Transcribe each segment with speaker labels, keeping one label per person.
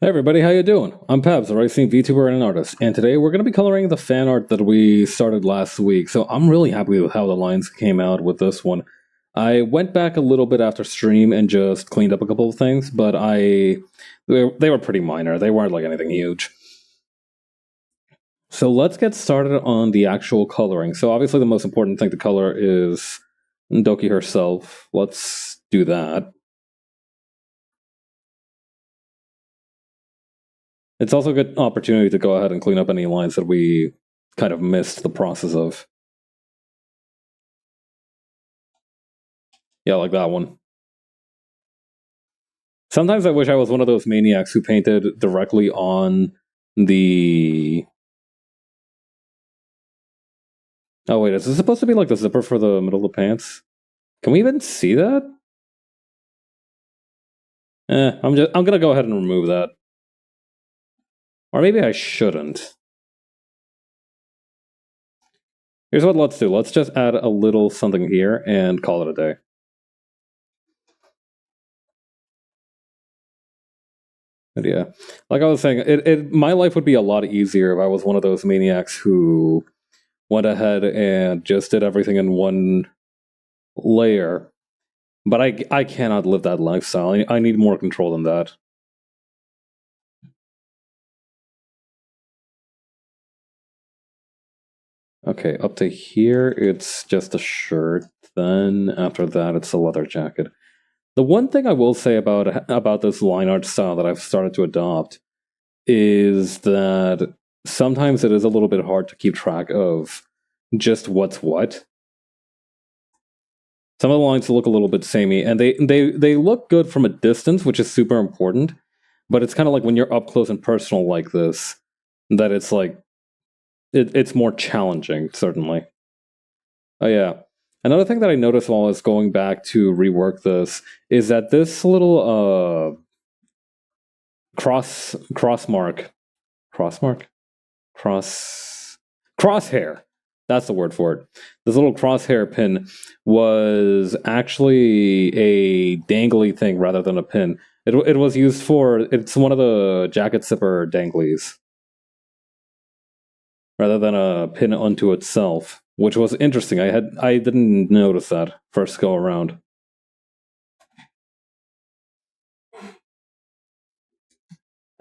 Speaker 1: Hey everybody, how you doing? I'm Pabs, a racing VTuber and an artist, and today we're going to be coloring the fan art that we started last week, so I'm really happy with how the lines came out with this one. I went back a little bit after stream and just cleaned up a couple of things, but they were pretty minor, they weren't like anything huge. So let's get started on the actual coloring. So obviously the most important thing to color is Doki herself. Let's do that. It's also a good opportunity to go ahead and clean up any lines that we kind of missed the process of. Yeah, like that one. Sometimes I wish I was one of those maniacs who painted directly on the... Oh wait, is this supposed to be like the zipper for the middle of the pants? Can we even see that? I'm gonna go ahead and remove that. Or maybe I shouldn't. Here's what let's do. Let's just add a little something here and call it a day. But yeah, like I was saying, my life would be a lot easier if I was one of those maniacs who went ahead and just did everything in one layer. But I cannot live that lifestyle. I need more control than that. Okay, up to here, it's just a shirt. Then after that, it's a leather jacket. The one thing I will say about this line art style that I've started to adopt is that sometimes it is a little bit hard to keep track of just what's what. Some of the lines look a little bit samey, and they look good from a distance, which is super important. But it's kind of like when you're up close and personal like this, that it's like it's more challenging, certainly. Oh yeah. Another thing that I noticed while I was going back to rework this is that this little crosshair. That's the word for it. This little crosshair pin was actually a dangly thing rather than a pin. It was used for, it's one of the jacket zipper danglies rather than a pin unto itself, which was interesting. I didn't notice that first go around.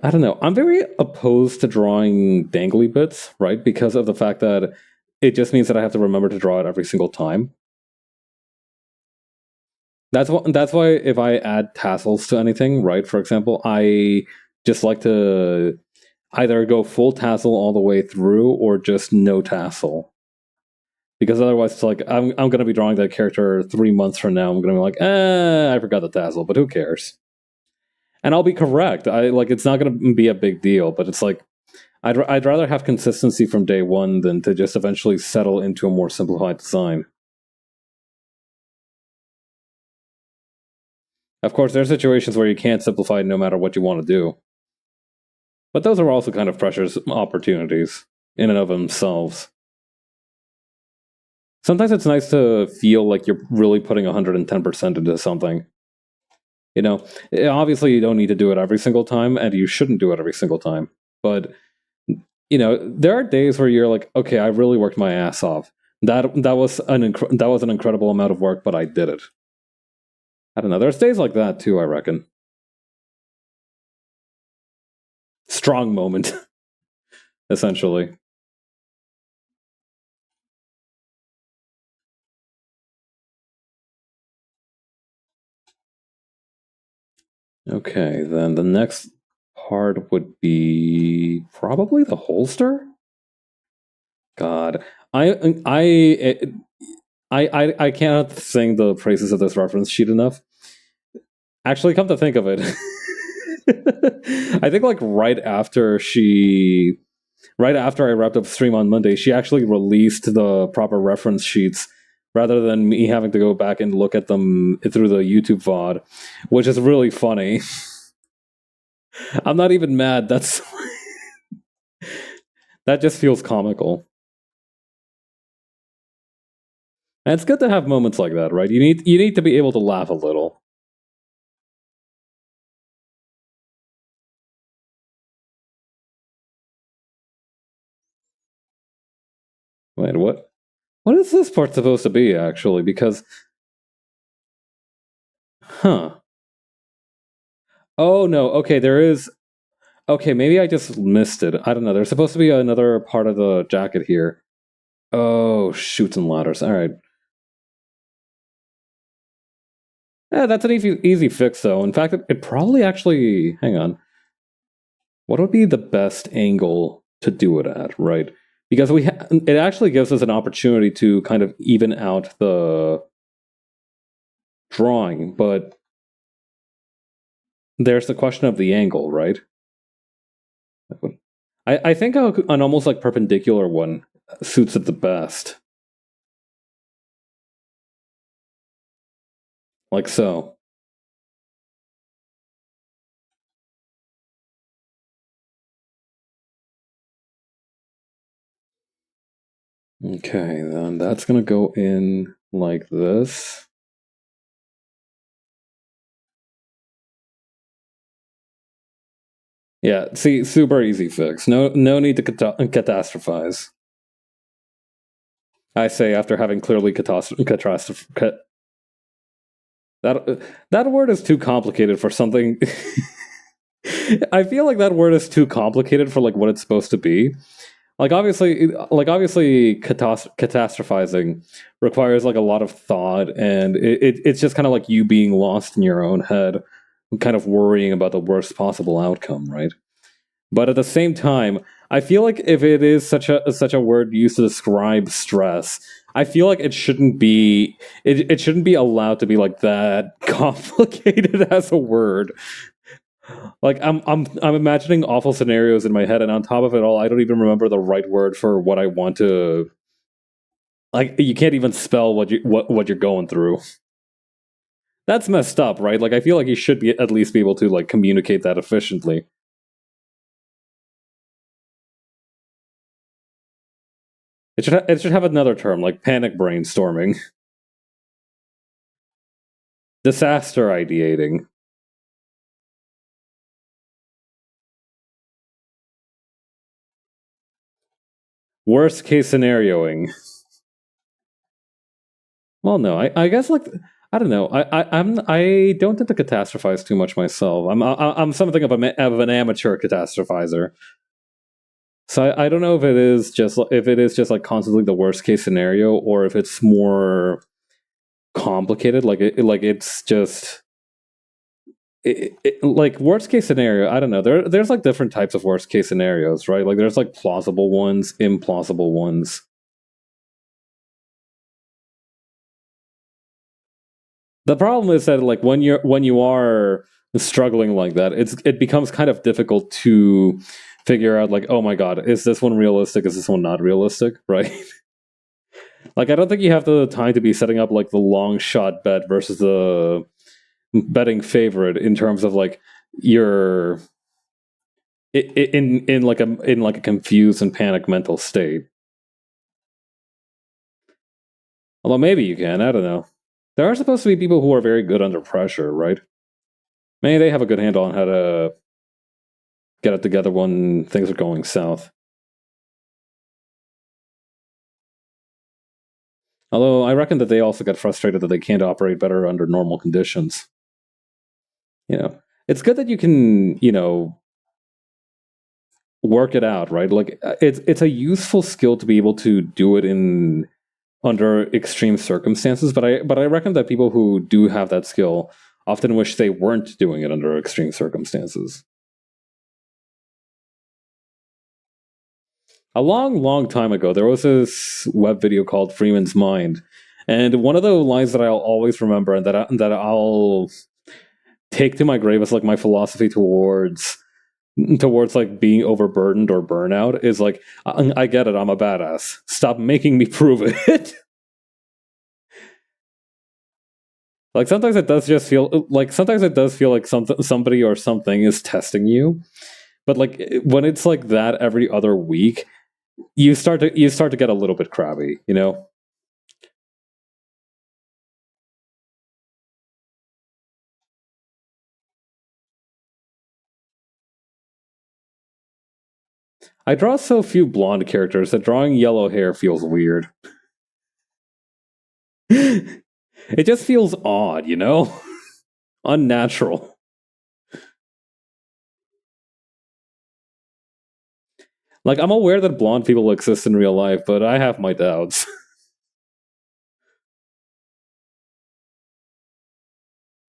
Speaker 1: I don't know. I'm very opposed to drawing dangly bits, right? Because of the fact that it just means that I have to remember to draw it every single time. That's why if I add tassels to anything, right? For example, I just like to either go full tassel all the way through or just no tassel. Because otherwise it's like I'm gonna be drawing that character 3 months from now. I'm gonna be like, I forgot the tassel, but who cares? And I'll be correct. It's not gonna be a big deal, but it's like I'd rather have consistency from day one than to just eventually settle into a more simplified design. Of course, there are situations where you can't simplify no matter what you want to do. But those are also kind of precious opportunities in and of themselves. Sometimes it's nice to feel like you're really putting 110% into something. You know, obviously you don't need to do it every single time, and you shouldn't do it every single time. But, you know, there are days where you're like, okay, I really worked my ass off. That was an incredible amount of work, but I did it. I don't know. There's days like that too, I reckon. Strong moment, essentially. Okay, then the next part would be probably the holster. God, I cannot sing the praises of this reference sheet enough. Actually, come to think of it, I think like right after I wrapped up stream on Monday, she actually released the proper reference sheets rather than me having to go back and look at them through the YouTube VOD, which is really funny. I'm not even mad. That just feels comical. And it's good to have moments like that, right? You need to be able to laugh a little. Wait, what? What is this part supposed to be, actually? Because, huh. Oh, no. Okay, there is. Okay, maybe I just missed it. I don't know. There's supposed to be another part of the jacket here. Oh, chutes and ladders. All right. Yeah, that's an easy fix, though. In fact, it probably actually. Hang on. What would be the best angle to do it at, right? Because it actually gives us an opportunity to kind of even out the drawing, but there's the question of the angle, right? I think an almost like perpendicular one suits it the best, like so. Okay, then that's gonna go in like this. Yeah, see, super easy fix. No need to catastrophize. I say after having clearly that word is too complicated for something. I feel like that word is too complicated for like what it's supposed to be. Like obviously, catastrophizing requires like a lot of thought, and it's just kind of like you being lost in your own head, kind of worrying about the worst possible outcome, right? But at the same time, I feel like if it is such a word used to describe stress, I feel like it shouldn't be allowed to be like that complicated as a word. Like I'm imagining awful scenarios in my head, and on top of it all, I don't even remember the right word for what I want to. Like you can't even spell what you're going through. That's messed up, right? Like I feel like you should be at least be able to like communicate that efficiently. It should have another term like panic brainstorming, disaster ideating, worst case scenarioing. Well, no, I guess like I don't know. I don't tend to catastrophize too much myself. I'm something of an amateur catastrophizer. So I don't know if it is just like constantly the worst case scenario, or if it's more complicated. Like it's just like worst case scenario. I don't know. There's like different types of worst case scenarios, right? Like there's like plausible ones, implausible ones. The problem is that like when you are struggling like that, it becomes kind of difficult to figure out like, oh my god, is this one realistic? Is this one not realistic? Right? Like I don't think you have the time to be setting up like the long shot bet versus the betting favorite in terms of like your in like a confused and panicked mental state. Although maybe you can, I don't know. There are supposed to be people who are very good under pressure, right? Maybe they have a good handle on how to get it together when things are going south. Although I reckon that they also get frustrated that they can't operate better under normal conditions. You know, it's good that you can, work it out, right? Like it's a useful skill to be able to do it in under extreme circumstances. But I reckon that people who do have that skill often wish they weren't doing it under extreme circumstances. A long time ago, there was this web video called Freeman's Mind, and one of the lines that I'll always remember and that I'll take to my grave as like my philosophy towards like being overburdened or burnout is like I get it, I'm a badass. Stop making me prove it. Like sometimes it does feel like somebody or something is testing you. But like when it's like that every other week, you start to get a little bit crabby, you know? I draw so few blonde characters that drawing yellow hair feels weird. It just feels odd, you know? Unnatural. Like, I'm aware that blonde people exist in real life, but I have my doubts.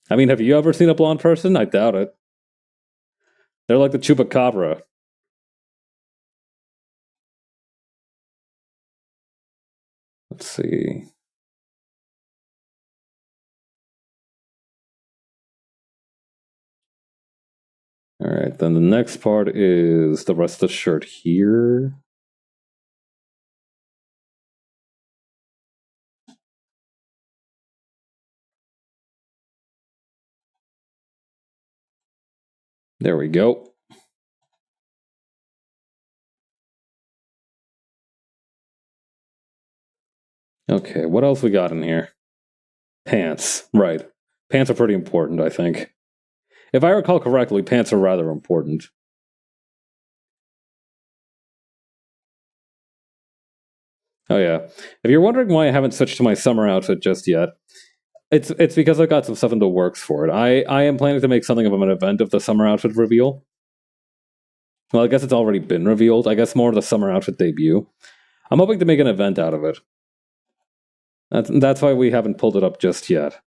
Speaker 1: I mean, have you ever seen a blonde person? I doubt it. They're like the chupacabra. Let's see. All right, then the next part is the rest of the shirt here. There we go. Okay, what else we got in here? Pants. Right. Pants are pretty important, I think. If I recall correctly, pants are rather important. Oh yeah. If you're wondering why I haven't switched to my summer outfit just yet, it's because I've got some stuff in the works for it. I am planning to make something of an event of the summer outfit reveal. Well, I guess it's already been revealed. I guess more of the summer outfit debut. I'm hoping to make an event out of it. That's why we haven't pulled it up just yet.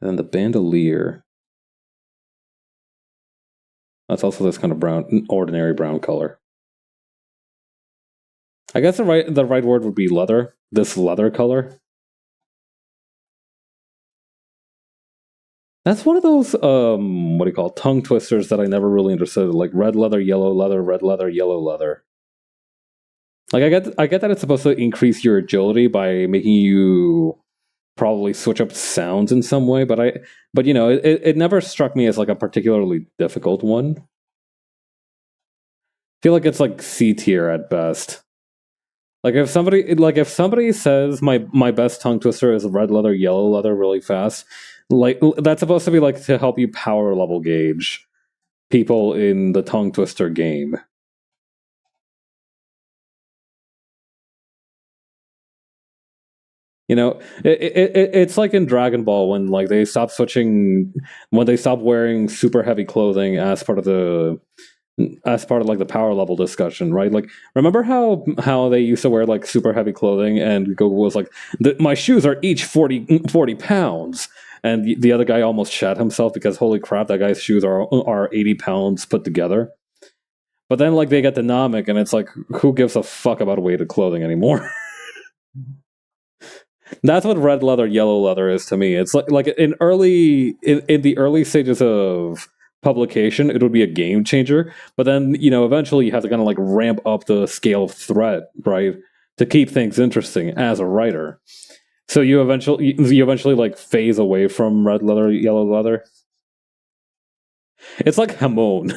Speaker 1: And then the bandolier. That's also this kind of brown, ordinary brown color. I guess the right word would be leather. This leather color. That's one of those what do you call it, tongue twisters that I never really understood. Like red leather, yellow leather, red leather, yellow leather. Like I get that it's supposed to increase your agility by making you probably switch up sounds in some way, but you know, it never struck me as like a particularly difficult one. I feel like it's like C tier at best. Like if somebody says my best tongue twister is red leather, yellow leather really fast, like that's supposed to be like to help you power level gauge people in the tongue twister game. You know, it's like in Dragon Ball when like they stop switching when they stop wearing super heavy clothing as part of like the power level discussion, right? Like, remember how they used to wear like super heavy clothing, and Goku was like, "My shoes are each 40 pounds," and the other guy almost shat himself because holy crap, that guy's shoes are 80 pounds put together. But then like they get the Namek, and it's like, who gives a fuck about weighted clothing anymore? That's what red leather, yellow leather is to me. It's like in the early stages of publication, it would be a game changer. But then, you know, eventually you have to kind of like ramp up the scale of threat, right? To keep things interesting as a writer. So you eventually like phase away from red leather, yellow leather. It's like Hamon.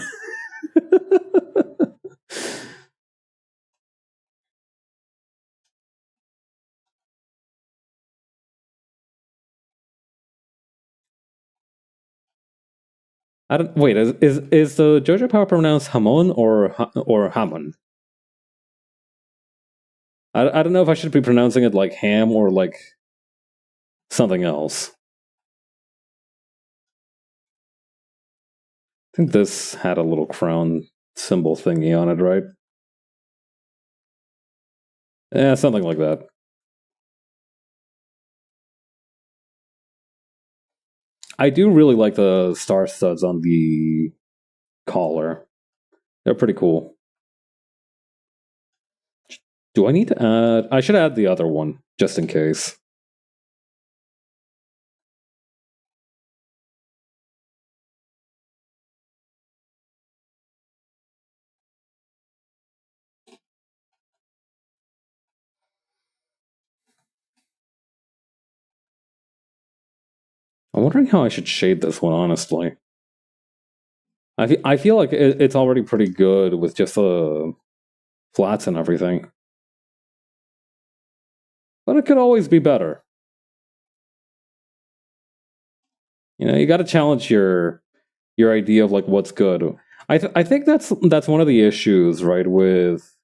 Speaker 1: I don't wait. Is the JoJo power pronounced Hamon or Hamon? I don't know if I should be pronouncing it like ham or like something else. I think this had a little crown symbol thingy on it, right? Yeah, something like that. I do really like the star studs on the collar. They're pretty cool. Do I need to add? I should add the other one, just in case. I'm wondering how I should shade this one, honestly. I feel like it's already pretty good with just the flats and everything. But it could always be better. You got to challenge your idea of like what's good. I think that's one of the issues, right, with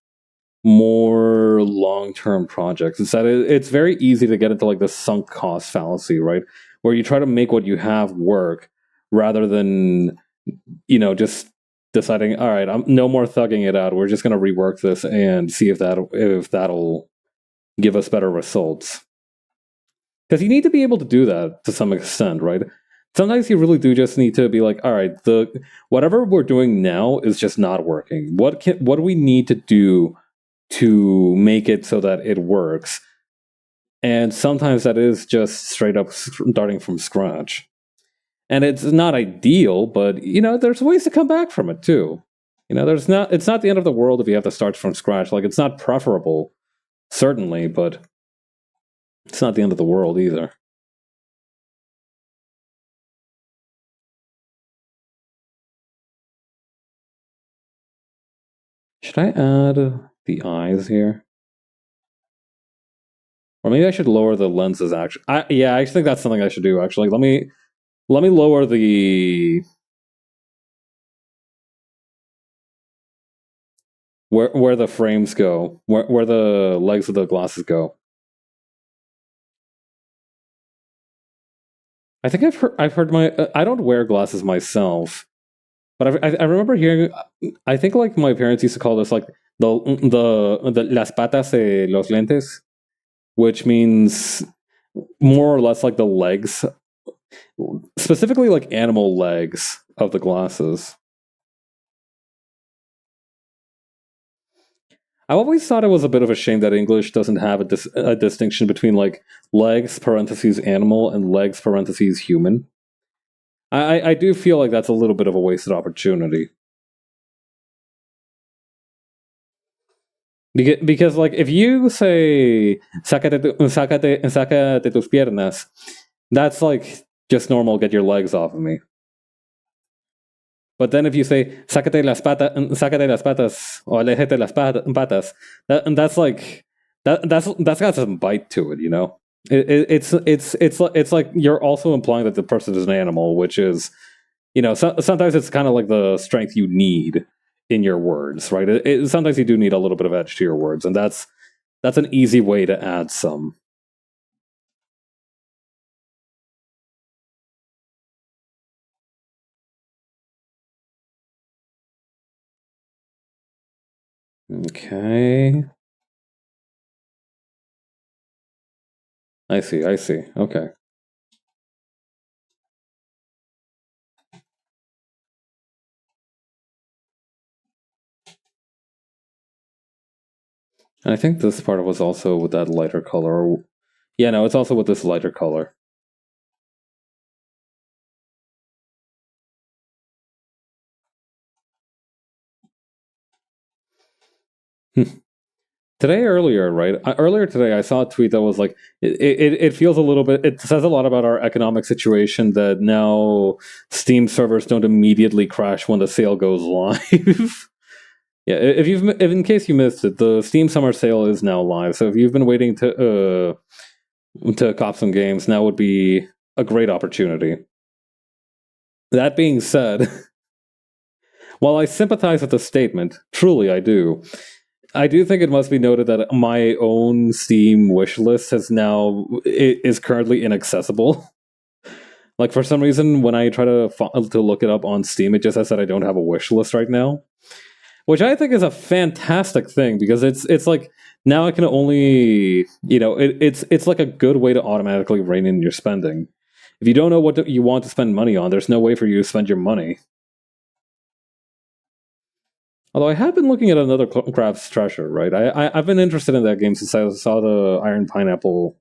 Speaker 1: more long-term projects. Is that it's very easy to get into like the sunk cost fallacy, right? Where you try to make what you have work rather than just deciding, all right, I'm no more thugging it out. We're just going to rework this and see if that'll give us better results. Because you need to be able to do that to some extent, right? Sometimes you really do just need to be like, all right, the whatever we're doing now is just not working. What do we need to do to make it so that it works? And sometimes that is just straight up starting from scratch. And it's not ideal, but there's ways to come back from it too. It's not the end of the world if you have to start from scratch. Like, it's not preferable, certainly, but it's not the end of the world either. Should I add the eyes here? Or maybe I should lower the lenses. Actually, I think that's something I should do. Actually, let me lower the where the frames go, where the legs of the glasses go. I think I've heard I don't wear glasses myself, but I remember hearing. I think like my parents used to call this like the las patas de los lentes, which means more or less like the legs, specifically like animal legs of the glasses. I always thought it was a bit of a shame that English doesn't have a distinction between like legs parentheses animal and legs parentheses human. I do feel like that's a little bit of a wasted opportunity. Because like if you say sácate tus piernas, that's like just normal. Get your legs off of me. But then if you say sácate las patas, or aléjate las patas, that's like that's got some bite to it, it's like you're also implying that the person is an animal, which is, sometimes it's kind of like the strength you need in your words, right? Sometimes you do need a little bit of edge to your words, and that's an easy way to add some. Okay, I see. Okay. And I think this part was also with that lighter color. Yeah, no, it's also with this lighter color. Today, earlier, right? Earlier today, I saw a tweet that was like, it feels a little bit, it says a lot about our economic situation that now Steam servers don't immediately crash when the sale goes live. Yeah, if in case you missed it, the Steam Summer Sale is now live. So if you've been waiting to cop some games, now would be a great opportunity. That being said, while I sympathize with the statement, truly I do. I do think it must be noted that my own Steam wish list is currently inaccessible. Like, for some reason, when I try to look it up on Steam, it just says that I don't have a wish list right now, which I think is a fantastic thing, because it's like now I can only, it's like a good way to automatically rein in your spending. If you don't know what you want to spend money on, there's no way for you to spend your money. Although I have been looking at another Craft's Treasure, right? I've been interested in that game since I saw the Iron Pineapple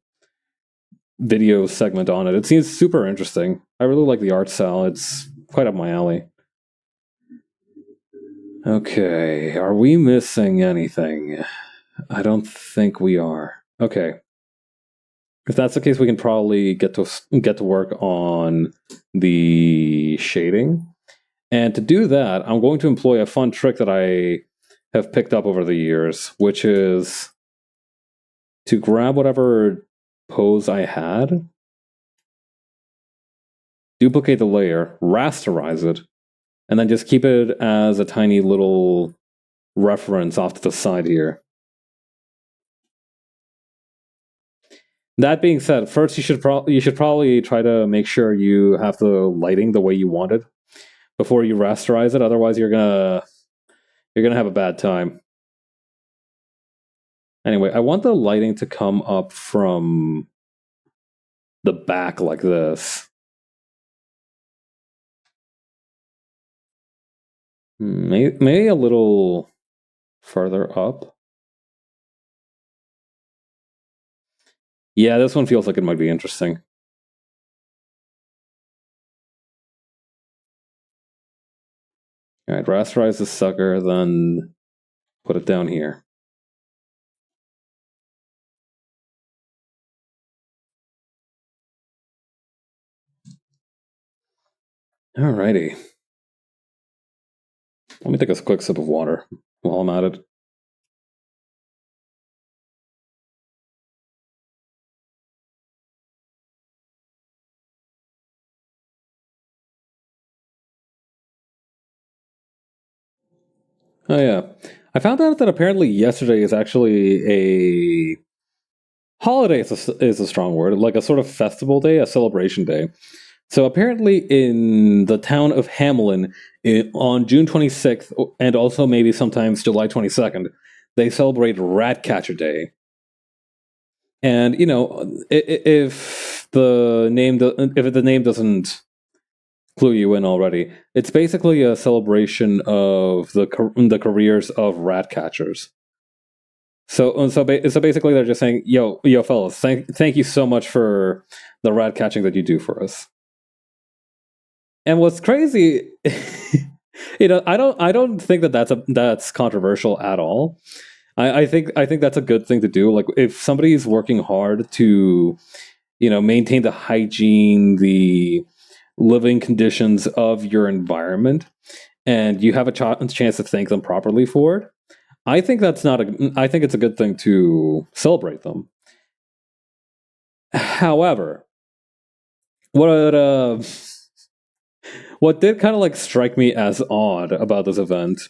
Speaker 1: video segment on it. It seems super interesting. I really like the art style. It's quite up my alley. Okay, are we missing anything? I don't think we are. Okay. If that's the case, we can probably get to work on the shading. And to do that, I'm going to employ a fun trick that I have picked up over the years, which is to grab whatever pose I had duplicate the layer, rasterize it, and then just keep it as a tiny little reference off to the side here. That being said, first you should probably try to make sure you have the lighting the way you want it before you rasterize it. Otherwise, you're gonna have a bad time. Anyway, I want the lighting to come up from the back like this. Maybe a little further up. Yeah, this one feels like it might be interesting. Alright, rasterize the sucker, then put it down here. Alrighty. Let me take a quick sip of water while I'm at it. Oh yeah. I found out that apparently yesterday is actually a holiday is a strong word, like a sort of festival day, a celebration day. So apparently in the town of Hamelin on June 26th and also maybe sometimes July 22nd, they celebrate Ratcatcher Day. And you know, if the name doesn't clue you in already, it's basically a celebration of the careers of rat catchers. So basically, they're just saying, "Yo, fellas, thank you so much for the rat catching that you do for us." And what's crazy, I don't think that's controversial at all. I think that's a good thing to do. Like if somebody's working hard to, maintain the hygiene, the living conditions of your environment, and you have a chance to thank them properly for it, I think I think it's a good thing to celebrate them. However, what did kind of like strike me as odd about this event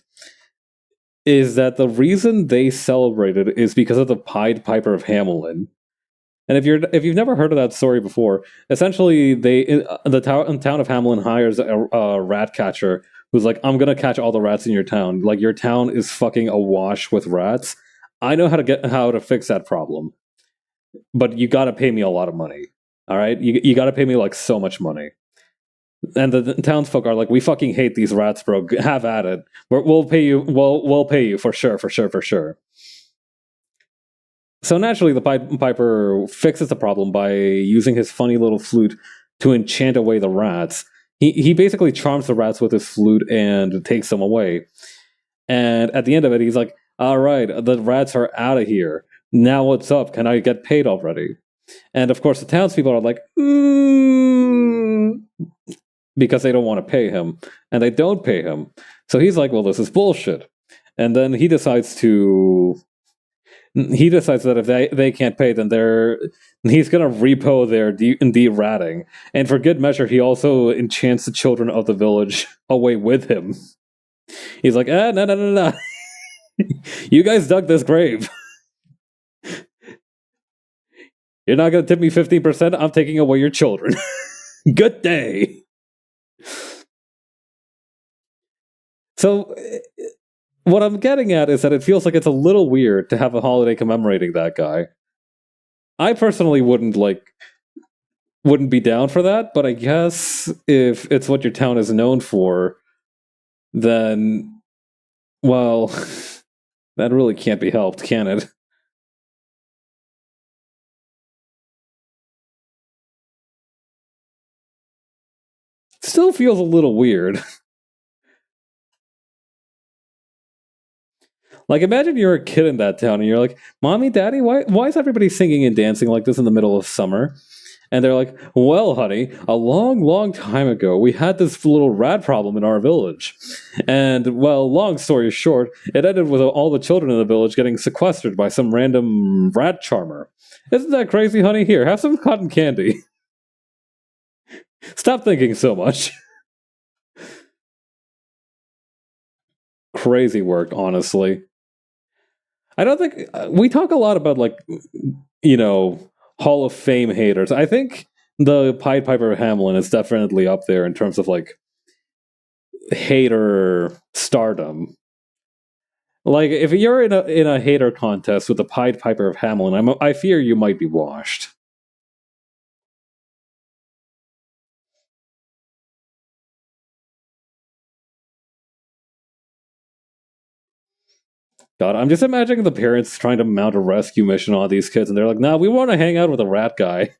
Speaker 1: is that the reason they celebrated is because of the Pied Piper of Hamelin. And if you've never heard of that story before, essentially the town of Hamelin hires a rat catcher who's like, I'm gonna catch all the rats in your town. Like your town is fucking awash with rats. I know how to fix that problem, but you gotta pay me a lot of money. All right, you gotta pay me like so much money. And the townsfolk are like, we fucking hate these rats, bro. Have at it. We'll pay you. We'll pay you for sure, for sure, for sure. So naturally, the Piper fixes the problem by using his funny little flute to enchant away the rats. He basically charms the rats with his flute and takes them away. And at the end of it, he's like, all right, the rats are out of here. Now what's up? Can I get paid already? And of course, the townspeople are like, because they don't want to pay him. And they don't pay him. So he's like, well, this is bullshit. And then he decides that if they can't pay, then he's gonna repo their de-ratting. And for good measure, he also enchants the children of the village away with him. He's like, no. You guys dug this grave. You're not gonna tip me 15%, I'm taking away your children. Good day. So what I'm getting at is that it feels like it's a little weird to have a holiday commemorating that guy. I personally wouldn't be down for that, but I guess if it's what your town is known for, then, well, that really can't be helped, can it? Still feels a little weird. Like, imagine you're a kid in that town and you're like, Mommy, Daddy, why is everybody singing and dancing like this in the middle of summer? And they're like, well, honey, a long, long time ago, we had this little rat problem in our village. And, well, long story short, it ended with all the children in the village getting sequestered by some random rat charmer. Isn't that crazy, honey? Here, have some cotton candy. Stop thinking so much. Crazy work, honestly. I don't think we talk a lot about like you know Hall of Fame haters. I think the Pied Piper of Hamelin is definitely up there in terms of like hater stardom. Like if you're in a hater contest with the Pied Piper of Hamelin, I fear you might be washed. God, I'm just imagining the parents trying to mount a rescue mission on these kids, and they're like, "Nah, we want to hang out with a rat guy."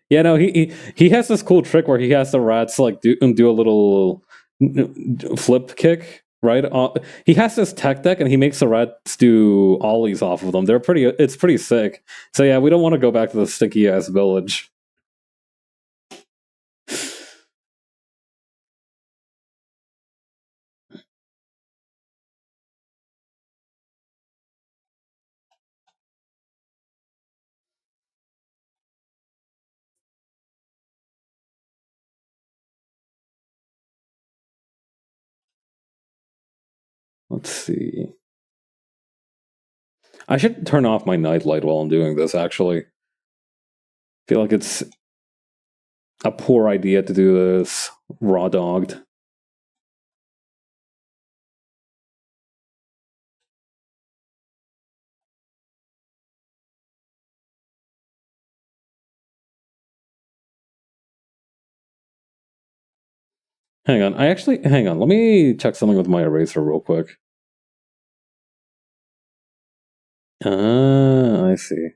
Speaker 1: Yeah, no, he has this cool trick where he has the rats like do a little flip kick, right? He has this tech deck, and he makes the rats do ollies off of them. They're pretty. It's pretty sick. So yeah, we don't want to go back to the sticky ass village. Let's see. I should turn off my nightlight while I'm doing this. Actually, I feel like it's a poor idea to do this raw dogged. Hang on. Hang on. Let me check something with my eraser real quick. Ah, I see.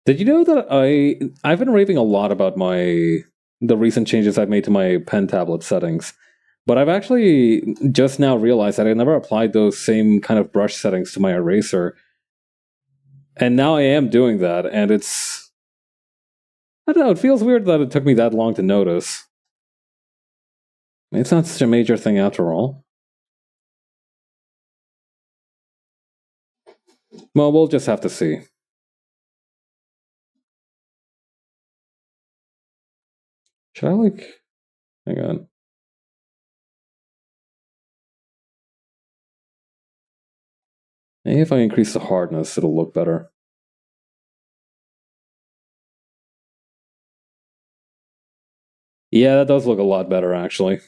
Speaker 1: Did you know that I've been raving a lot about the recent changes I've made to my pen tablet settings, but I've actually just now realized that I never applied those same kind of brush settings to my eraser, and now I am doing that, and I don't know. It feels weird that it took me that long to notice. It's not such a major thing after all. Well, we'll just have to see. Should I like? Hang on. Maybe if I increase the hardness, it'll look better. Yeah, that does look a lot better, actually.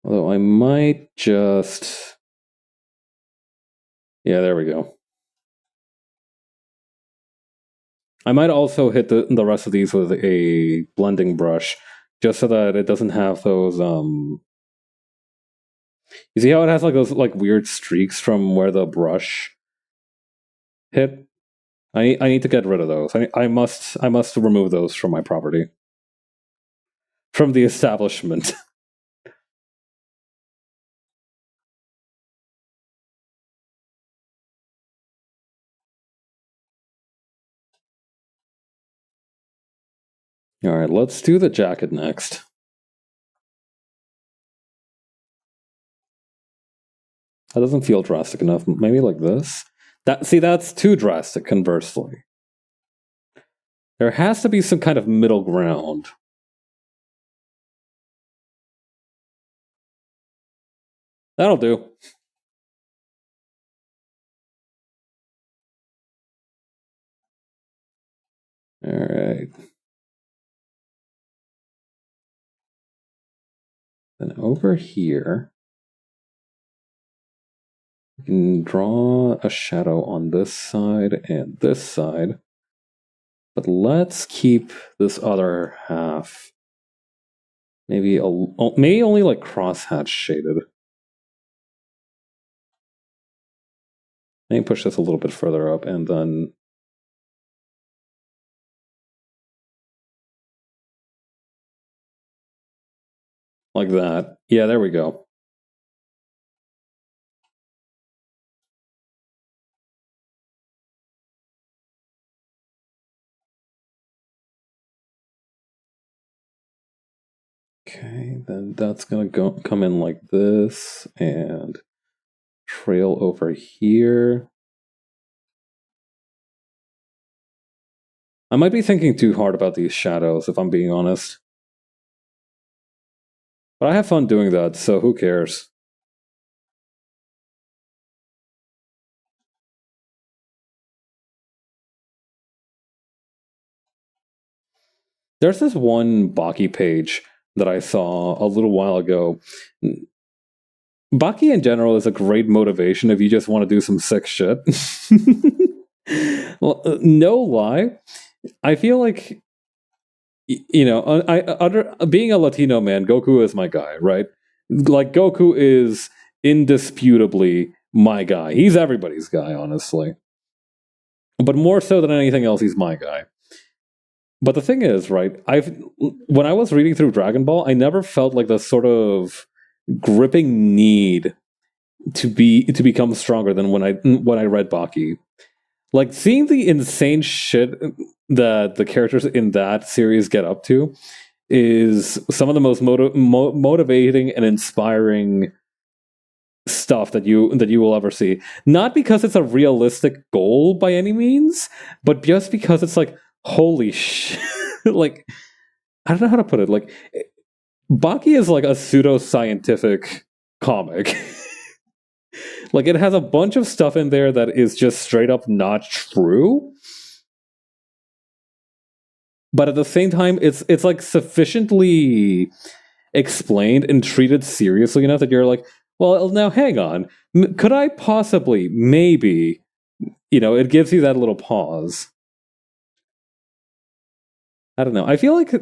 Speaker 1: Although I might just. Yeah, there we go. I might also hit the rest of these with a blending brush, just so that it doesn't have those. You see how it has like those like weird streaks from where the brush hit? I need to get rid of those. I must remove those from my property, from the establishment. All right, let's do the jacket next. That doesn't feel drastic enough. Maybe like this. That's too drastic. Conversely, there has to be some kind of middle ground. That'll do. All right. Then over here, we can draw a shadow on this side and this side. But let's keep this other half maybe maybe only like crosshatch shaded. Maybe push this a little bit further up and then like that. Yeah, there we go. Okay, then that's gonna go come in like this and trail over here. I might be thinking too hard about these shadows, if I'm being honest. But I have fun doing that, so who cares? There's this one Baki page that I saw a little while ago. Baki in general is a great motivation if you just want to do some sick shit. Well, no lie, I feel like under being a Latino man, Goku is my guy, right? Like Goku is indisputably my guy. He's everybody's guy, honestly. But more so than anything else, he's my guy. But the thing is, right? When I was reading through Dragon Ball, I never felt like the sort of gripping need to become stronger than when I read Baki. Like seeing the insane shit that the characters in that series get up to is some of the most motivating and inspiring stuff that you will ever see. Not because it's a realistic goal by any means, but just because it's like holy shit. Like I don't know how to put it. Like Baki is like a pseudo-scientific comic. Like it has a bunch of stuff in there that is just straight up not true. But at the same time, it's like sufficiently explained and treated seriously enough that you're like, well, now hang on. Could I possibly, maybe, it gives you that little pause. I don't know. I feel like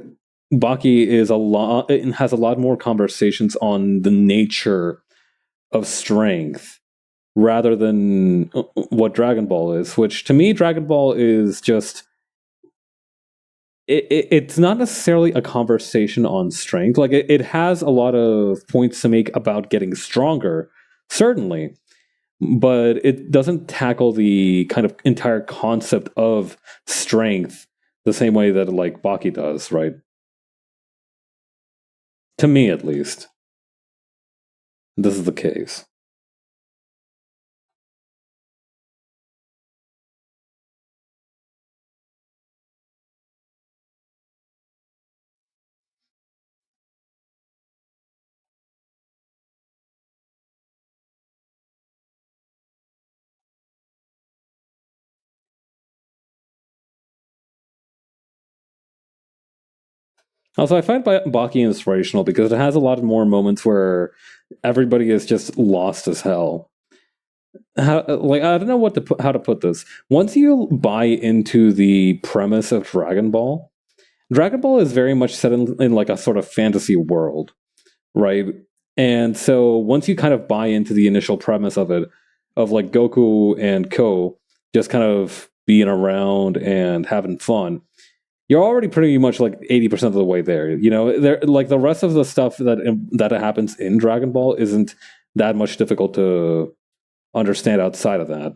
Speaker 1: Baki is it has a lot more conversations on the nature of strength rather than what Dragon Ball is, which to me, Dragon Ball is just. It's not necessarily a conversation on strength. Like it has a lot of points to make about getting stronger, certainly, but it doesn't tackle the kind of entire concept of strength the same way that like Baki does, right? To me, at least, this is the case. Also, I find Baki inspirational because it has a lot more moments where everybody is just lost as hell. Like I don't know how to put this. Once you buy into the premise of Dragon Ball is very much set in like a sort of fantasy world, right? And so once you kind of buy into the initial premise of it, of like Goku and Ko just kind of being around and having fun, you're already pretty much like 80% of the way there. There like the rest of the stuff that happens in Dragon Ball isn't that much difficult to understand outside of that.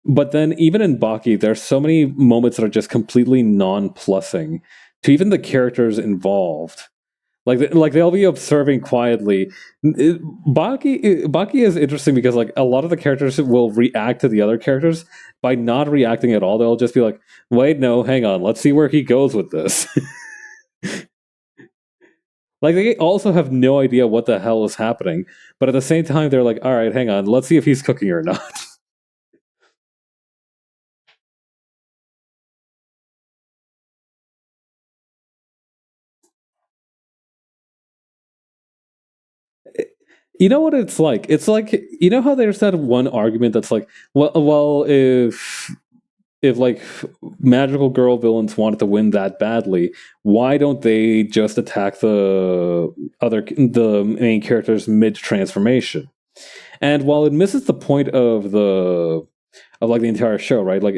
Speaker 1: But then even in Baki, there's so many moments that are just completely non-plussing to even the characters involved. Like they'll be observing quietly. Baki is interesting because like a lot of the characters will react to the other characters by not reacting at all. They'll just be like, "Wait, no, hang on. Let's see where he goes with this." Like they also have no idea what the hell is happening, but at the same time they're like, "All right, hang on. Let's see if he's cooking or not." You know what it's like? It's like how there's that one argument that's like, well, if like magical girl villains wanted to win that badly, why don't they just attack the main characters mid transformation? And while it misses the point of like the entire show, right? Like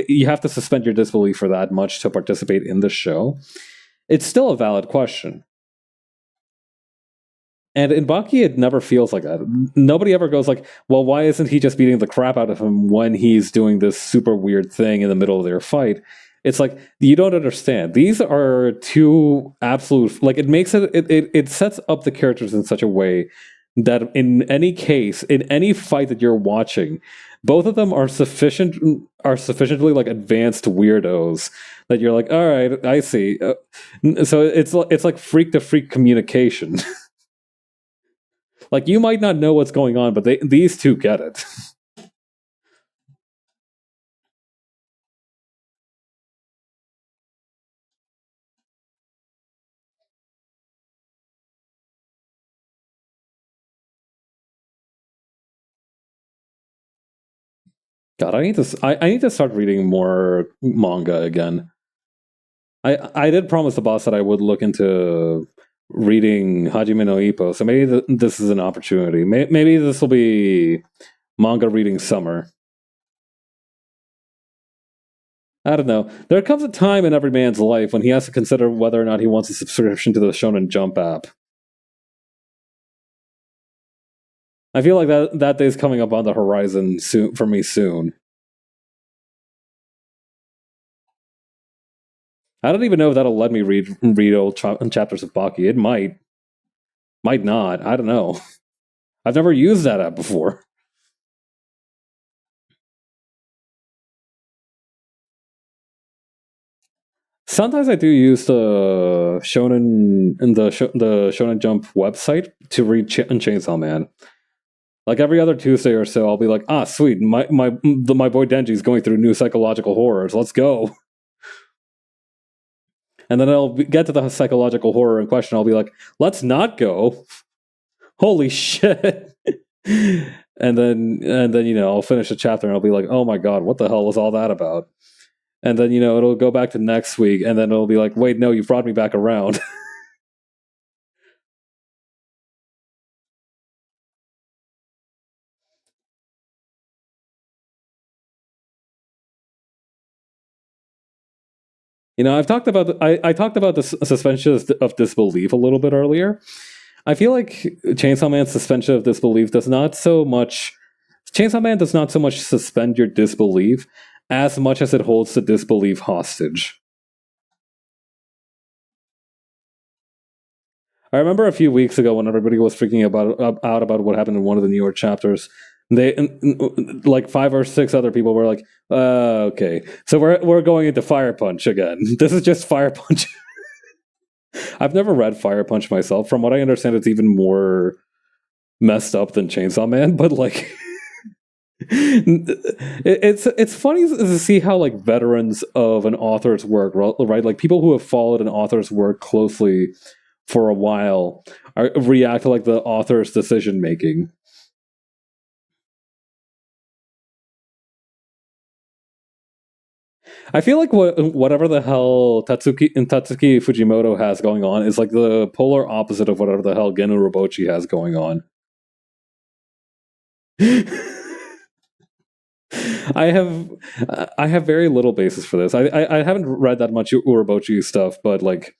Speaker 1: you have to suspend your disbelief for that much to participate in the show. It's still a valid question. And in Baki, it never feels like that. Nobody ever goes like, well, why isn't he just beating the crap out of him when he's doing this super weird thing in the middle of their fight? It's like you don't understand. These are two absolute like it makes it sets up the characters in such a way that in any case, in any fight that you're watching, both of them are sufficiently like advanced weirdos that you're like, all right, I see. So it's like freak to freak communication. Like you might not know what's going on, but these two get it. God, I need to start reading more manga again. I did promise the boss that I would look into reading Hajime no Ippo, so maybe this is an opportunity. Maybe this will be manga reading summer. I don't know. There comes a time in every man's life when he has to consider whether or not he wants a subscription to the Shonen Jump app. I feel like that day's coming up on the horizon soon for me soon. I don't even know if that'll let me read old chapters of Baki. It might not. I don't know. I've never used that app before. Sometimes I do use the Shonen in the Shonen Jump website to read Chainsaw Man. Like every other Tuesday or so, I'll be like, ah, sweet, my boy Denji's going through new psychological horrors. Let's go. And then I'll get to the psychological horror in question. I'll be like, let's not go. Holy shit. And then I'll finish the chapter and I'll be like, oh my god, what the hell was all that about? And then it'll go back to next week, and then it'll be like, wait, no, you brought me back around. I've talked about I talked about the suspension of disbelief a little bit earlier. I feel like Chainsaw Man's suspension of disbelief does not so much. Chainsaw Man does not so much suspend your disbelief as much as it holds the disbelief hostage. I remember a few weeks ago when everybody was freaking out about what happened in one of the newer chapters. They like five or six other people were like, "Okay, so we're going into Fire Punch again. This is just Fire Punch." I've never read Fire Punch myself. From what I understand, it's even more messed up than Chainsaw Man. But like, it's funny to see how like veterans of an author's work, right? Like people who have followed an author's work closely for a while react to like the author's decision making. I feel like whatever the hell Tatsuki Fujimoto has going on is like the polar opposite of whatever the hell Genu Robochi has going on. I have I have very little basis for this. I haven't read that much Urabochi stuff, but like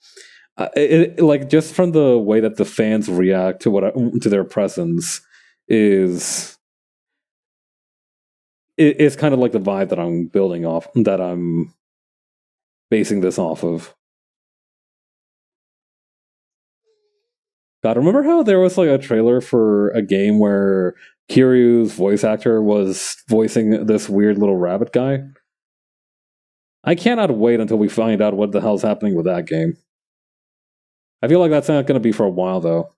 Speaker 1: like just from the way that the fans react to to their presence is is kind of like the vibe that I'm building off, that I'm basing this off of. God, remember how there was like a trailer for a game where Kiryu's voice actor was voicing this weird little rabbit guy? I cannot wait until we find out what the hell's happening with that game. I feel like that's not going to be for a while, though.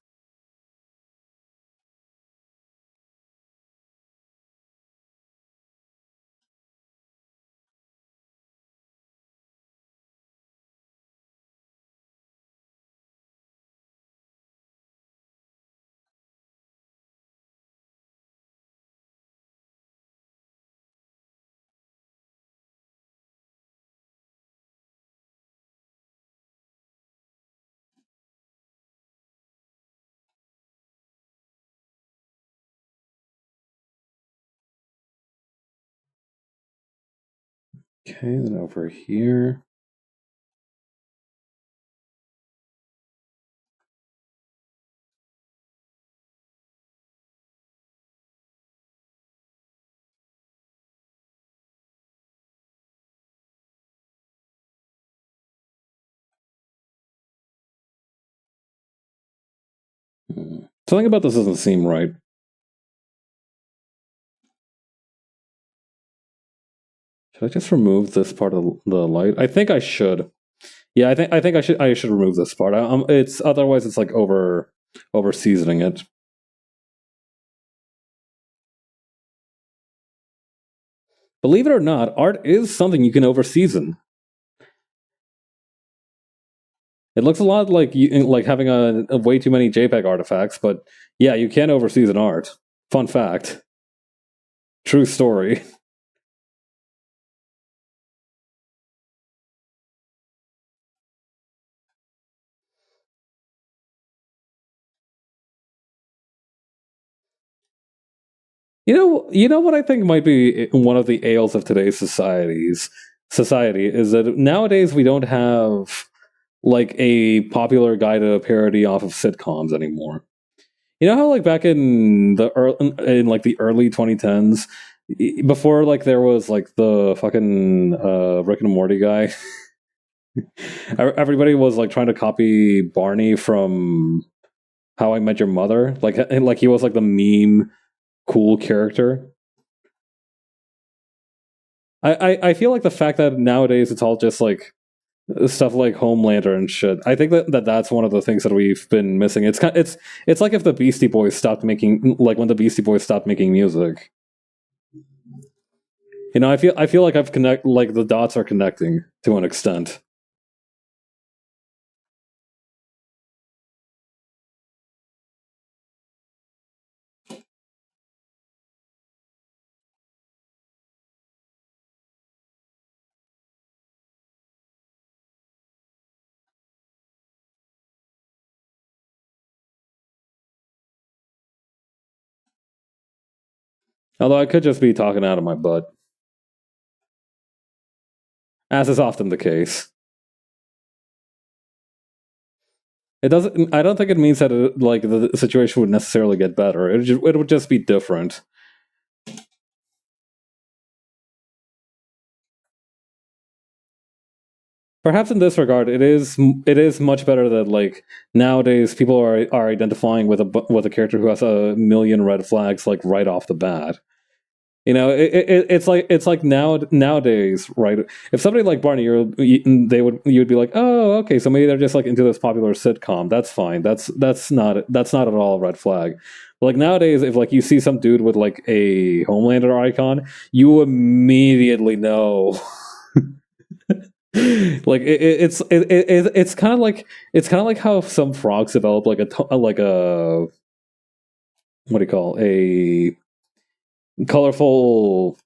Speaker 1: Okay, then over here. Something about this doesn't seem right. Should I just remove this part of the light? I think I should. Yeah, I think I should remove this part. It's otherwise it's like over seasoning it. Believe it or not, art is something you can over season. It looks a lot like like having a way too many JPEG artifacts, but yeah, you can over season art. Fun fact. True story. You know what I think might be one of the ails of today's society is that nowadays we don't have like a popular guy to parody off of sitcoms anymore. You know how like back in in like the early 2010s, before like there was like the fucking Rick and Morty guy, everybody was like trying to copy Barney from How I Met Your Mother, like he was like the meme cool character. I feel like the fact that nowadays it's all just like stuff like Homelander and shit. I think that's one of the things that we've been missing. It's like if the Beastie Boys stopped making like when the Beastie Boys stopped making music. I feel like I've connect like the dots are connecting to an extent. Although I could just be talking out of my butt, as is often the case. It doesn't. I don't think it means that like the situation would necessarily get better. It would just be different. Perhaps in this regard, it is much better that like nowadays people are identifying with a character who has a million red flags like right off the bat. It's like nowadays, right? If somebody like Barney, you'd be like, oh, okay, so maybe they're just like into this popular sitcom. That's fine. That's not at all a red flag. But, like nowadays, if like you see some dude with like a Homelander icon, you immediately know. Like it's kind of like how some frogs develop like a what do you call a colorful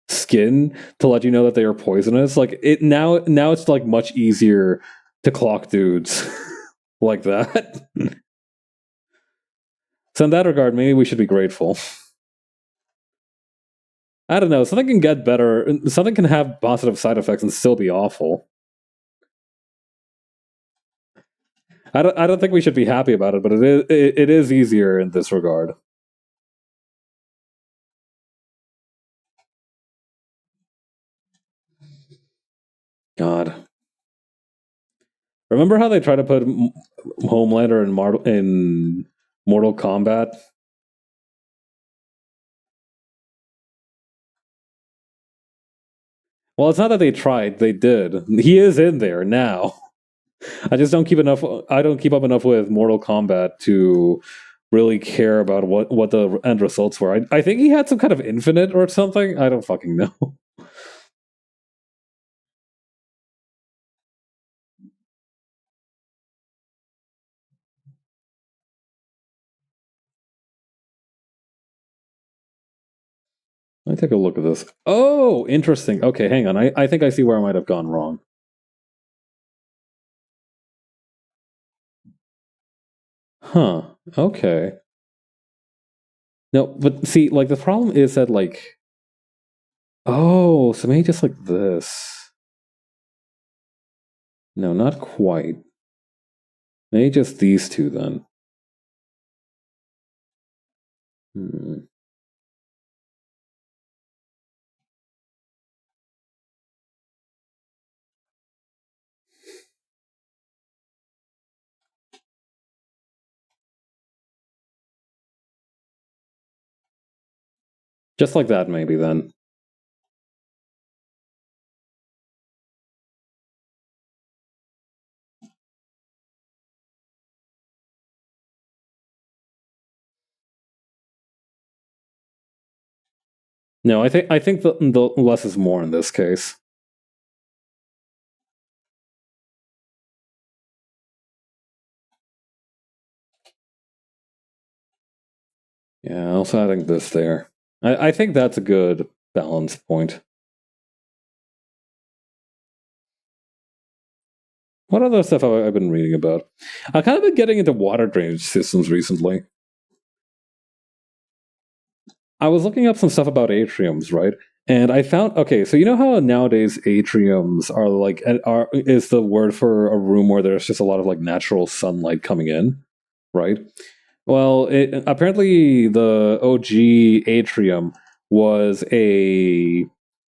Speaker 1: skin to let you know that they are poisonous. Like it now it's like much easier to clock dudes like that. So in that regard, maybe we should be grateful. I don't know. Something can get better. Something can have positive side effects and still be awful. I don't think we should be happy about it, but it is easier in this regard. God, remember how they try to put Homelander in Mortal Kombat? Well, it's not that they tried; they did. He is in there now. I just don't keep enough. I don't keep up enough with Mortal Kombat to really care about what the end results were. I think he had some kind of infinite or something. I don't fucking know. Let me take a look at this. Oh, interesting. Okay, hang on. I think I see where I might have gone wrong. Huh. Okay. No, but see, like the problem is that like, oh, so maybe just like this. No, not quite. Maybe just these two then. Hmm. Just like that, maybe then. No, I think the less is more in this case. Yeah, also adding this there. I think that's a good balance point. What other stuff have I been reading about? I've kind of been getting into water drainage systems recently. I was looking up some stuff about atriums, right? And I found okay, so you know how nowadays atriums are like are is the word for a room where there's just a lot of like natural sunlight coming in, right? Well, apparently the OG atrium was a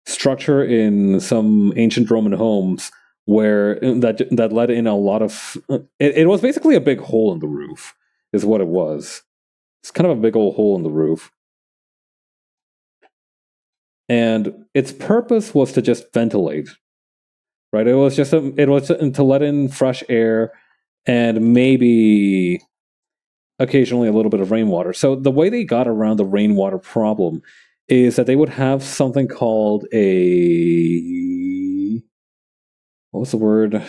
Speaker 1: structure in some ancient Roman homes where that let in a lot of it was basically a big hole in the roof is what it was. It's kind of a big old hole in the roof. And its purpose was to just ventilate, right? It was to let in fresh air and maybe occasionally a little bit of rainwater. So the way they got around the rainwater problem is that they would have something called a what was the word?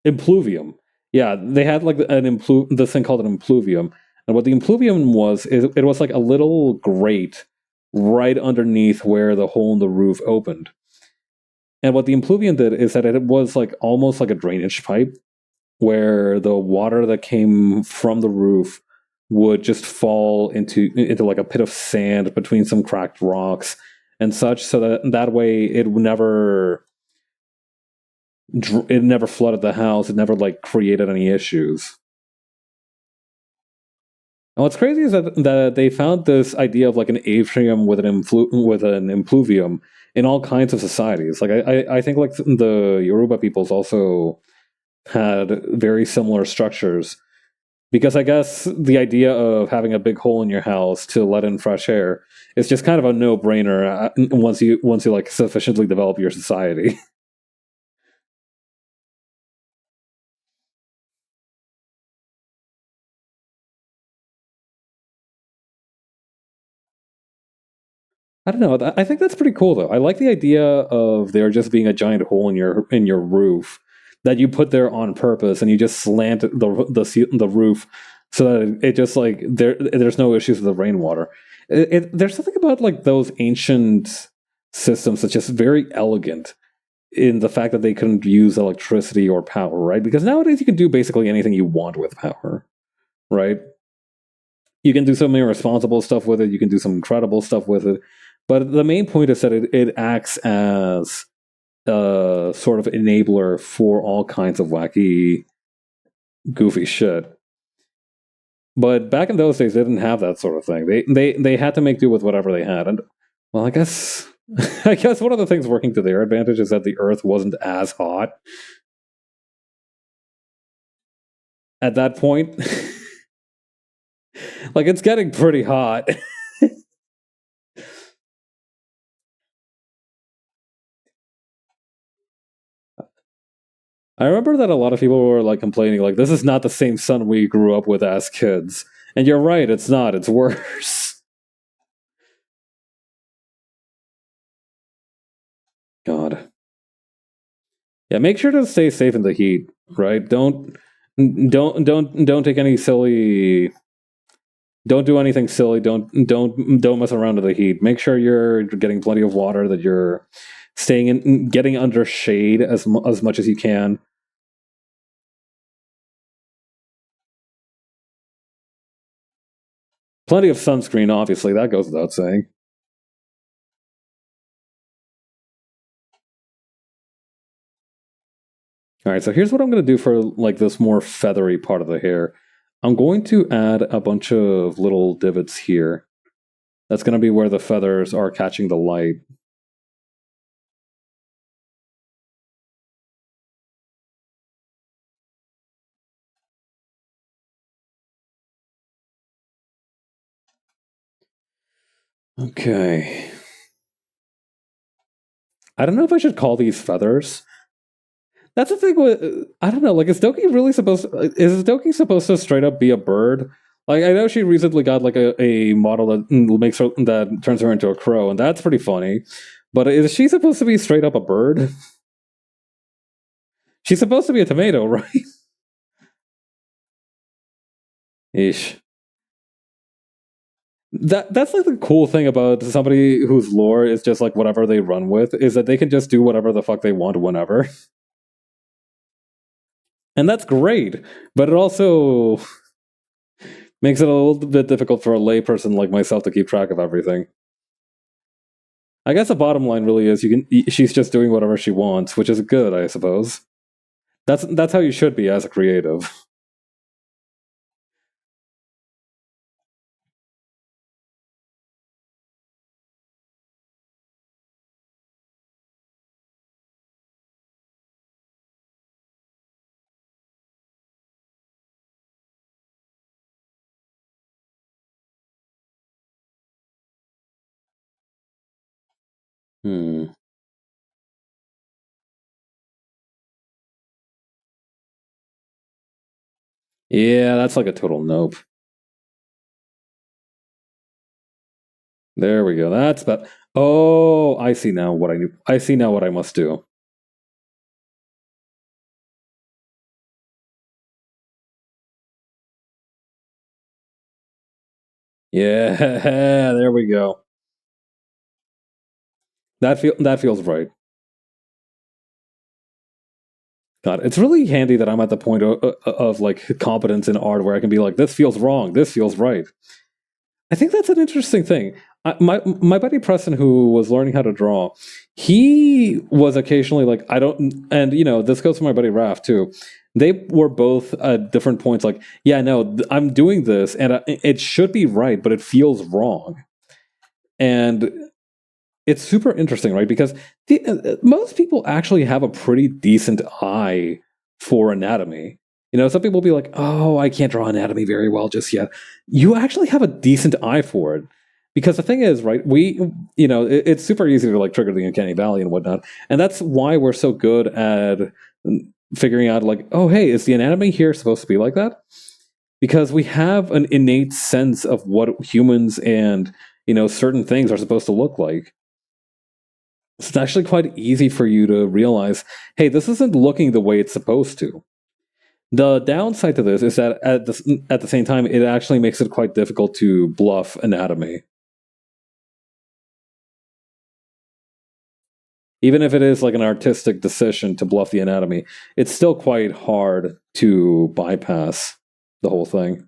Speaker 1: Impluvium. Yeah, they had like this thing called an impluvium, and what the impluvium was is it was like a little grate right underneath where the hole in the roof opened. And what the impluvium did is that it was like almost like a drainage pipe where the water that came from the roof would just fall into like a pit of sand between some cracked rocks and such, so that way it never flooded the house. It never like created any issues. And what's crazy is that they found this idea of like an atrium with with an impluvium in all kinds of societies. Like I think like the Yoruba peoples also had very similar structures because I guess the idea of having a big hole in your house to let in fresh air is just kind of a no brainer once you like sufficiently develop your society. I don't know. I think that's pretty cool, though. I like the idea of there just being a giant hole in your roof that you put there on purpose, and you just slant the roof so that it just like there's no issues with the rainwater. There's something about like those ancient systems that's just very elegant in the fact that they couldn't use electricity or power, right? Because nowadays you can do basically anything you want with power, right? You can do some irresponsible stuff with it. You can do some incredible stuff with it. But the main point is that it acts as a sort of enabler for all kinds of wacky, goofy shit. But back in those days, they didn't have that sort of thing. They had to make do with whatever they had. And well, I guess I guess one of the things working to their advantage is that the Earth wasn't as hot at that point. Like it's getting pretty hot. I remember that a lot of people were like complaining, like, this is not the same sun we grew up with as kids. And you're right, it's not, it's worse. God. Yeah, make sure to stay safe in the heat, right? Don't take any silly don't do anything silly. Don't mess around with the heat. Make sure you're getting plenty of water, that you're staying in getting under shade as much as you can. Plenty of sunscreen, obviously, that goes without saying. All right, so here's what I'm going to do for like this more feathery part of the hair. I'm going to add a bunch of little divots here. That's going to be where the feathers are catching the light. Okay. I don't know if I should call these feathers. That's the thing with I don't know. Like, is Doki supposed to straight up be a bird? Like, I know she recently got like a model that makes her that turns her into a crow, and that's pretty funny. But is she supposed to be straight up a bird? She's supposed to be a tomato, right? Ish. That's like the cool thing about somebody whose lore is just like whatever they run with is that they can just do whatever the fuck they want whenever. And that's great. But it also makes it a little bit difficult for a layperson like myself to keep track of everything. I guess the bottom line really is she's just doing whatever she wants, which is good, I suppose. That's how you should be as a creative. Hmm. Yeah, that's like a total nope. There we go. That's that. Oh, I see now what I need. I see now what I must do. Yeah, there we go. That feels right. God, it's really handy that I'm at the point of like competence in art where I can be like, this feels wrong, this feels right. I think that's an interesting thing. My buddy Preston, who was learning how to draw, he was occasionally like, I don't, and this goes for my buddy Raph too. They were both at different points, like, yeah, no, I'm doing this, and it should be right, but it feels wrong. And it's super interesting, right? Because most people actually have a pretty decent eye for anatomy. Some people will be like, "Oh, I can't draw anatomy very well just yet." You actually have a decent eye for it, because the thing is, right? It's super easy to like trigger the uncanny valley and whatnot, and that's why we're so good at figuring out, like, oh, hey, is the anatomy here supposed to be like that? Because we have an innate sense of what humans and certain things are supposed to look like. It's actually quite easy for you to realize, hey, this isn't looking the way it's supposed to. The downside to this is that at the same time, it actually makes it quite difficult to bluff anatomy. Even if it is like an artistic decision to bluff the anatomy, it's still quite hard to bypass the whole thing.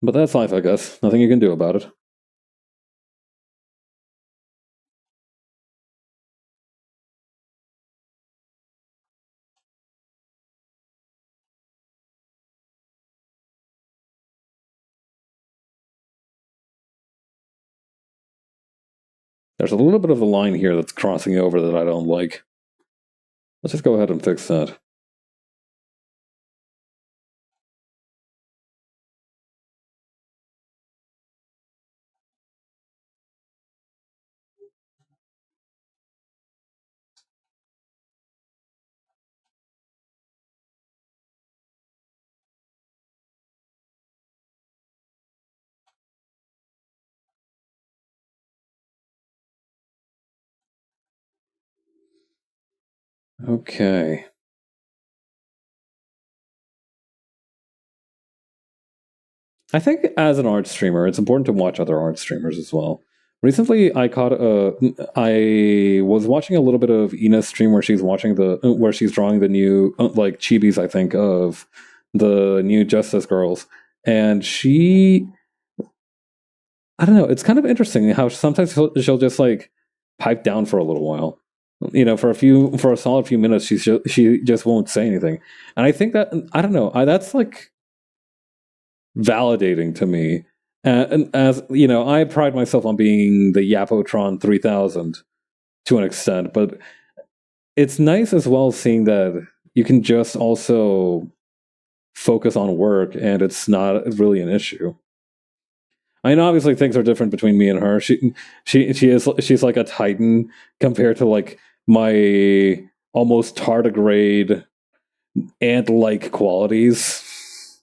Speaker 1: But that's life, I guess. Nothing you can do about it. There's a little bit of a line here that's crossing over that I don't like. Let's just go ahead and fix that. Okay. I think as an art streamer, it's important to watch other art streamers as well. Recently, I was watching a little bit of Ina's stream where she's drawing the new like chibis, I think, of the new Justice Girls, and I don't know, it's kind of interesting how sometimes she'll just like pipe down for a little while. For a solid few minutes, she just won't say anything, and I think that I don't know, that's like validating to me. And as I pride myself on being the Yapotron 3000 to an extent, but it's nice as well seeing that you can just also focus on work and it's not really an issue. I mean, obviously things are different between me and her. She's like a titan compared to like my almost tardigrade ant-like qualities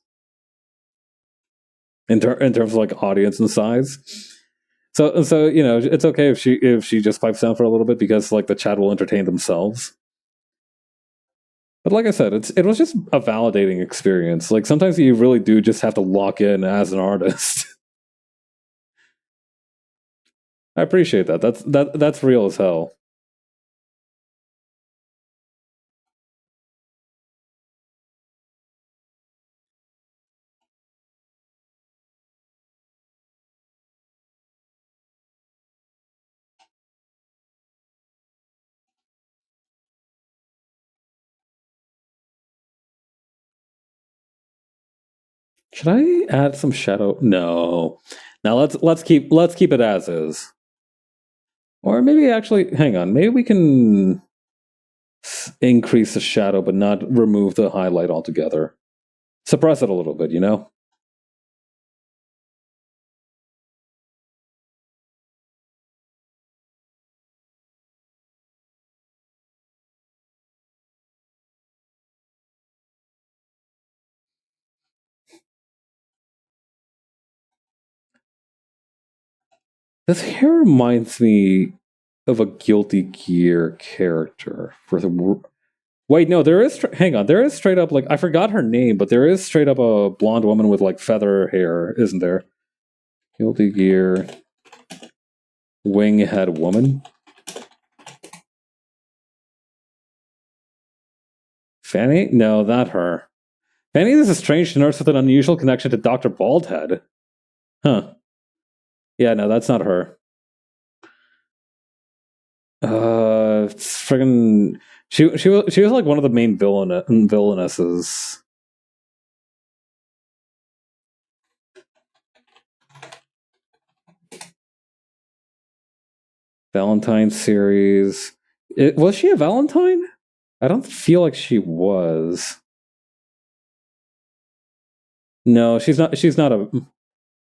Speaker 1: in terms of like audience and size. So you know, it's okay if she just pipes down for a little bit because like the chat will entertain themselves. But like I said, it was just a validating experience. Like sometimes you really do just have to lock in as an artist. I appreciate that. That's real as hell. Should I add some shadow? No. Now let's keep it as is. Or maybe actually, hang on. Maybe we can increase the shadow, but not remove the highlight altogether. Suppress it a little bit, you know. This hair reminds me of a Guilty Gear character for the. Wait, no, there is. Hang on, there is straight up like I forgot her name, but there is straight up a blonde woman with like feather hair, isn't there? Guilty Gear winghead woman. Fanny? No, not her. Fanny is a strange nurse with an unusual connection to Dr. Baldhead. Huh. Yeah, no, that's not her. It's friggin' she was like one of the main villainesses. Valentine series. Was she a Valentine? I don't feel like she was. No, she's not. She's not a.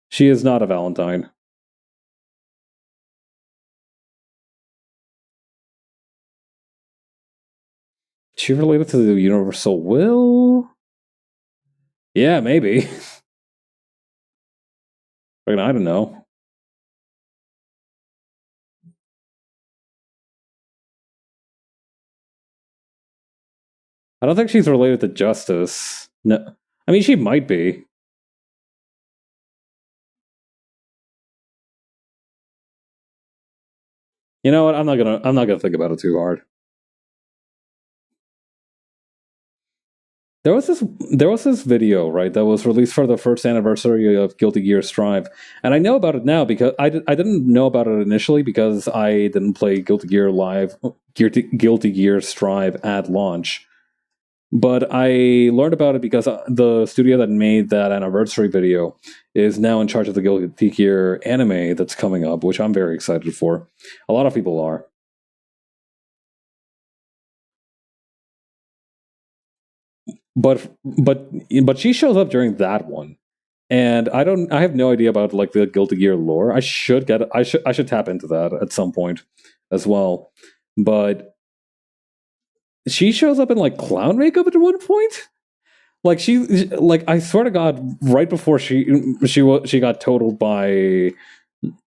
Speaker 1: She is not a Valentine. She related to the Universal Will? Yeah, maybe. I don't know. I don't think she's related to Justice. No, I mean she might be. You know what? I'm not gonna think about it too hard. There was this video, right, that was released for the first anniversary of Guilty Gear Strive. And I know about it now because I didn't know about it initially because I didn't play Guilty Gear Live Guilty Gear Strive at launch. But I learned about it because the studio that made that anniversary video is now in charge of the Guilty Gear anime that's coming up, which I'm very excited for. A lot of people are. But she shows up during that one. And I have no idea about like the Guilty Gear lore. I should tap into that at some point as well. But she shows up in like clown makeup at one point. Like like I swear to God, right before she got totaled by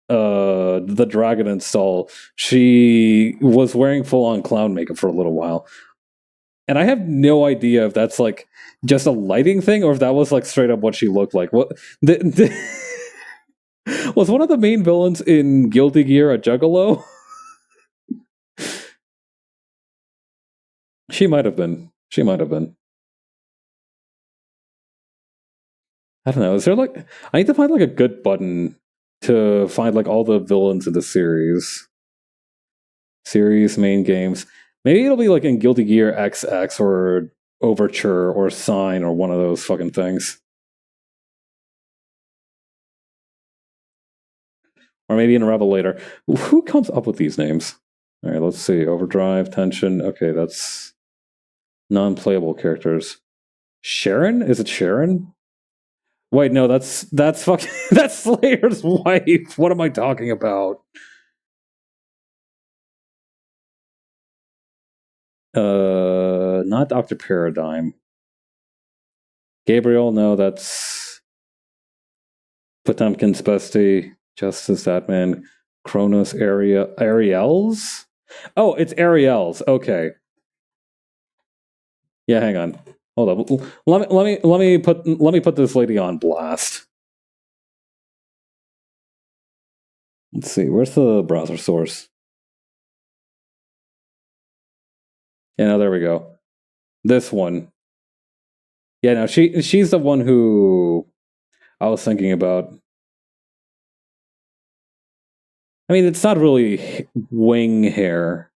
Speaker 1: the dragon install, she was wearing full on clown makeup for a little while. And I have no idea if that's like just a lighting thing or if that was like straight up what she looked like. What was one of the main villains in Guilty Gear a Juggalo? She might have been. She might have been. I don't know. Is there like I need to find like a good button to find like all the villains in the series main games. Maybe it'll be like in Guilty Gear XX or Overture or Sign or one of those fucking things. Or maybe in Revelator. Who comes up with these names? All right, let's see. Overdrive, tension. Okay, that's non-playable characters. Sharon? Is it Sharon? Wait, no, that's fucking that's Slayer's wife. What am I talking about? Not Dr. Paradigm. Gabriel, no, that's Potemkin's bestie. Justice, that man. Kronos, Ariel's? Oh, it's Ariel's. Okay. Yeah, hang on. Hold up. Let me put this lady on blast. Let's see. Where's the browser source? Yeah, no, there we go. This one. Yeah, no, she's the one who I was thinking about. I mean, it's not really wing hair,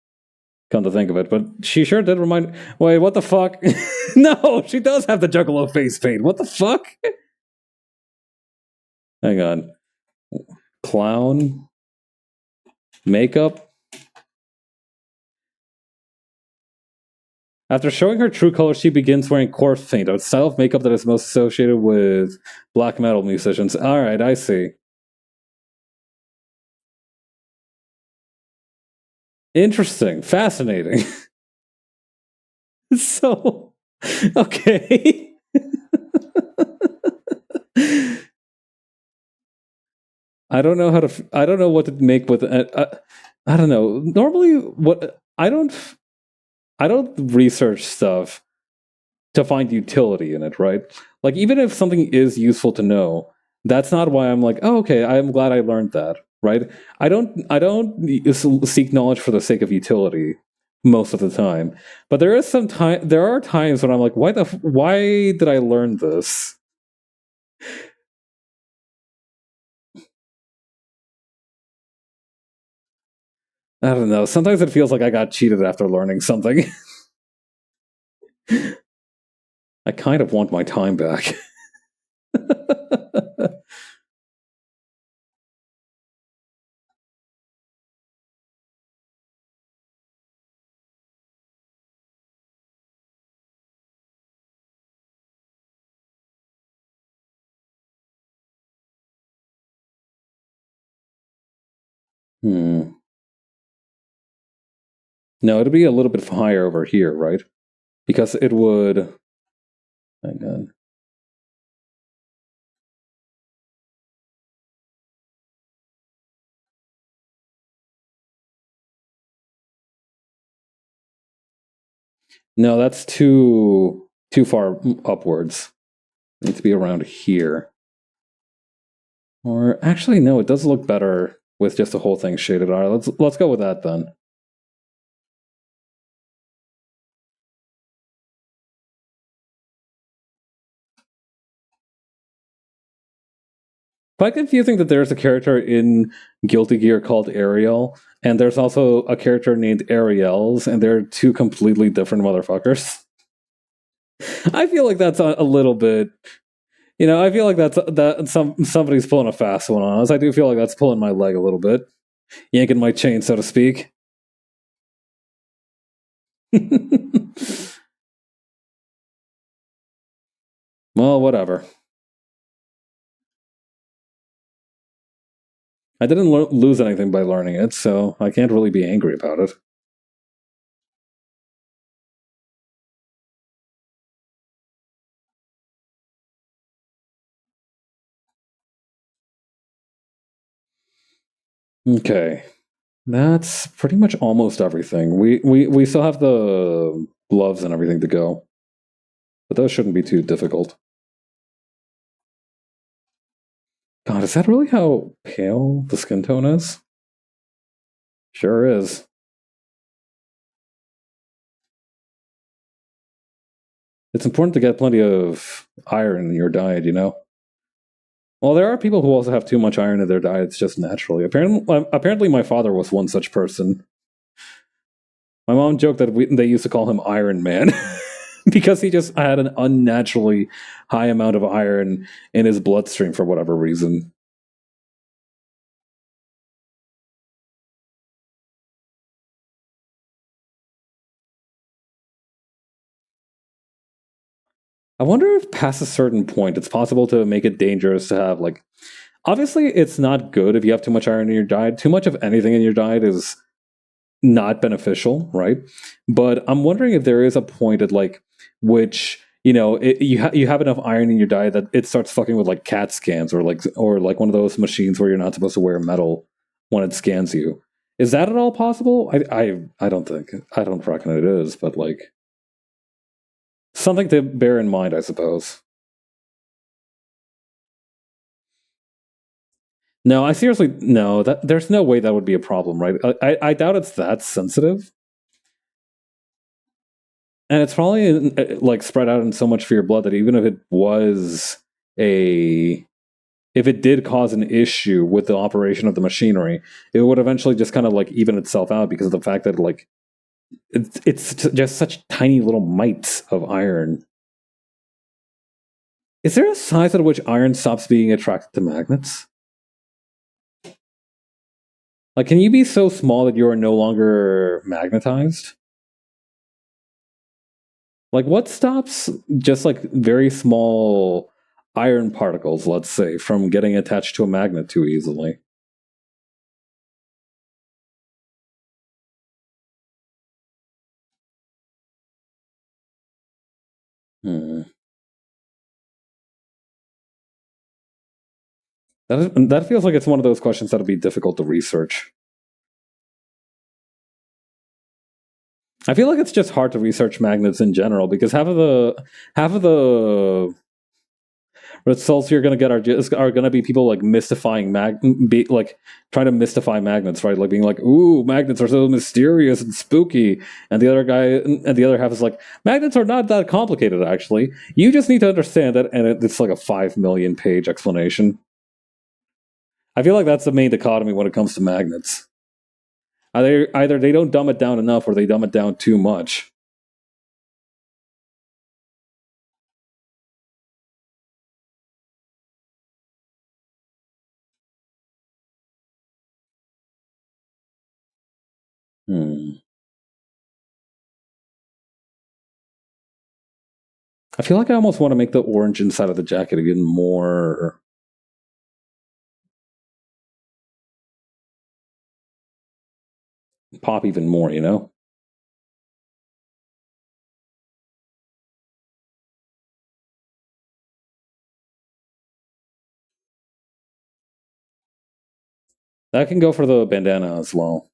Speaker 1: come to think of it, but she sure did remind. Wait, what the fuck? No, she does have the Juggalo face paint. What the fuck? Hang on. Clown makeup. After showing her true colors, she begins wearing corpse paint, a style of makeup that is most associated with black metal musicians. All right, I see. Interesting, fascinating. So, okay. I don't know how to. I don't know what to make with. I don't know. Normally, what I don't. I don't research stuff to find utility in it, right? Like, even if something is useful to know, that's not why I'm like, oh, okay, I'm glad I learned that, right? I don't seek knowledge for the sake of utility most of the time. But there are times when I'm like, why did I learn this? I don't know. Sometimes it feels like I got cheated after learning something. I kind of want my time back. Hmm. No, it'd be a little bit higher over here, right? Because it would. Hang on. No, that's too far upwards. It needs to be around here. Or actually, no, it does look better with just the whole thing shaded. All right, let's go with that then. Quite confusing that there's a character in Guilty Gear called Ariel, and there's also a character named Ariels, and they're two completely different motherfuckers. I feel like that's a little bit. I feel like somebody's pulling a fast one on us. I do feel like that's pulling my leg a little bit, yanking my chain, so to speak. Well, whatever. I didn't lose anything by learning it, so I can't really be angry about it. Okay, that's pretty much almost everything. We still have the gloves and everything to go, but those shouldn't be too difficult. God, is that really how pale the skin tone is? Sure is. It's important to get plenty of iron in your diet, you know? Well, there are people who also have too much iron in their diets just naturally. Apparently my father was one such person. My mom joked that they used to call him Iron Man because he just had an unnaturally high amount of iron in his bloodstream for whatever reason. I wonder if past a certain point, it's possible to make it dangerous to have like. Obviously, it's not good if you have too much iron in your diet. Too much of anything in your diet is not beneficial, right? But I'm wondering if there is a point at like which you have enough iron in your diet that it starts fucking with like CAT scans or like one of those machines where you're not supposed to wear metal when it scans you. Is that at all possible? I don't think I don't reckon it is, but like something to bear in mind, I suppose. No, I seriously no. That there's no way that would be a problem, right? I doubt it's that sensitive, and it's probably like spread out in so much for your blood that even if it was a if it did cause an issue with the operation of the machinery, it would eventually just kind of like even itself out because of the fact that like it's just such tiny little mites of iron. Is there a size at which iron stops being attracted to magnets? Like, can you be so small that you are no longer magnetized? Like, what stops just like very small iron particles, let's say, from getting attached to a magnet too easily? Hmm. That feels like it's one of those questions that'll be difficult to research. I feel like it's just hard to research magnets in general because half of the results you're going to get are going to be people like like trying to mystify magnets, right? Like being like, "Ooh, magnets are so mysterious and spooky," and the other half is like, "Magnets are not that complicated, actually. You just need to understand that." And it's like a 5 million page explanation. I feel like that's the main dichotomy when it comes to magnets. Either they don't dumb it down enough, or they dumb it down too much. Hmm. I feel like I almost want to make the orange inside of the jacket even more pop, even more. That can go for the bandana as well.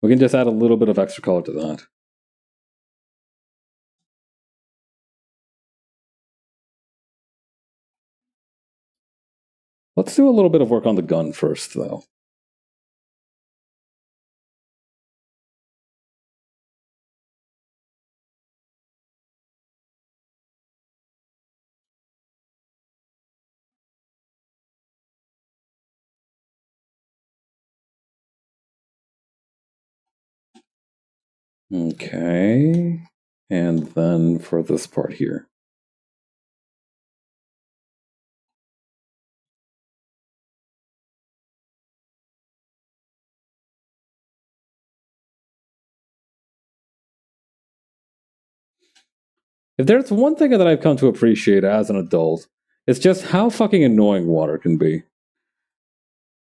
Speaker 1: We can just add a little bit of extra color to that. Let's do a little bit of work on the gun first, though. Okay. And then for this part here. If there's one thing that I've come to appreciate as an adult, it's just how fucking annoying water can be.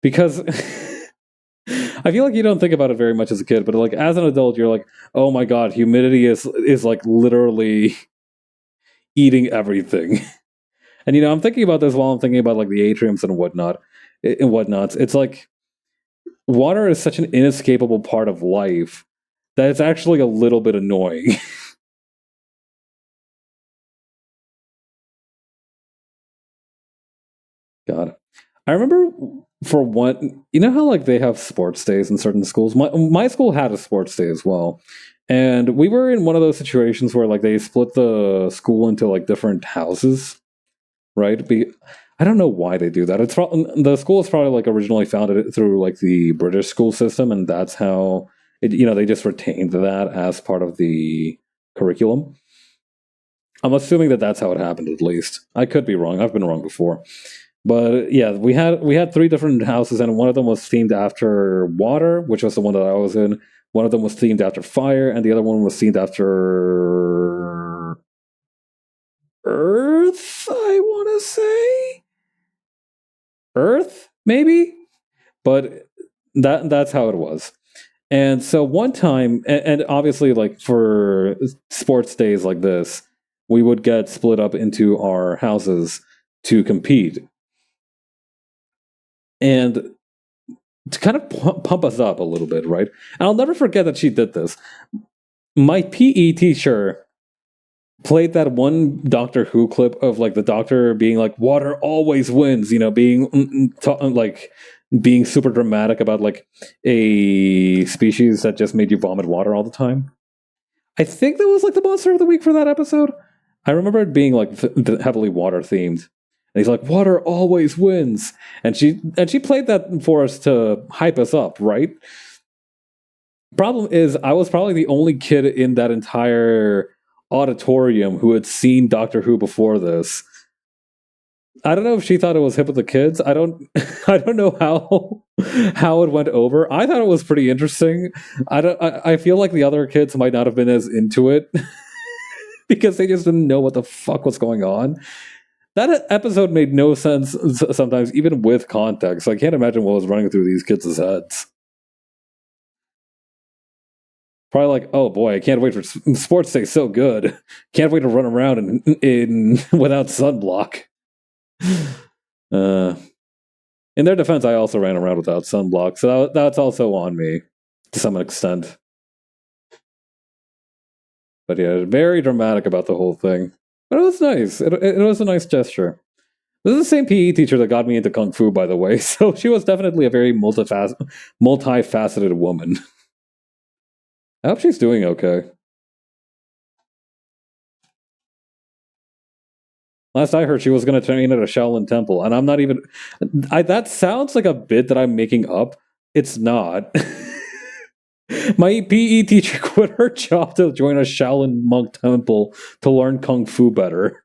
Speaker 1: Because I feel like you don't think about it very much as a kid, but like as an adult, you're like, oh my god, humidity is like literally eating everything. And I'm thinking about this while I'm thinking about like the atriums and whatnots. It's like water is such an inescapable part of life that it's actually a little bit annoying. God, I remember for one, how like they have sports days in certain schools. My school had a sports day as well, and we were in one of those situations where like they split the school into like different houses, right? I don't know why they do that. The school is probably like originally founded through like the British school system, and that's how they just retained that as part of the curriculum. I'm assuming that that's how it happened. At least I could be wrong. I've been wrong before. But yeah, we had three different houses, and one of them was themed after water, which was the one that I was in. One of them was themed after fire, and the other one was themed after Earth. I want to say Earth, maybe, but that's how it was. And so one time, and obviously, like for sports days like this, we would get split up into our houses to compete. And to kind of pump us up a little bit, right? And I'll never forget that she did this. My PE teacher played that one Doctor Who clip of like the Doctor being like, "Water always wins," being like being super dramatic about like a species that just made you vomit water all the time. I think that was like the monster of the week for that episode. I remember it being like heavily water themed. And he's like, "Water always wins," and she played that for us to hype us up, right? Problem is, I was probably the only kid in that entire auditorium who had seen Doctor Who before this. I don't know if she thought it was hip with the kids. I don't I don't know how it went over. I thought it was pretty interesting. I feel like the other kids might not have been as into it because they just didn't know what the fuck was going on. That episode made no sense sometimes, even with context. I can't imagine what was running through these kids' heads. Probably like, oh boy, I can't wait for sports day. So good. Can't wait to run around in without sunblock. In their defense, I also ran around without sunblock, so that's also on me to some extent. But yeah, very dramatic about the whole thing. But it was nice. It was a nice gesture. This is the same PE teacher that got me into Kung Fu, by the way, so she was definitely a very multifaceted woman. I hope she's doing okay. Last I heard, she was going to train at a Shaolin temple, and I'm not even. That sounds like a bit that I'm making up. It's not. My PE teacher quit her job to join a Shaolin monk temple to learn Kung Fu better.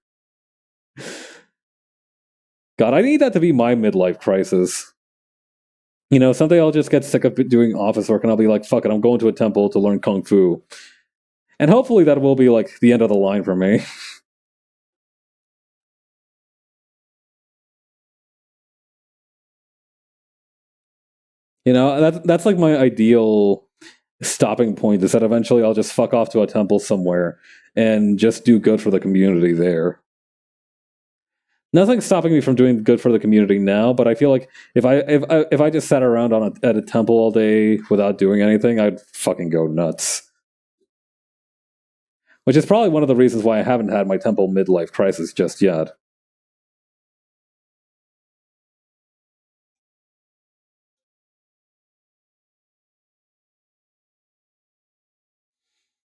Speaker 1: God, I need that to be my midlife crisis. Someday I'll just get sick of doing office work and I'll be like, fuck it, I'm going to a temple to learn Kung Fu. And hopefully that will be like the end of the line for me. That's like my ideal stopping point is that eventually I'll just fuck off to a temple somewhere and just do good for the community there. Nothing's stopping me from doing good for the community now, but I feel like if I just sat around at a temple all day without doing anything, I'd fucking go nuts. Which is probably one of the reasons why I haven't had my temple midlife crisis just yet.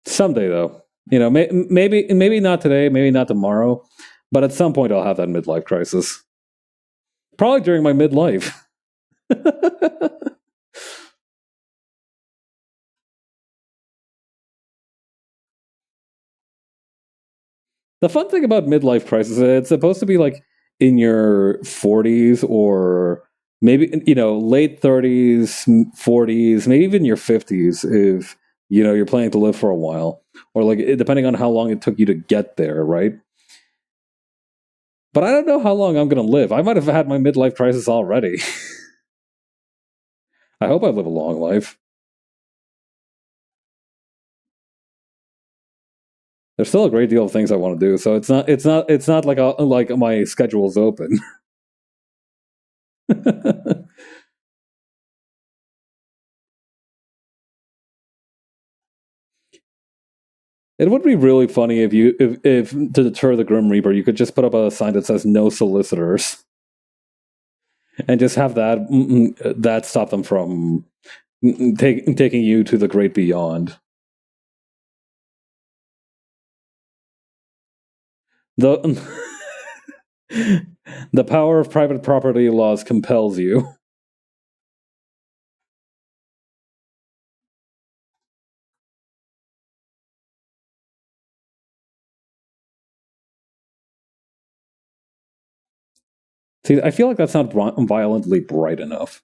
Speaker 1: Someday, though, maybe not today, maybe not tomorrow, but at some point I'll have that midlife crisis. Probably during my midlife. The fun thing about midlife crisis is it's supposed to be like in your 40s or maybe late 30s, 40s, maybe even your 50s if you're planning to live for a while, or like depending on how long it took you to get there, right? But I don't know how long I'm going to live. I might have had my midlife crisis already. I hope I live a long life. There's still a great deal of things I want to do, so it's not like my schedule's open. It would be really funny if to deter the Grim Reaper, you could just put up a sign that says "No solicitors," and just have that stop them from taking you to the great beyond. The the power of private property laws compels you. See, I feel like that's not violently bright enough.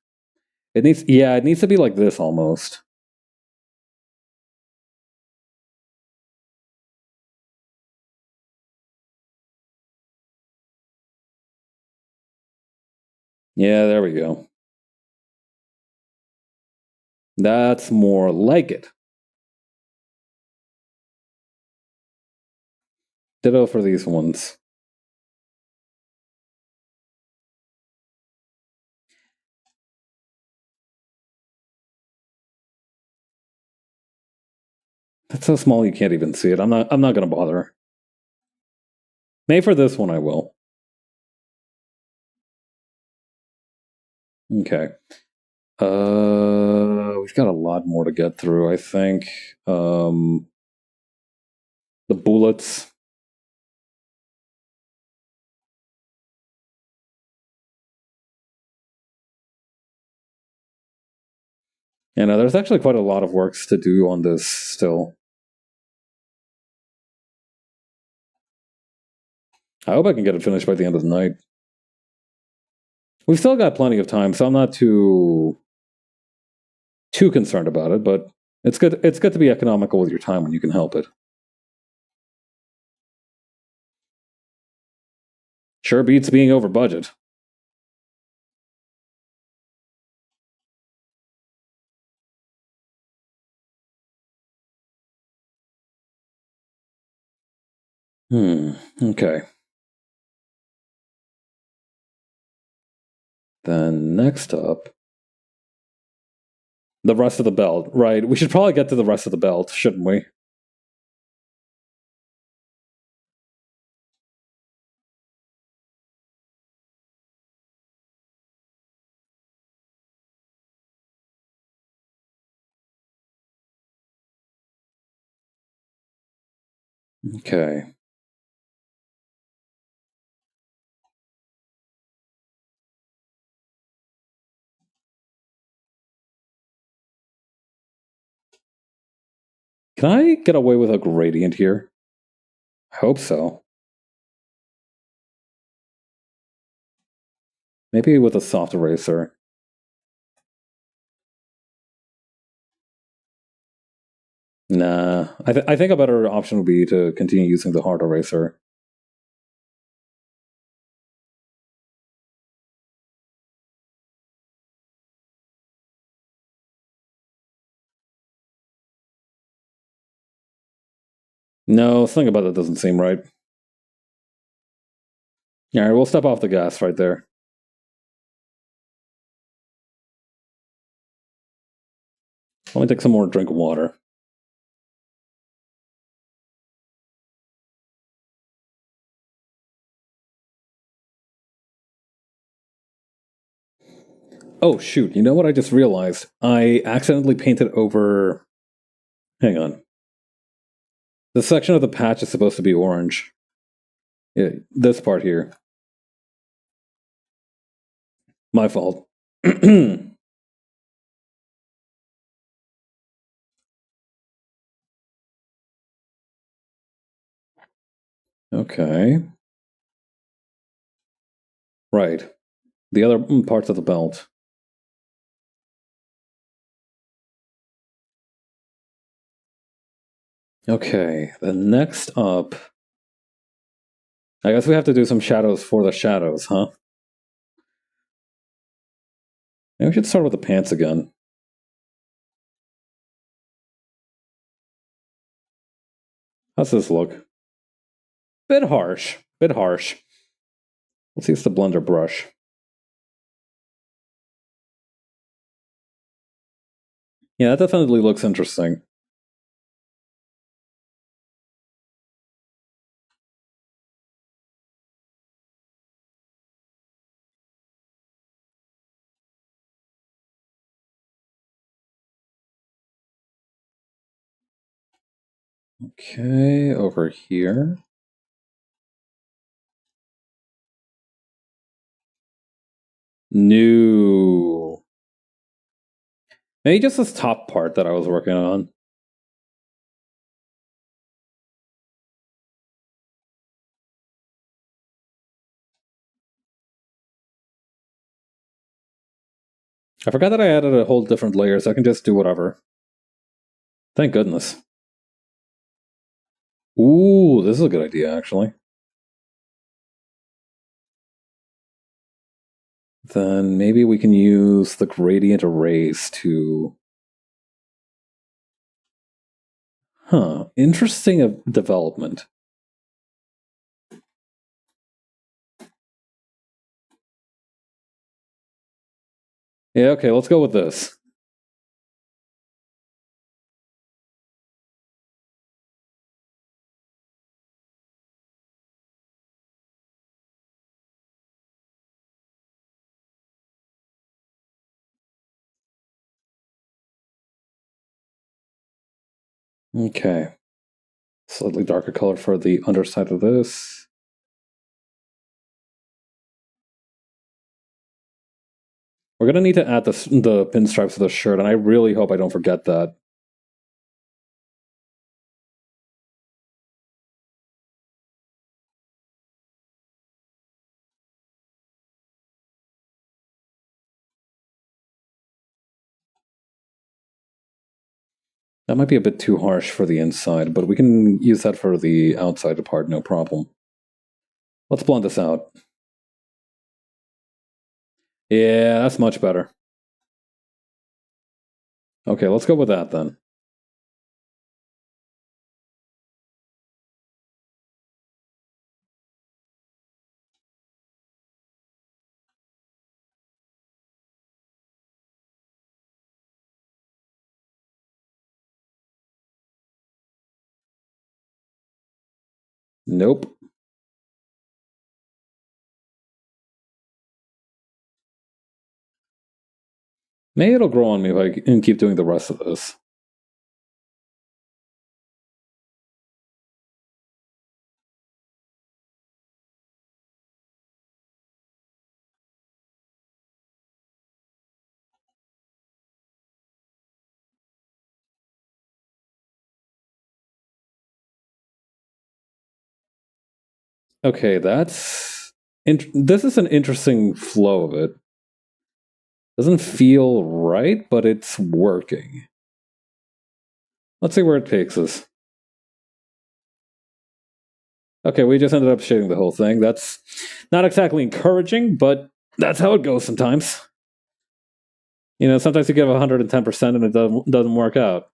Speaker 1: It needs to be like this almost. Yeah, there we go. That's more like it. Ditto for these ones. That's so small you can't even see it. I'm not gonna bother. Maybe for this one I will. Okay. We've got a lot more to get through, I think. The bullets. And there's actually quite a lot of works to do on this still. I hope I can get it finished by the end of the night. We've still got plenty of time, so I'm not too concerned about it, but it's good to be economical with your time when you can help it. Sure beats being over budget. Okay. Then next up, the rest of the belt. Right, we should probably get to the rest of the belt, shouldn't we? Okay. Can I get away with a gradient here? I hope so. Maybe with a soft eraser. Nah, I think a better option would be to continue using the hard eraser. No, something about that doesn't seem right. Alright, we'll step off the gas right there. Let me take some more drink of water. Oh, shoot. You know what I just realized? I accidentally painted over. Hang on. The section of the patch is supposed to be orange. Yeah, this part here. My fault. Okay. Right. The other parts of the belt. Okay. Then next up. I guess we have to do some shadows for the shadows, huh? Maybe we should start with the pants again. How's this look? Bit harsh. Bit harsh. Let's use the blender brush. Yeah, that definitely looks interesting. Okay, over here. New. Maybe just this top part that I was working on. I forgot that I added a whole different layer, so I can just do whatever. Thank goodness. Ooh, this is a good idea, actually. Then maybe we can use the gradient erase to... Interesting development. Yeah, okay, let's go with this. Okay. Slightly darker color for the underside of this. We're gonna need to add the pinstripes to the shirt, and I really hope I don't forget that. That might be a bit too harsh for the inside, but we can use that for the outside part, no problem. Let's blend this out. Yeah, that's much better. Okay, let's go with that then. Nope. Maybe it'll grow on me if I can keep doing the rest of this. Okay, that's... this is an interesting flow of it. Doesn't feel right, but it's working. Let's see where it takes us. Okay, we just ended up shading the whole thing. That's not exactly encouraging, but that's how it goes sometimes. You know, sometimes you give 110% and it doesn't work out.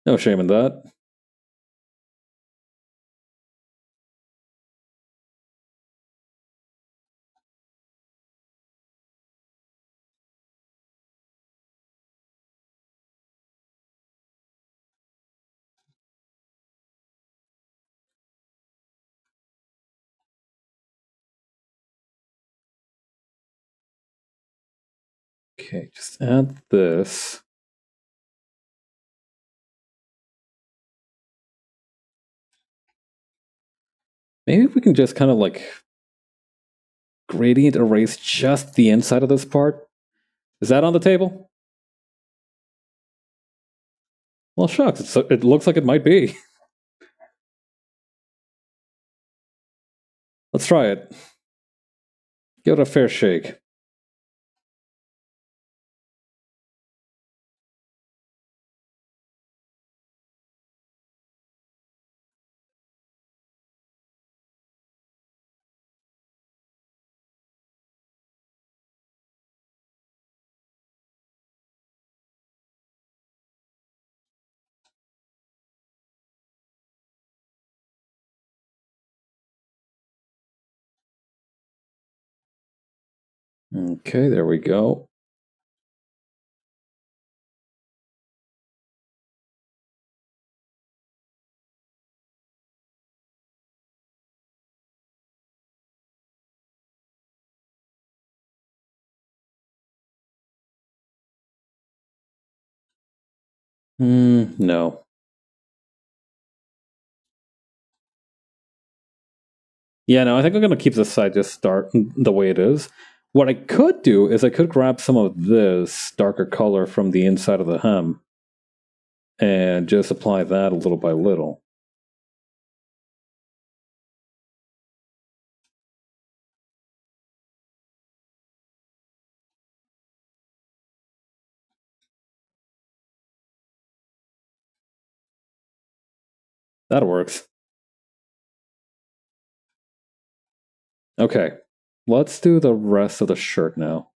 Speaker 1: No shame in that. Okay, just add this. Maybe we can just kind of like gradient erase just the inside of this part. Is that on the table? Well, shucks, it looks like it might be. Let's try it. Give it a fair shake. Okay, there we go. No. Yeah, no, I think I'm going to keep this side just start the way it is. What I could do is I could grab some of this darker color from the inside of the hem and just apply that little by little. That works. Okay. Let's do the rest of the shirt now.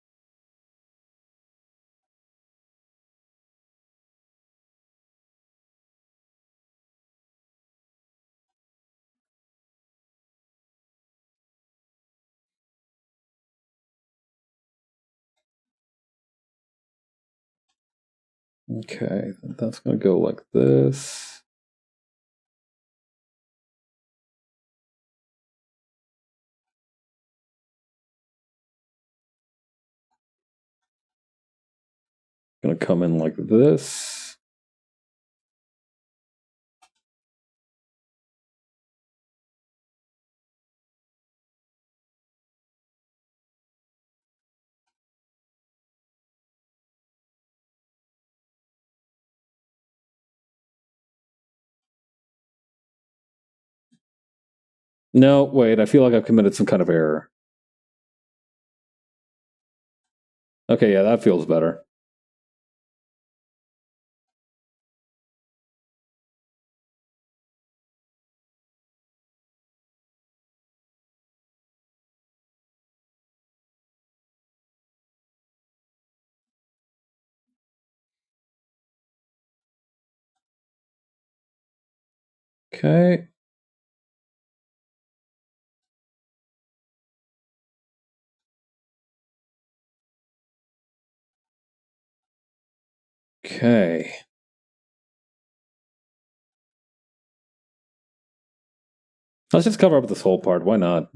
Speaker 1: Okay, that's going to go like this. Going to come in like this. No, wait, I feel like I've committed some kind of error. Okay, yeah, that feels better. Okay. Okay. Let's just cover up this whole part. Why not?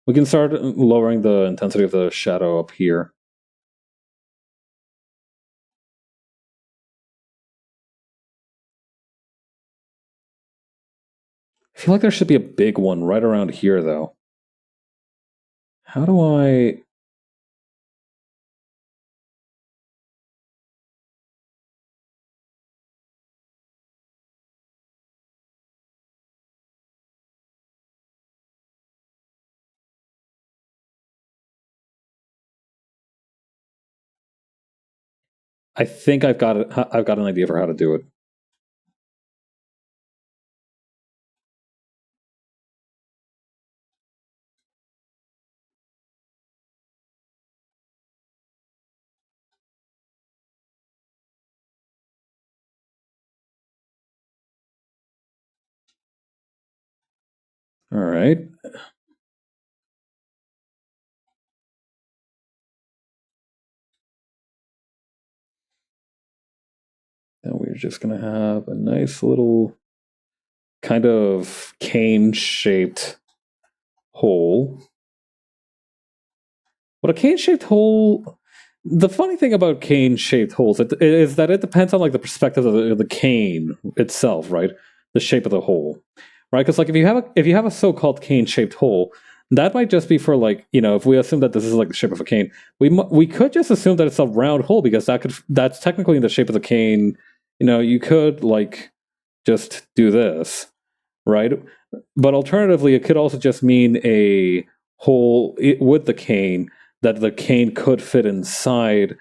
Speaker 1: We can start lowering the intensity of the shadow up here. I feel like there should be a big one right around here, though. How do I... I think I've got an idea for how to do it. All right. Then we're just going to have a nice little kind of cane-shaped hole. But a cane-shaped hole... The funny thing about cane-shaped holes is that it depends on like the perspective of the cane itself, right? The shape of the hole, right? Because like if you have a so-called cane-shaped hole, that might just be for like, you know, if we assume that this is like the shape of a cane, we could just assume that it's a round hole because that's technically in the shape of the cane. You know, you could like just do this, right? But alternatively, it could also just mean a hole with the cane that the cane could fit inside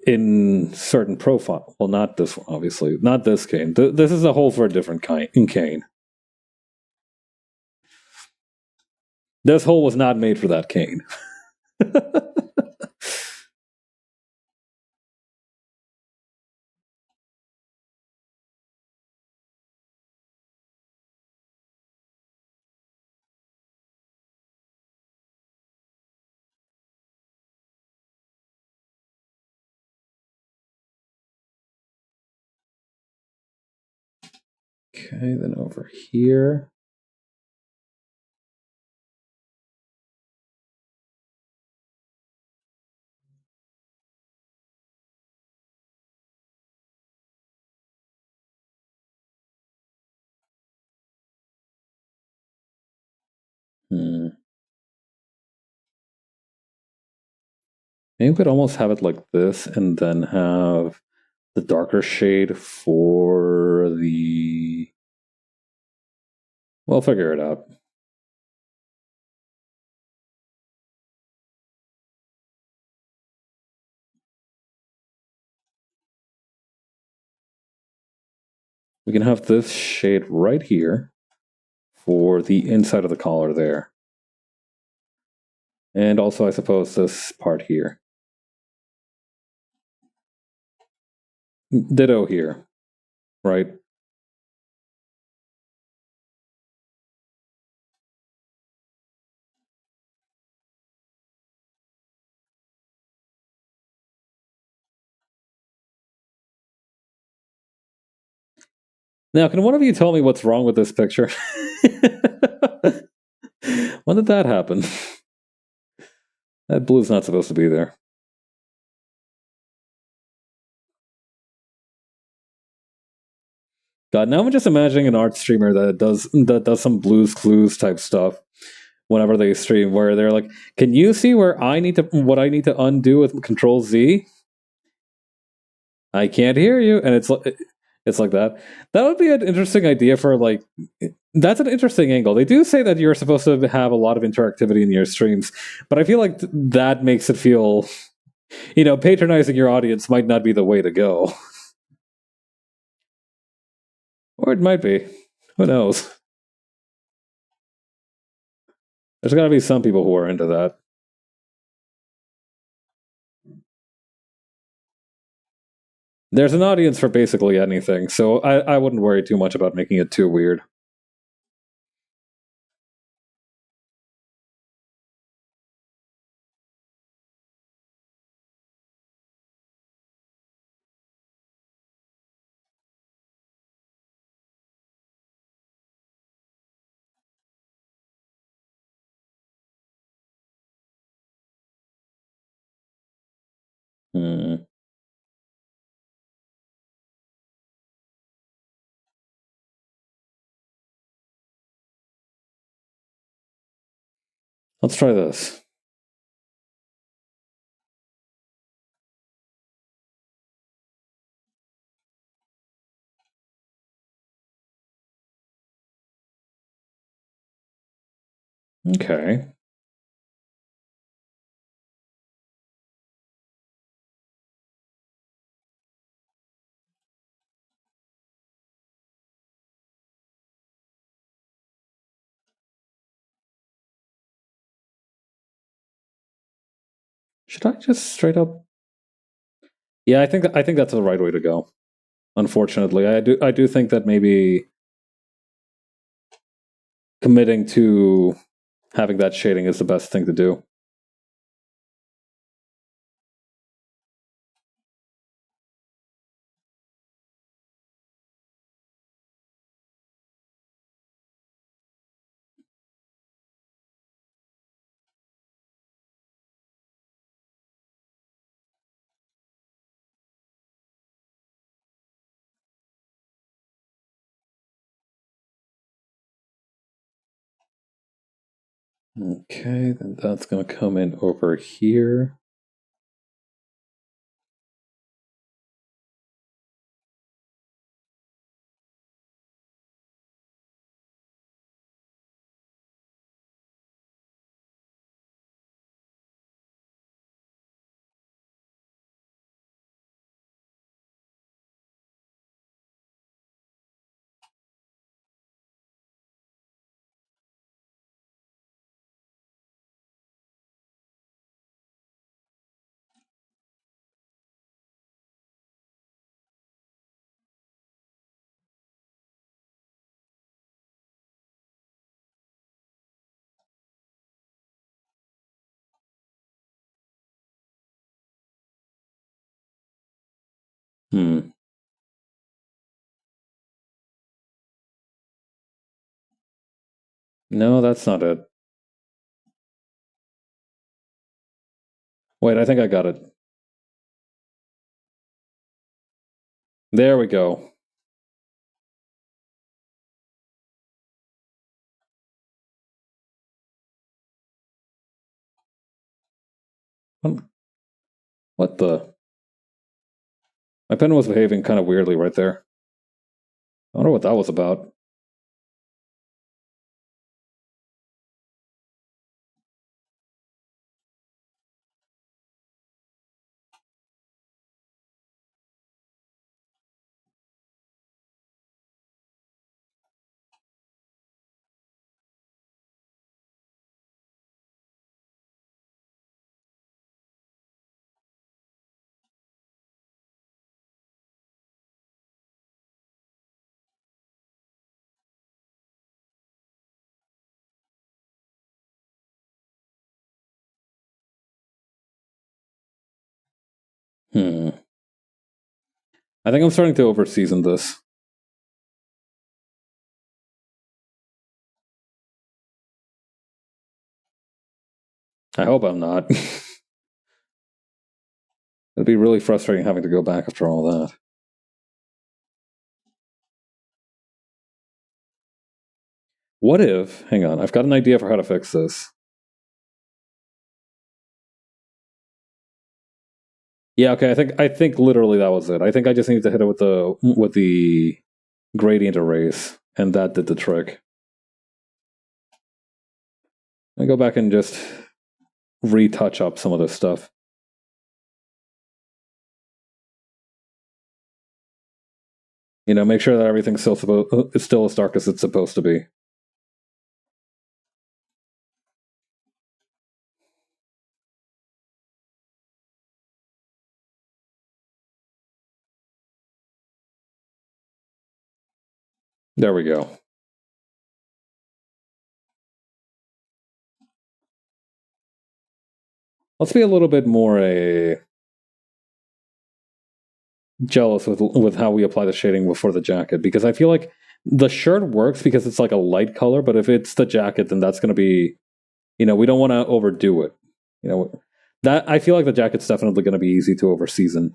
Speaker 1: in certain profile. Well, not this one, obviously. Not this cane. This is a hole for a different cane. This hole was not made for that cane. Okay, then over here. Maybe we could almost have it like this and then have the darker shade for the... We'll figure it out. We can have this shade right here for the inside of the collar there. And also, I suppose, this part here. Ditto here, right? Now, can one of you tell me what's wrong with this picture? When did that happen? That blue's not supposed to be there. God, now I'm just imagining an art streamer that does some Blues Clues type stuff whenever they stream, where they're like, "Can you see where I need to what I need to undo with Control Z? I can't hear you," and it's like that. That would be an interesting idea for like. That's an interesting angle. They do say that you're supposed to have a lot of interactivity in your streams, but I feel like that makes it feel, patronizing your audience might not be the way to go. Or it might be. Who knows? There's got to be some people who are into that. There's an audience for basically anything, so I wouldn't worry too much about making it too weird. Hmm. Let's try this. Okay. Should I just straight up? Yeah, I think that's the right way to go. Unfortunately, I do think that maybe committing to having that shading is the best thing to do. Okay, then that's going to come in over here. Hmm. No, that's not it. Wait, I think I got it. There we go. What the? My pen was behaving kind of weirdly right there. I wonder what that was about. Hmm. I think I'm starting to overseason this. I hope I'm not. It'd be really frustrating having to go back after all that. What if, hang on, I've got an idea for how to fix this. Yeah, okay, I think literally that was it. I think I just needed to hit it with the gradient erase, and that did the trick. I go back and just retouch up some of this stuff. Make sure that everything's it's still as dark as it's supposed to be. There we go. Let's be a little bit more jealous with how we apply the shading before the jacket, because I feel like the shirt works because it's like a light color, but if it's the jacket, then that's going to be, we don't want to overdo it. That I feel like the jacket's definitely going to be easy to overseason.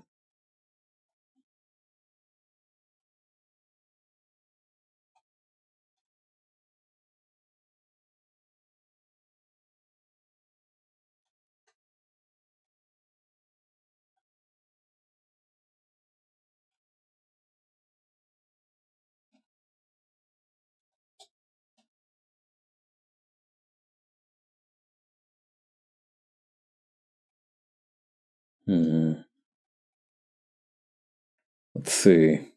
Speaker 1: Hmm. Let's see.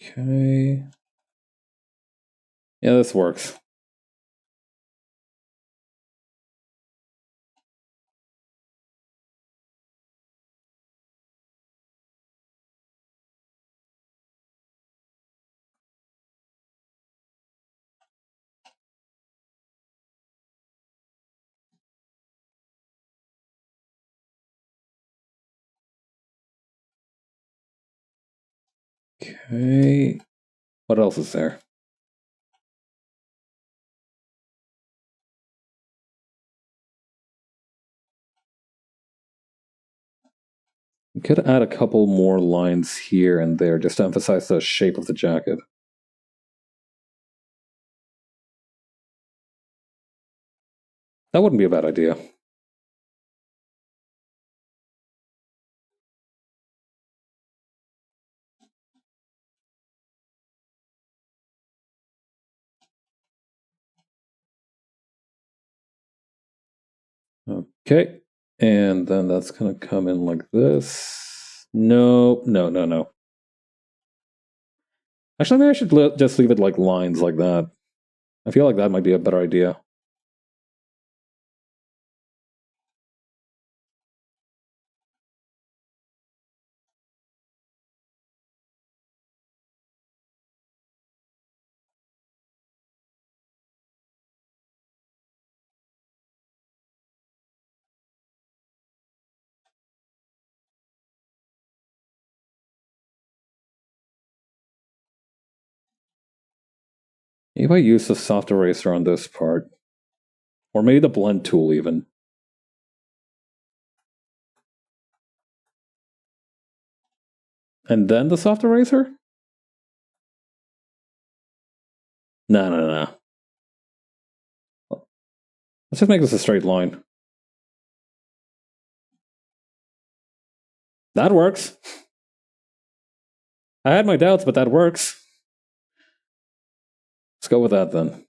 Speaker 1: Okay. Yeah, this works. Okay. What else is there? We could add a couple more lines here and there just to emphasize the shape of the jacket. That wouldn't be a bad idea. Okay. And then that's going to come in like this. No, no, no, no. Actually, maybe I should just leave it like lines like that. I feel like that might be a better idea. Maybe I use the soft eraser on this part. Or maybe the blend tool even. And then the soft eraser? No, no, no. Let's just make this a straight line. That works. I had my doubts, but that works. Let's go with that then.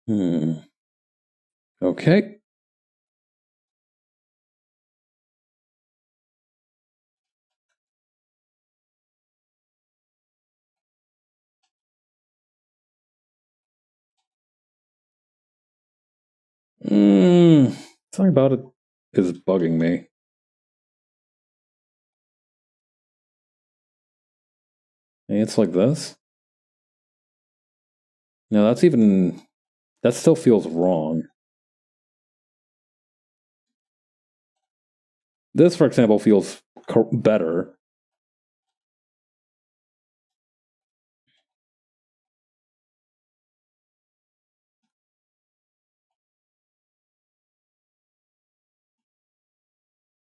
Speaker 1: Hmm. Okay. Mm, something about it is bugging me. Hey, it's like this. No, that's even. That still feels wrong. This, for example, feels better.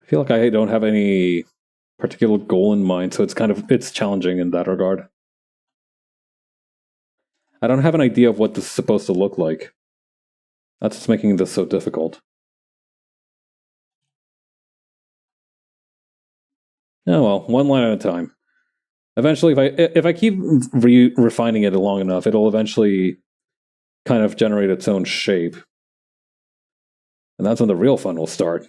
Speaker 1: I feel like I don't have any particular goal in mind, so it's challenging in that regard. I don't have an idea of what this is supposed to look like. That's what's making this so difficult. Oh well, one line at a time. Eventually, if I keep refining it long enough, it'll eventually kind of generate its own shape, and that's when the real fun will start.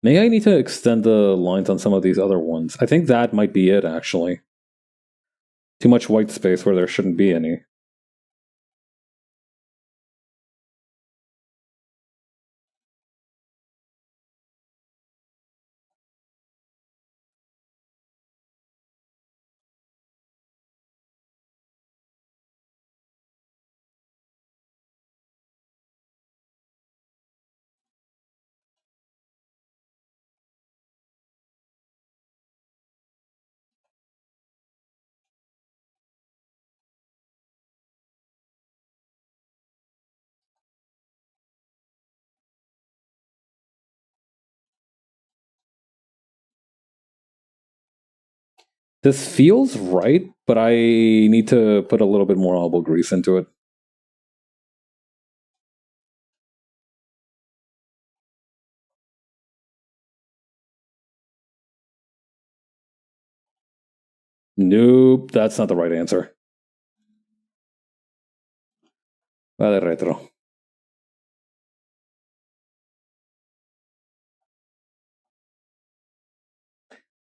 Speaker 1: Maybe I need to extend the lines on some of these other ones. I think that might be it, actually. Too much white space where there shouldn't be any. This feels right, but I need to put a little bit more elbow grease into it. Nope, that's not the right answer. Vale, retro.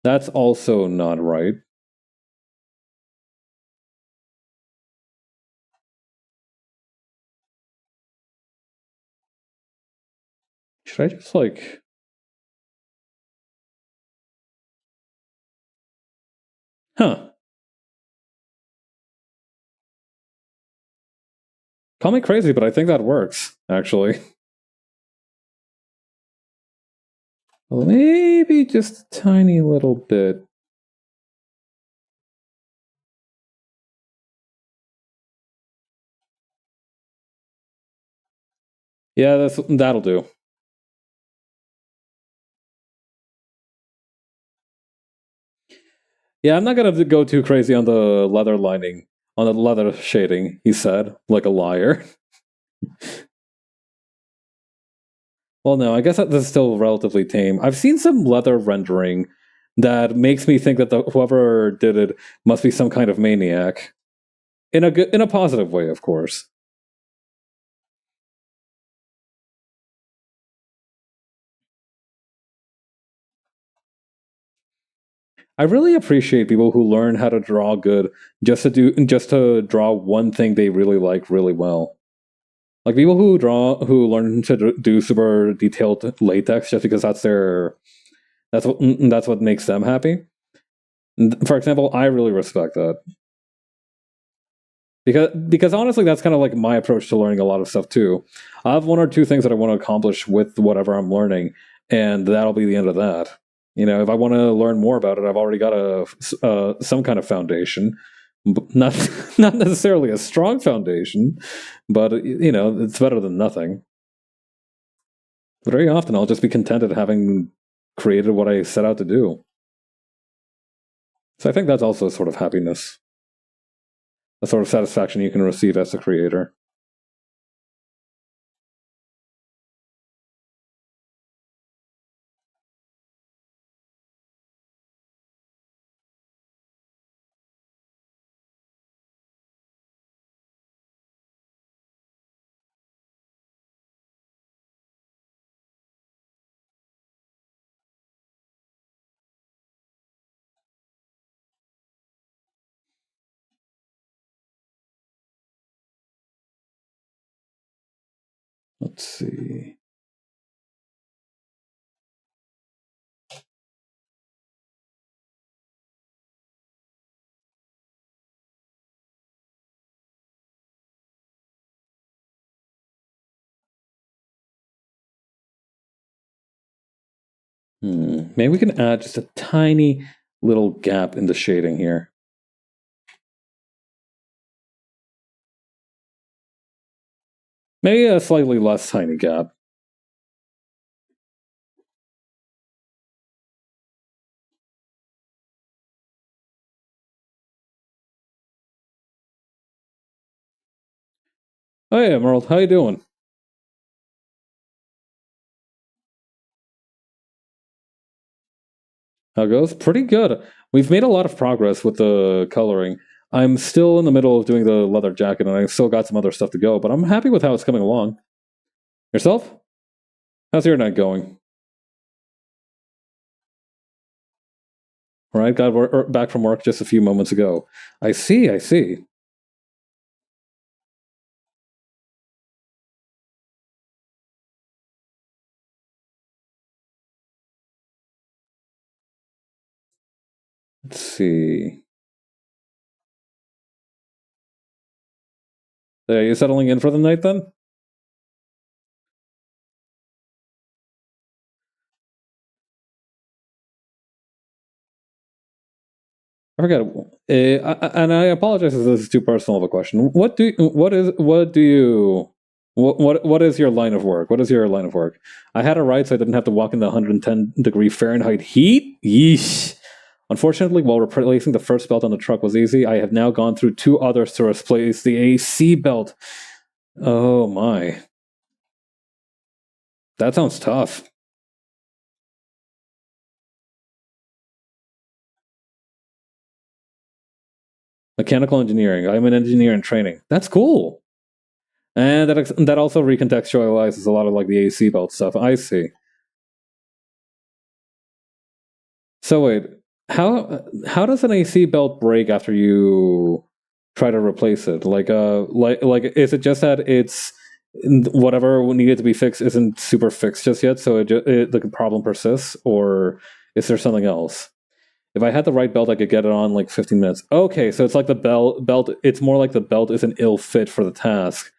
Speaker 1: That's also not right. Should I just like. Huh. Call me crazy, but I think that works, actually. Well, maybe just a tiny little bit. Yeah, that'll do. Yeah, I'm not gonna go too crazy on the leather lining, on the leather shading, he said, like a liar. Well, no, I guess that this is still relatively tame. I've seen some leather rendering that makes me think that whoever did it must be some kind of maniac. In a positive way, of course. I really appreciate people who learn how to draw good just to draw one thing they really like really well. Like people who learn to do super detailed latex just because that's what makes them happy. For example, I really respect that because honestly, that's kind of like my approach to learning a lot of stuff too. I have one or two things that I want to accomplish with whatever I'm learning, and that'll be the end of that. If I want to learn more about it, I've already got some kind of foundation, not not necessarily a strong foundation, but it's better than nothing. Very often, I'll just be contented having created what I set out to do. So I think that's also a sort of happiness, a sort of satisfaction you can receive as a creator. Let's see. Maybe we can add just a tiny little gap in the shading here. Maybe a slightly less tiny gap. Oh yeah, Emerald, how you doing? How it goes? Pretty good. We've made a lot of progress with the coloring. I'm still in the middle of doing the leather jacket, and I've still got some other stuff to go, but I'm happy with how it's coming along. Yourself? How's your night going? All right, got back from work just a few moments ago. I see, I see. Let's see. Are you settling in for the night then? I forget. And I apologize if this is too personal of a question. What is your line of work? What is your line of work? I had a ride so I didn't have to walk in the 110-degree Fahrenheit heat. Yeesh. Unfortunately, while replacing the first belt on the truck was easy, I have now gone through two others to replace the AC belt. Oh my. That sounds tough. Mechanical engineering. I'm an engineer in training. That's cool. And that also recontextualizes a lot of like the AC belt stuff. I see. So wait, how does an AC belt break after you try to replace it? Like is it just that it's whatever needed to be fixed isn't super fixed just yet, so the problem persists, or is there something else? If I had the right belt, I could get it on like 15 minutes. Okay, so it's like the belt. It's more like the belt is an ill fit for the task,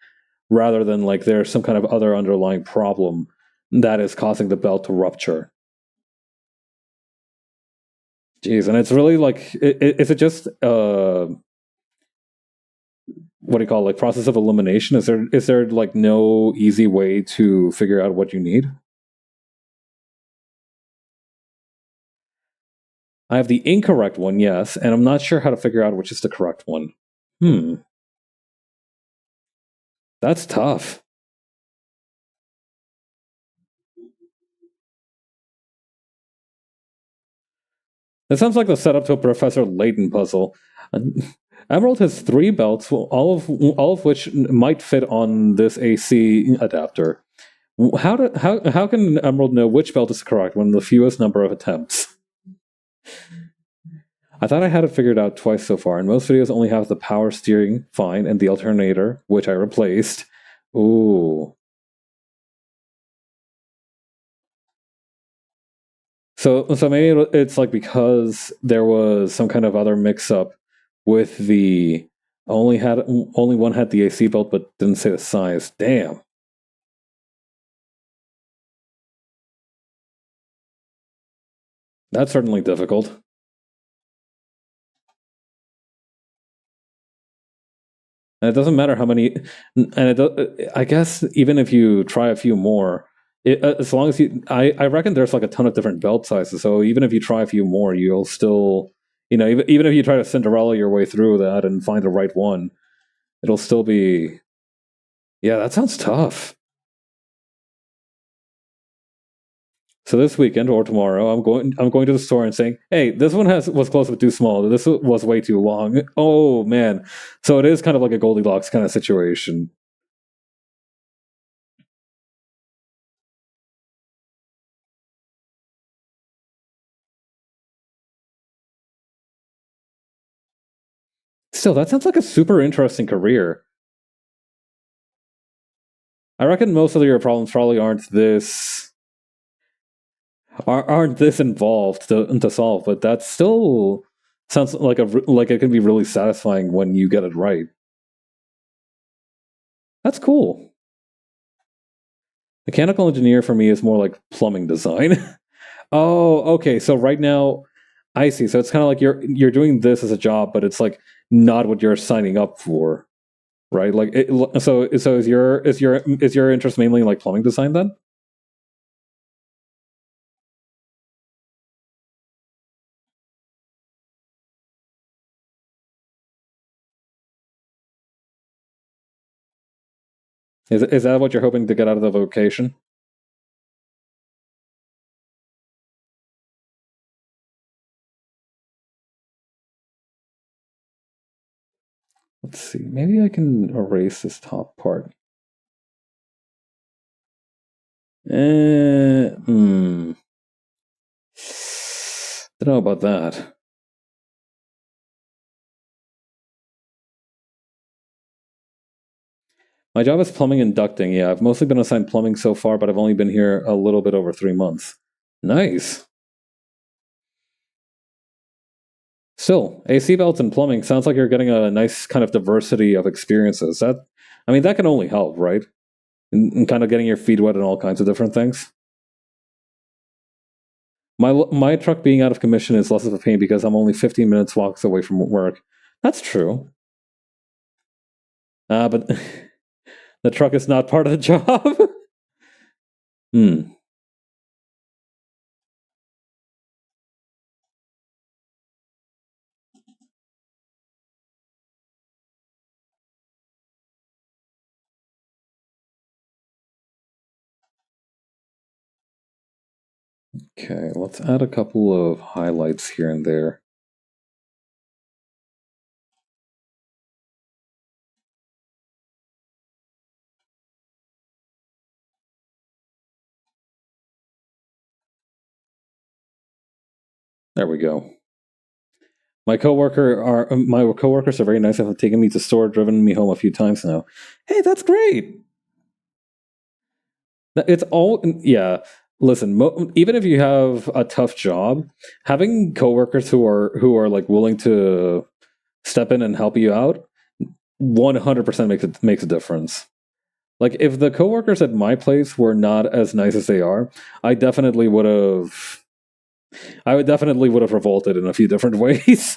Speaker 1: rather than like there's some kind of other underlying problem that is causing the belt to rupture. Jeez, and it's really like, is it just what do you call it, like process of elimination? Is there like no easy way to figure out what you need? I have the incorrect one, yes, and I'm not sure how to figure out which is the correct one. Hmm, that's tough. That sounds like the setup to a Professor Layton puzzle. Uh, Emerald has three belts, all of which might fit on this AC adapter. How can Emerald know which belt is correct when the fewest number of attempts? I thought I had it figured out twice so far, and most videos only have the power steering, fine, and the alternator, which I replaced. Ooh. So maybe it's like because there was some kind of other mix-up with the only one had the AC belt but didn't say the size. Damn. That's certainly difficult. And it doesn't matter how many, and I guess even if you try a few more, as long as I reckon there's like a ton of different belt sizes. So even if you try a few more, Even if you try to Cinderella your way through that and find the right one, it'll still be. Yeah, that sounds tough. So this weekend or tomorrow, I'm going to the store and saying, "Hey, this one was close but too small. This was way too long." Oh man! So it is kind of like a Goldilocks kind of situation. Still, that sounds like a super interesting career. I reckon most of your problems probably aren't this involved to solve, but that still sounds like it can be really satisfying when you get it right. That's cool. Mechanical engineer for me is more like plumbing design. Oh, okay. So right now, I see. So it's kind of like you're doing this as a job, but it's like not what you're signing up for, right? So is your interest mainly in like plumbing design then? Is that what you're hoping to get out of the vocation? Let's see. Maybe I can erase this top part. Hmm. Don't know about that. My job is plumbing and ducting. Yeah, I've mostly been assigned plumbing so far, but I've only been here a little bit over 3 months. Nice. Still, AC belts and plumbing sounds like you're getting a nice kind of diversity of experiences. That can only help, right? In kind of getting your feet wet in all kinds of different things. My truck being out of commission is less of a pain because I'm only 15 minutes walks away from work. That's true. But the truck is not part of the job. Hmm. Okay, let's add a couple of highlights here and there. There we go. My coworkers are very nice. Have taken me to store, driven me home a few times now. Hey, that's great. It's all yeah. Listen, even if you have a tough job, having coworkers who are like willing to step in and help you out, 100% makes a difference. Like if the coworkers at my place were not as nice as they are, I definitely would have. I would definitely would have revolted in a few different ways.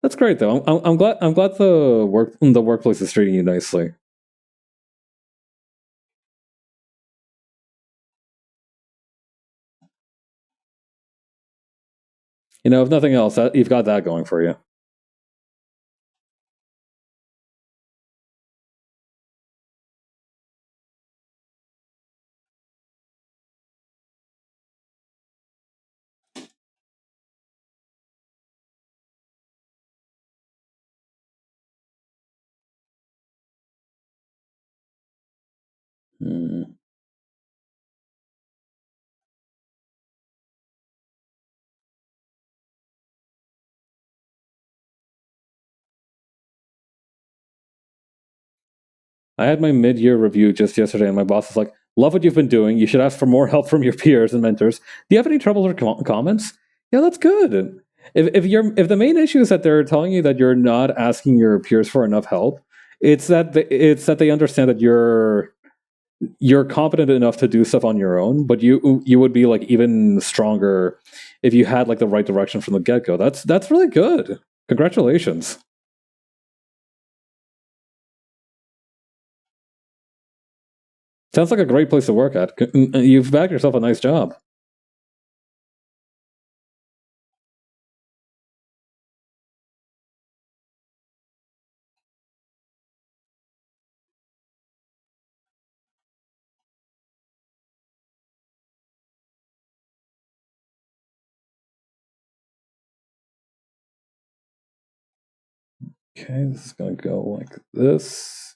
Speaker 1: That's great though. I'm glad. I'm glad the workplace is treating you nicely. If nothing else, you've got that going for you. Hmm. I had my mid-year review just yesterday, and my boss was like, "Love what you've been doing. You should ask for more help from your peers and mentors. Do you have any troubles or comments?" Yeah, that's good. If the main issue is that they're telling you that you're not asking your peers for enough help, it's that they understand that you're competent enough to do stuff on your own, but you would be like even stronger if you had like the right direction from the get go. That's really good. Congratulations. Sounds like a great place to work at. You've bagged yourself a nice job. Okay, this is going to go like this.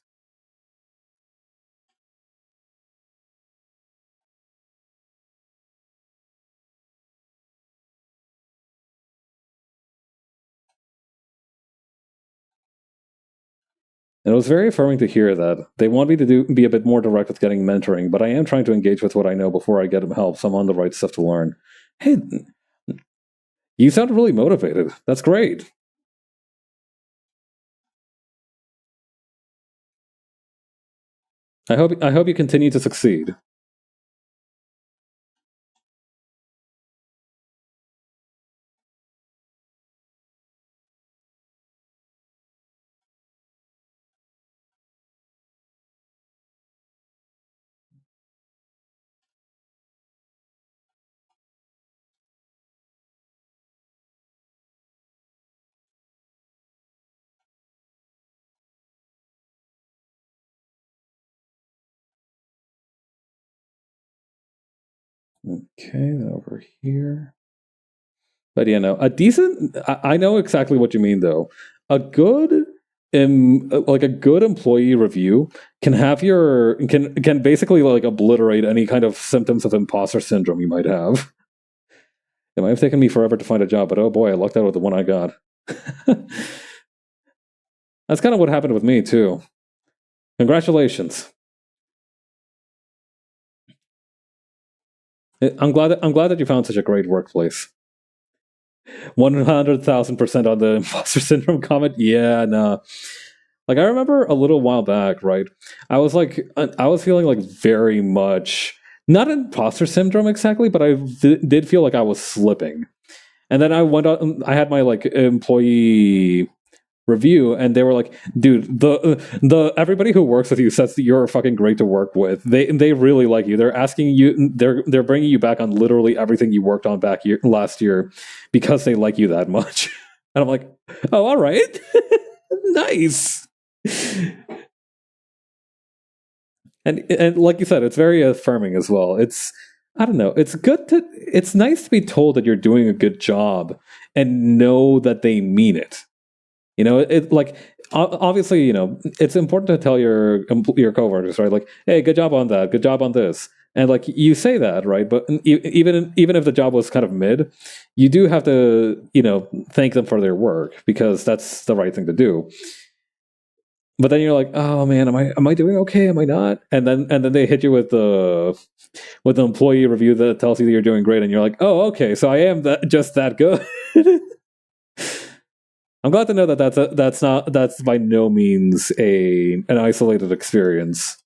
Speaker 1: And it was very affirming to hear that. They want me to be a bit more direct with getting mentoring, but I am trying to engage with what I know before I get them help, so I'm on the right stuff to learn. Hey, you sound really motivated. That's great. I hope you continue to succeed. Okay, over here. But a decent. I know exactly what you mean, though. A good, like a good employee review can have can basically like obliterate any kind of symptoms of imposter syndrome you might have. It might have taken me forever to find a job, but oh boy, I lucked out with the one I got. That's kind of what happened with me too. Congratulations. I'm glad that you found such a great workplace. 100,000% on the imposter syndrome comment. Yeah, no. Like I remember a little while back, right? I was feeling like very much not imposter syndrome exactly, but I did feel like I was slipping. And then I went on. I had my like employee review, and they were like, "Dude, the everybody who works with you says that you're fucking great to work with. They really like you. They're asking you. They're bringing you back on literally everything you worked on last year because they like you that much." And I'm like, "Oh, all right, nice." And like you said, it's very affirming as well. It's I don't know. It's nice to be told that you're doing a good job and know that they mean it. Like obviously, it's important to tell your coworkers, right? Like, hey, good job on that, good job on this, and like you say that, right? But even if the job was kind of mid, you do have to thank them for their work because that's the right thing to do. But then you're like, oh man, am I doing okay? Am I not? And then they hit you with the employee review that tells you that you're doing great, and you're like, oh okay, so I am just that good. I'm glad to know that that's by no means an isolated experience.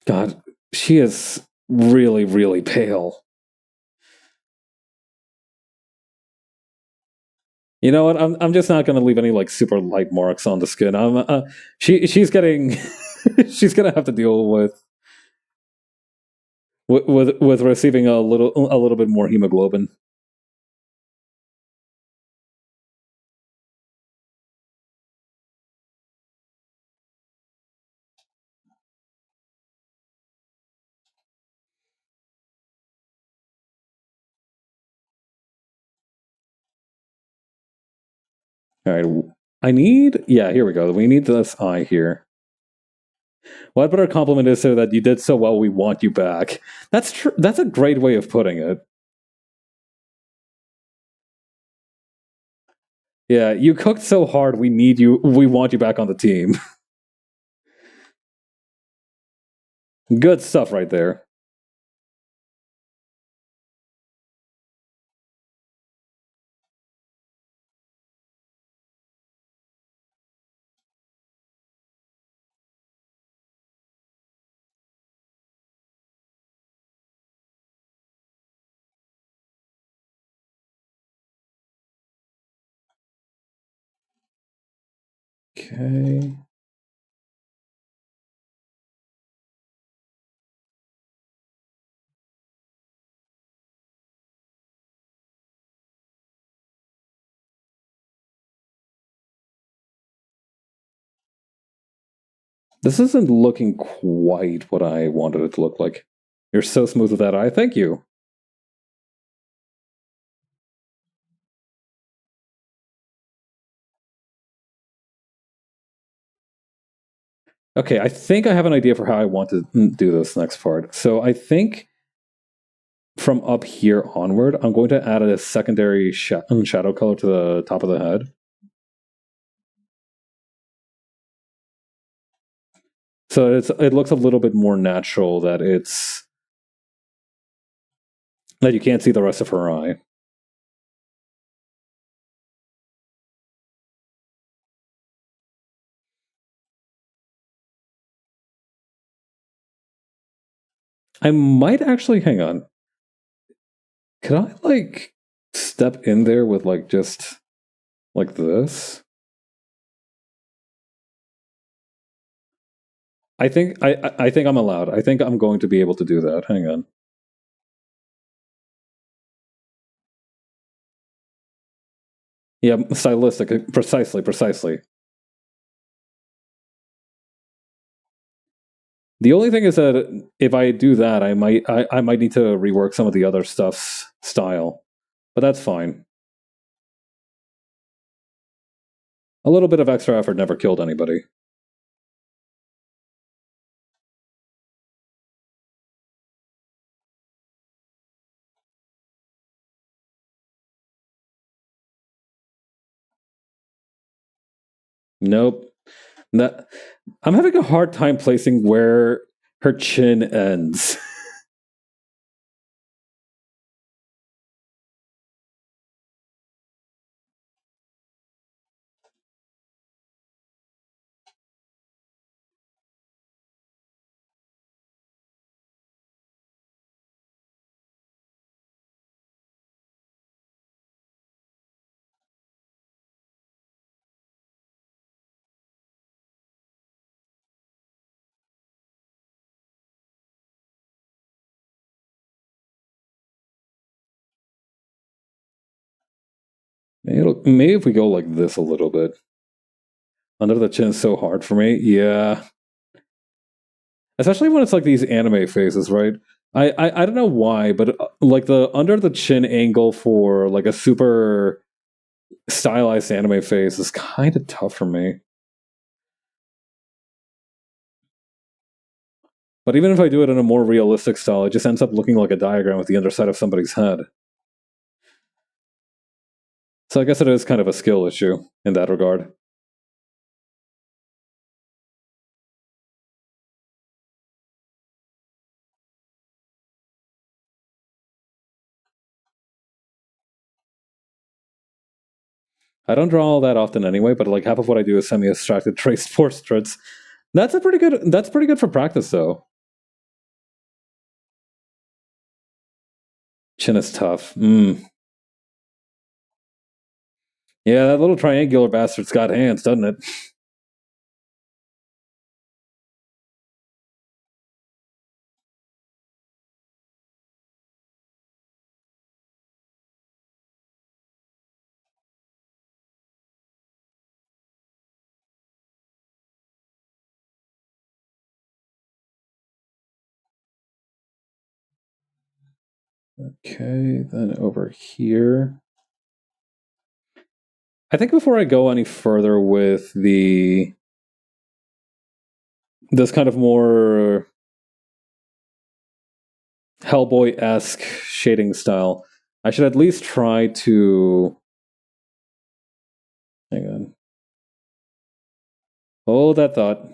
Speaker 1: God, she is really really pale. You know what? I'm just not going to leave any like super light marks on the skin. She's getting she's going to have to deal with receiving a little bit more hemoglobin. All right. Here we go. We need this eye here. What better compliment is there that you did so well, we want you back? That's true. That's a great way of putting it. Yeah, you cooked so hard, we need you, we want you back on the team. Good stuff right there. Okay. This isn't looking quite what I wanted it to look like. You're so smooth with that eye. Thank you. Okay, I think I have an idea for how I want to do this next part. So I think from up here onward, I'm going to add a secondary shadow color to the top of the head. So it looks a little bit more natural that you can't see the rest of her eye. I might actually hang on. Could I like step in there with like just like this? I think I'm allowed. I think I'm going to be able to do that. Hang on. Yeah, stylistic, precisely. The only thing is that if I do that, I might need to rework some of the other stuff's style, but that's fine. A little bit of extra effort never killed anybody. Nope. That I'm having a hard time placing where her chin ends. Maybe if we go like this a little bit. Under the chin is so hard for me. Yeah. Especially when it's like these anime faces, right? I don't know why, but like the under the chin angle for like a super stylized anime face is kind of tough for me. But even if I do it in a more realistic style, it just ends up looking like a diagram with the underside of somebody's head. So I guess it is kind of a skill issue in that regard. I don't draw all that often anyway, but like half of what I do is semi-abstracted traced portraits. That's pretty good for practice though. Chin is tough. Yeah, that little triangular bastard's got hands, doesn't it? Okay, then over here. I think before I go any further with this kind of more Hellboy-esque shading style, I should at least try to hang on. Hold that thought.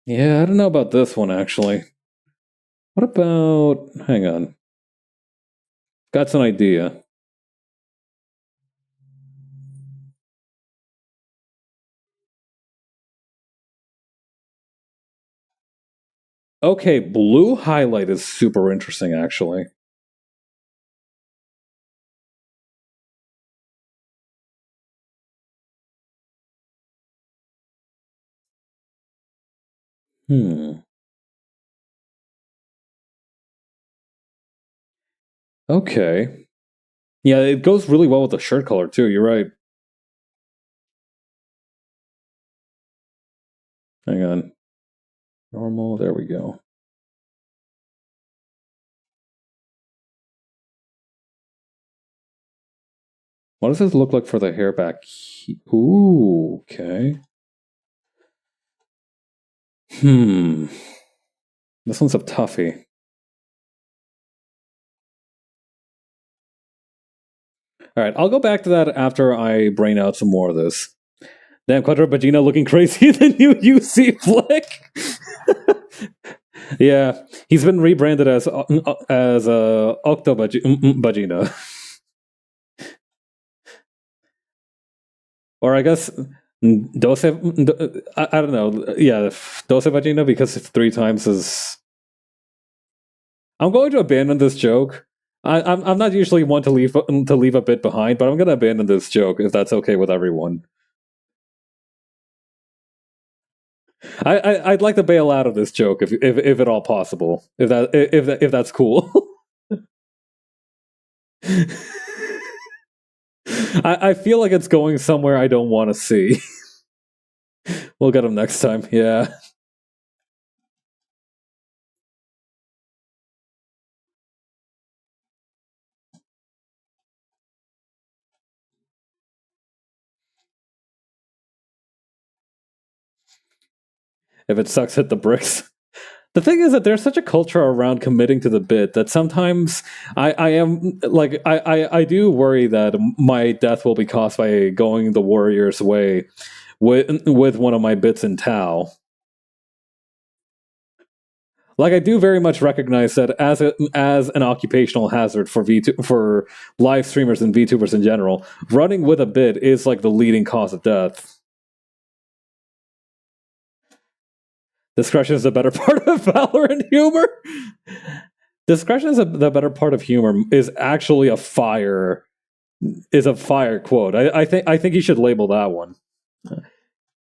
Speaker 1: Yeah, I don't know about this one actually. What about hang on. Got an idea. Okay, blue highlight is super interesting actually. Hmm. Okay. Yeah, it goes really well with the shirt color too. You're right. Hang on. Normal. There we go. What does this look like for the hair back? Ooh, okay. This one's a toughie. All right, I'll go back to that after I brain out some more of this. Damn, Quattro Bagina looking crazy in the new UC flick. Yeah, he's been rebranded as Octo Bagina, or I guess Dose. I don't know. Yeah, Dose Bagina because 3 times is. I'm going to abandon this joke. I'm not usually one to leave a bit behind, but I'm going to abandon this joke if that's okay with everyone. I'd like to bail out of this joke if at all possible. If that's cool. I feel like it's going somewhere I don't want to see. We'll get him next time. Yeah. If it sucks, hit the bricks. The thing is that there's such a culture around committing to the bit that sometimes I am like I do worry that my death will be caused by going the warrior's way with one of my bits in Tau. Like I do very much recognize that as an occupational hazard for for live streamers and VTubers in general, running with a bit is like the leading cause of death. Discretion is the better part of Valorant humor. Discretion is the better part of humor is actually a fire quote. I think you should label that one.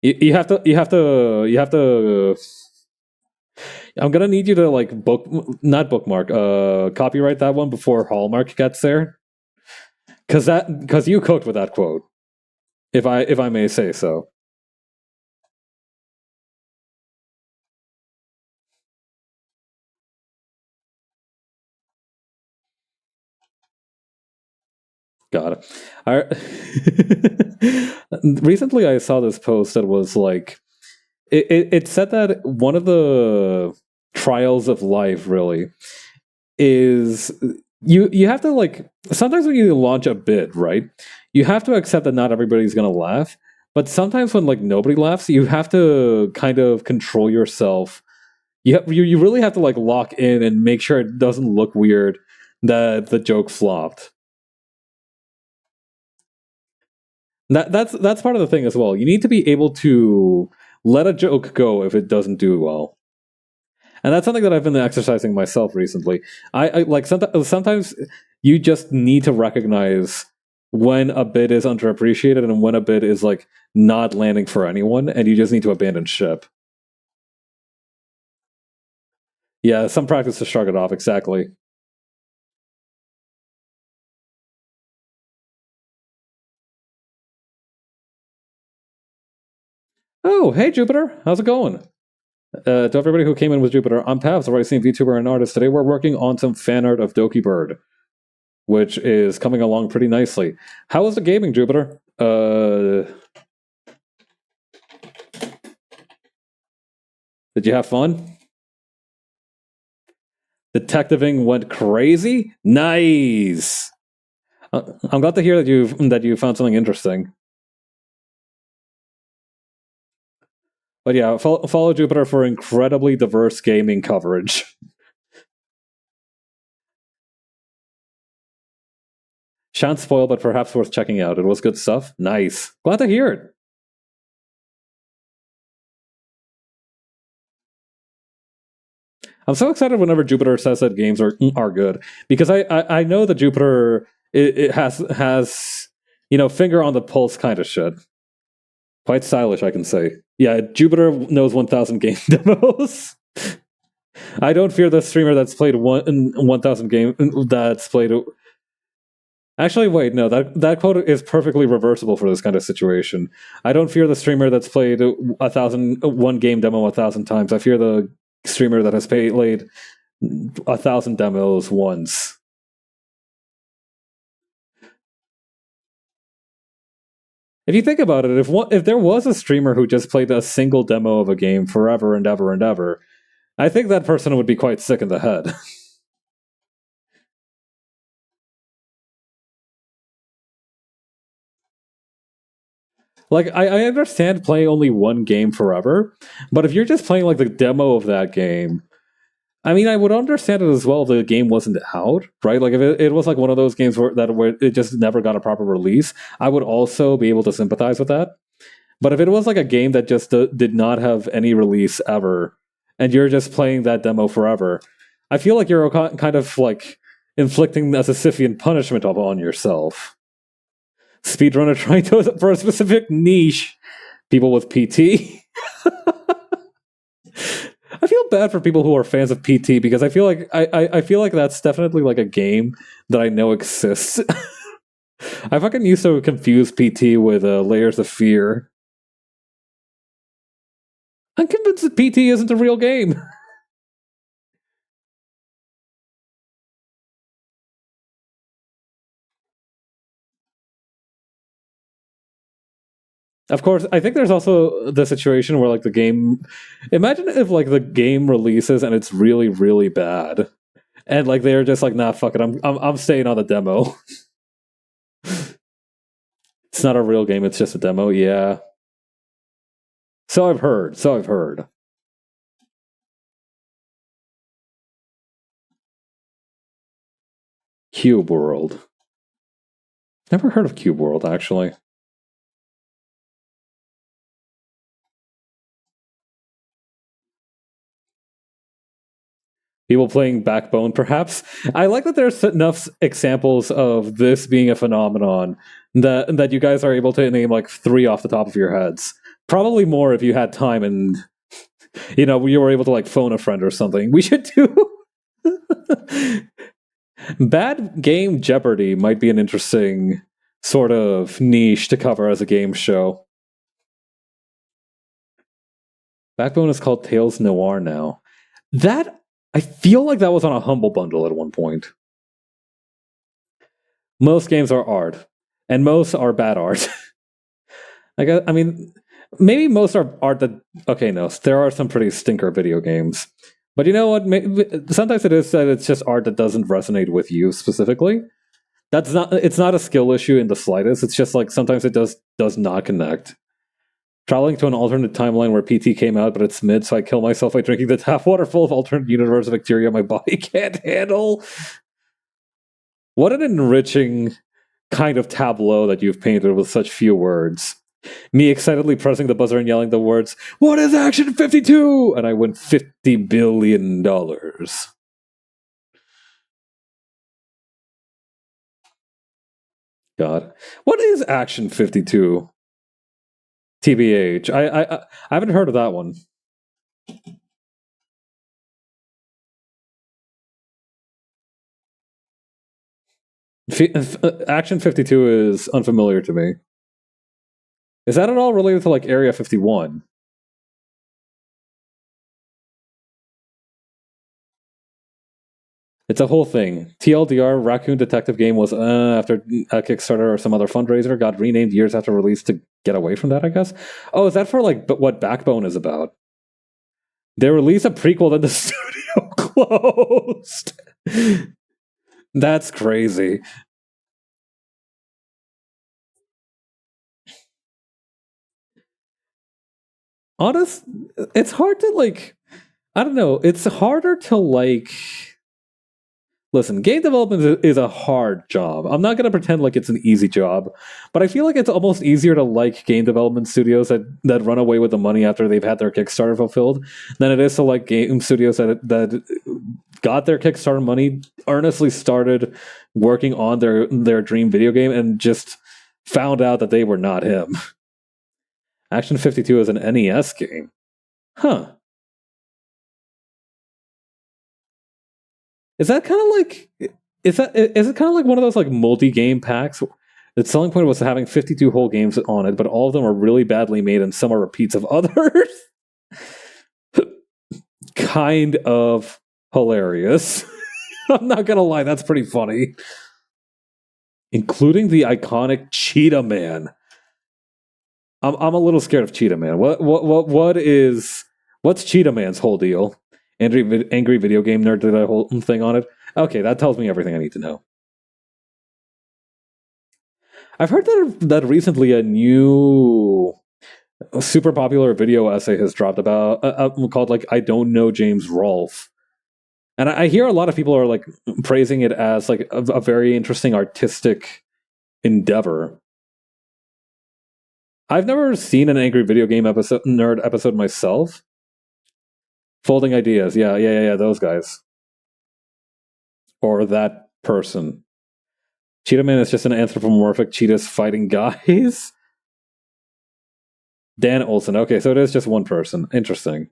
Speaker 1: You have to. I'm gonna need you to like not bookmark, copyright that one before Hallmark gets there, because you cooked with that quote, if I may say so. Got it. Recently, I saw this post that was like, it said that one of the trials of life really is you have to like sometimes when you launch a bid, right? You have to accept that not everybody's gonna laugh, but sometimes when like nobody laughs, you have to kind of control yourself. You really have to like lock in and make sure it doesn't look weird that the joke flopped. That's part of the thing as well. You need to be able to let a joke go if it doesn't do well. And that's something that I've been exercising myself recently. I like sometimes you just need to recognize when a bit is underappreciated and when a bit is like not landing for anyone, and you just need to abandon ship. Yeah, some practice to shrug it off. Exactly. Oh, hey Jupiter, how's it going? To everybody who came in with Jupiter, I'm Pavs, a rising VTuber and artist. Today we're working on some fan art of Dokibird, which is coming along pretty nicely. How is the gaming, Jupiter? Did you have fun? Detectiving went crazy? Nice! I'm glad to hear that you found something interesting. But yeah, follow Jupiter for incredibly diverse gaming coverage. Shan't spoil, but perhaps worth checking out. It was good stuff. Nice. Glad to hear it. I'm so excited whenever Jupiter says that games are good, because I know that Jupiter it has finger on the pulse kind of shit. Quite stylish, I can say. Yeah, Jupiter knows 1,000 game demos. I don't fear the streamer that's played 1,000 game that's played. Actually, wait, no, that quote is perfectly reversible for this kind of situation. I don't fear the streamer that's played 1,001 game demo 1,000 times. I fear the streamer that has played 1,000 demos once. If you think about it, if there was a streamer who just played a single demo of a game forever and ever and ever, I think that person would be quite sick in the head. Like, I understand playing only one game forever, but if you're just playing like the demo of that game, I mean, I would understand it as well if the game wasn't out, right? Like, if it was like one of those games where it just never got a proper release, I would also be able to sympathize with that. But if it was like a game that just did not have any release ever, and you're just playing that demo forever, I feel like you're kind of like inflicting a Sisyphean punishment upon yourself. Speedrunner trying to for a specific niche, people with PT. I feel bad for people who are fans of PT because I feel like I feel like that's definitely like a game that I know exists. I fucking used to confuse PT with Layers of Fear. I'm convinced that PT isn't a real game. Of course, I think there's also the situation where like the game. Imagine if like the game releases and it's really really bad, and like they're just like, nah, fuck it, I'm staying on the demo. It's not a real game; it's just a demo. Yeah. So I've heard. So I've heard. Cube World. Never heard of Cube World actually. People playing Backbone, perhaps. I like that there's enough examples of this being a phenomenon that you guys are able to name like 3 off the top of your heads. Probably more if you had time and you were able to like phone a friend or something. We should do Bad Game Jeopardy might be an interesting sort of niche to cover as a game show. Backbone is called Tales Noir now. That I feel like that was on a Humble Bundle at one point. Most games are art, and most are bad art. I mean, maybe most are art that. Okay, no, there are some pretty stinker video games, but you know what? Sometimes it is that it's just art that doesn't resonate with you specifically. That's not. It's not a skill issue in the slightest. It's just like sometimes it does not connect. Traveling to an alternate timeline where PT came out, but it's mid, so I kill myself by drinking the tap water full of alternate universe bacteria my body can't handle. What an enriching kind of tableau that you've painted with such few words. Me excitedly pressing the buzzer and yelling the words, "What is Action 52?" And I win $50 billion. God. What is Action 52? TBH. I haven't heard of that one. Action 52 is unfamiliar to me. Is that at all related to like Area 51? It's a whole thing. TLDR Raccoon Detective game was after a Kickstarter or some other fundraiser got renamed years after release to get away from that, I guess. Oh, is that for like what Backbone is about? They released a prequel, then the studio closed. That's crazy. Honest, it's hard to like. I don't know. It's harder to like. Listen, game development is a hard job. I'm not going to pretend like it's an easy job, but I feel like it's almost easier to like game development studios that run away with the money after they've had their Kickstarter fulfilled than it is to like game studios that got their Kickstarter money, earnestly started working on their dream video game, and just found out that they were not him. Action 52 is an NES game. Huh. Is that kind of like is it kind of like one of those like multi-game packs? The selling point was having 52 whole games on it, but all of them are really badly made and some are repeats of others. Kind of hilarious. I'm not gonna lie, that's pretty funny. Including the iconic Cheetah Man. I'm a little scared of Cheetah Man. What's Cheetah Man's whole deal? Angry video game nerd did a whole thing on it. Okay, that tells me everything I need to know. I've heard that recently a new super popular video essay has dropped about called like I don't know James Rolfe. And I hear a lot of people are like praising it as like a very interesting artistic endeavor. I've never seen an angry video game nerd episode myself. Folding ideas, yeah, those guys. Or that person. Cheetah Man is just an anthropomorphic cheetahs fighting guys. Dan Olson. Okay, so it is just one person. Interesting.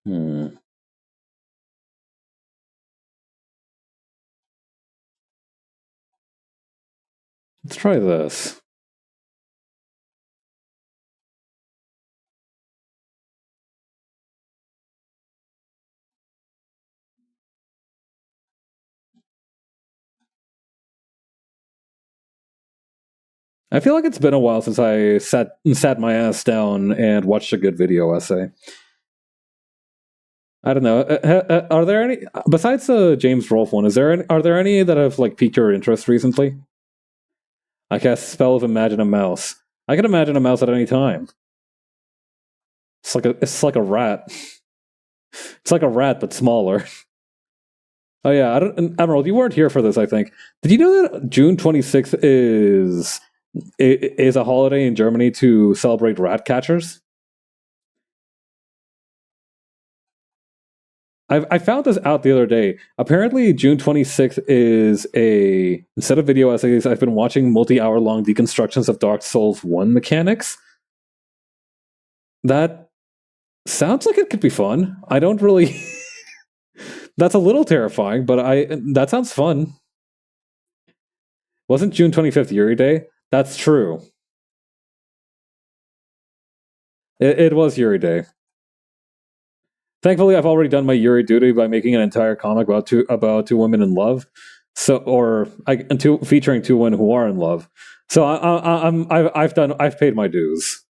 Speaker 1: Hmm. Let's try this. I feel like it's been a while since I sat my ass down and watched a good video essay. I don't know. Are there any besides the James Rolfe one? Are there any that have like piqued your interest recently? I cast spell of imagine a mouse. I can imagine a mouse at any time. It's like a rat. It's like a rat but smaller. Oh yeah, Emerald, you weren't here for this. I think. Did you know that June 26th is a holiday in Germany to celebrate rat catchers? I found this out the other day. Apparently, June 26th is a instead of video essays, I've been watching multi-hour long deconstructions of Dark Souls 1 mechanics. That sounds like it could be fun. I don't really. That's a little terrifying, but that sounds fun. Wasn't June 25th Yuri Day? That's true. It was Yuri Day. Thankfully, I've already done my Yuri duty by making an entire comic about two women in love, featuring two women who are in love. So I've paid my dues.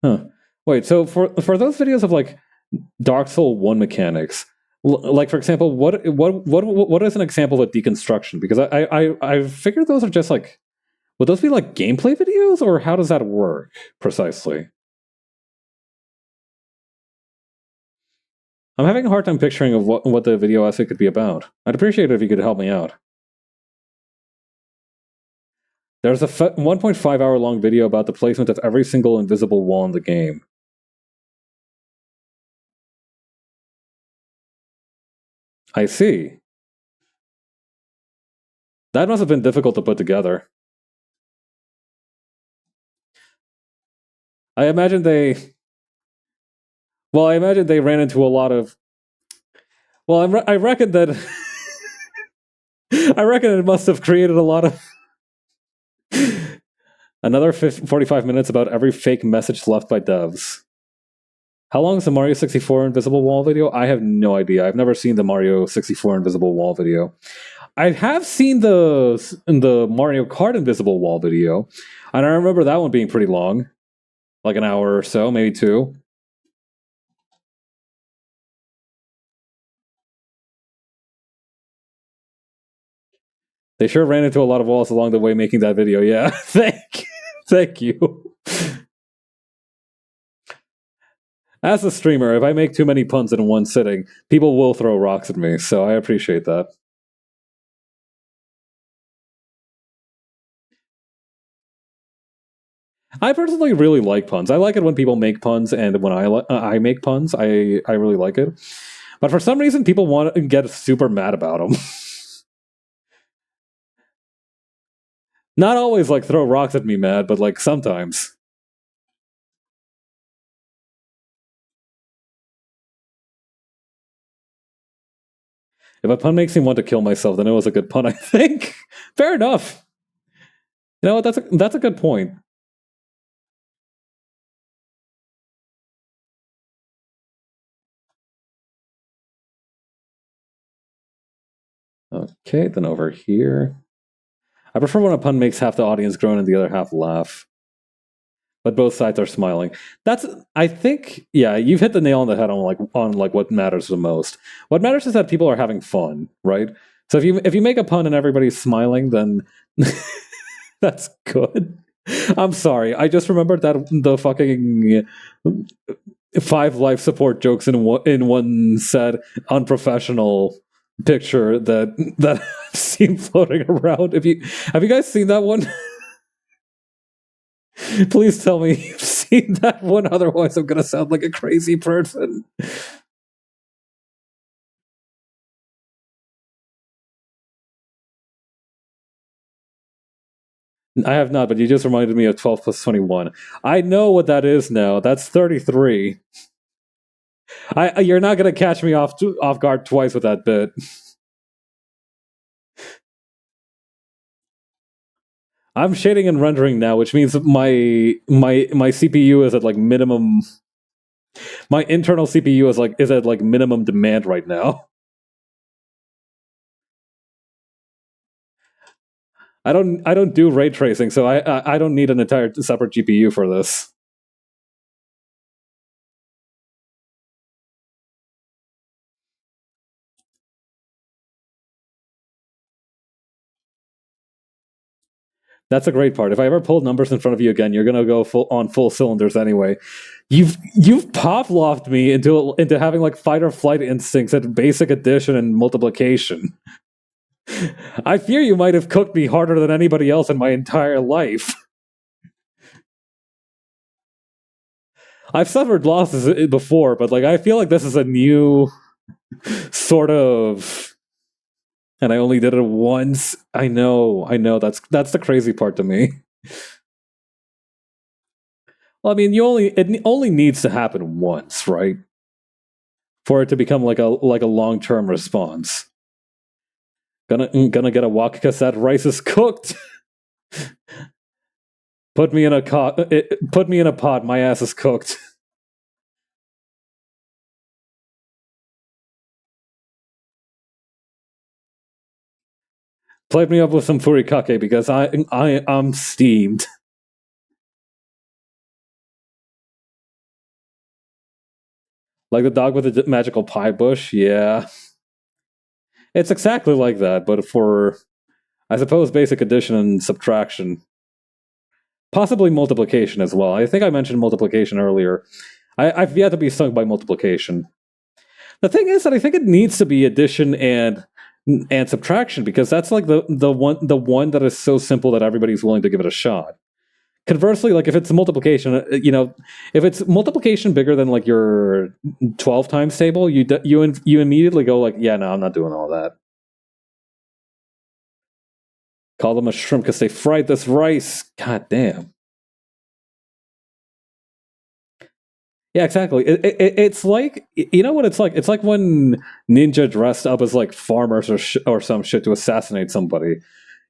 Speaker 1: Huh. Wait, so for those videos of like Dark Soul 1 mechanics, like for example, what is an example of deconstruction? Because I figured those are just like would those be like gameplay videos or how does that work precisely? I'm having a hard time picturing of what the video essay could be about. I'd appreciate it if you could help me out. There's a 1.5 hour long video about the placement of every single invisible wall in the game. I see. That must have been difficult to put together. I imagine they. Well, I imagine they ran into a lot of. Well, I reckon that. I reckon it must have created a lot of. Another 45 minutes about every fake message left by devs. How long is the Mario 64 Invisible Wall video? I have no idea. I've never seen the Mario 64 Invisible Wall video. I have seen the Mario Kart Invisible Wall video, and I remember that one being pretty long, like an hour or so, maybe two. They sure ran into a lot of walls along the way making that video. Yeah, thank you. As a streamer, if I make too many puns in one sitting, people will throw rocks at me, so I appreciate that. I personally really like puns. I like it when people make puns, and when I make puns, I really like it. But for some reason, people want to get super mad about them. Not always like throw rocks at me, mad, but like sometimes. If a pun makes me want to kill myself, then it was a good pun. I think. Fair enough. You know what? That's a good point. Okay, then over here. I prefer when a pun makes half the audience groan and the other half laugh, but both sides are smiling. That's I think yeah, you've hit the nail on the head on like what matters the most. What matters is that people are having fun, right? So if you make a pun and everybody's smiling, then that's good. I'm sorry. I just remembered that the fucking five life support jokes in one said unprofessional picture that I've seen floating around. If you have you guys seen that one? Please tell me you've seen that one. Otherwise, I'm gonna sound like a crazy person. I have not, but you just reminded me of 12 plus 21. I know what that is now. That's 33. You're not gonna catch me off guard twice with that bit. I'm shading and rendering now, which means my CPU is at like minimum. My internal CPU is at like minimum demand right now. I don't do ray tracing, so I don't need an entire separate GPU for this. That's a great part. If I ever pull numbers in front of you again, you're gonna go full cylinders anyway. You've Pavloved me into having like fight or flight instincts at basic addition and multiplication. I fear you might have cooked me harder than anybody else in my entire life. I've suffered losses before, but like I feel like this is a new sort of, and I only did it once. I know. That's the crazy part to me. Well, I mean, it only needs to happen once, right? For it to become like a long term response. Gonna get a walk because that rice is cooked. Put me in a pot. My ass is cooked. Plate me up with some furikake because I'm steamed. Like the dog with the magical pie bush. Yeah, it's exactly like that, but for I suppose basic addition and subtraction, possibly multiplication as well. I think I mentioned multiplication earlier. I've yet to be stung by multiplication. The thing is that I think it needs to be addition and subtraction because that's like the one that is so simple that everybody's willing to give it a shot. Conversely, like if it's multiplication, if it's multiplication bigger than like your 12 times table, you immediately go like, yeah, no, I'm not doing all that. Call them a shrimp because they fried this rice. God damn. Yeah, exactly. It's like you know what it's like. It's like when ninja dressed up as like farmers or some shit to assassinate somebody.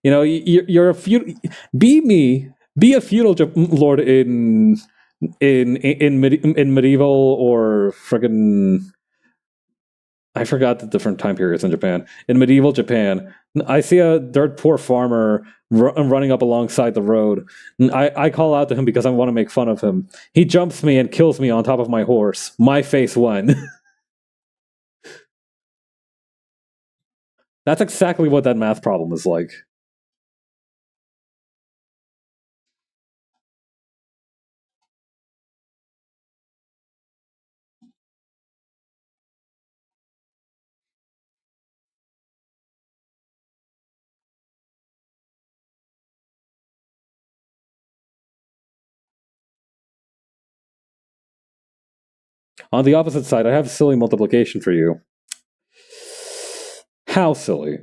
Speaker 1: You know, you're a feudal. Be me. Be a feudal lord in medieval or friggin' I forgot the different time periods in Japan. In medieval Japan, I see a dirt poor farmer running up alongside the road. I call out to him because I want to make fun of him. He jumps me and kills me on top of my horse. My face won. That's exactly what that math problem is like. On the opposite side, I have silly multiplication for you. How silly?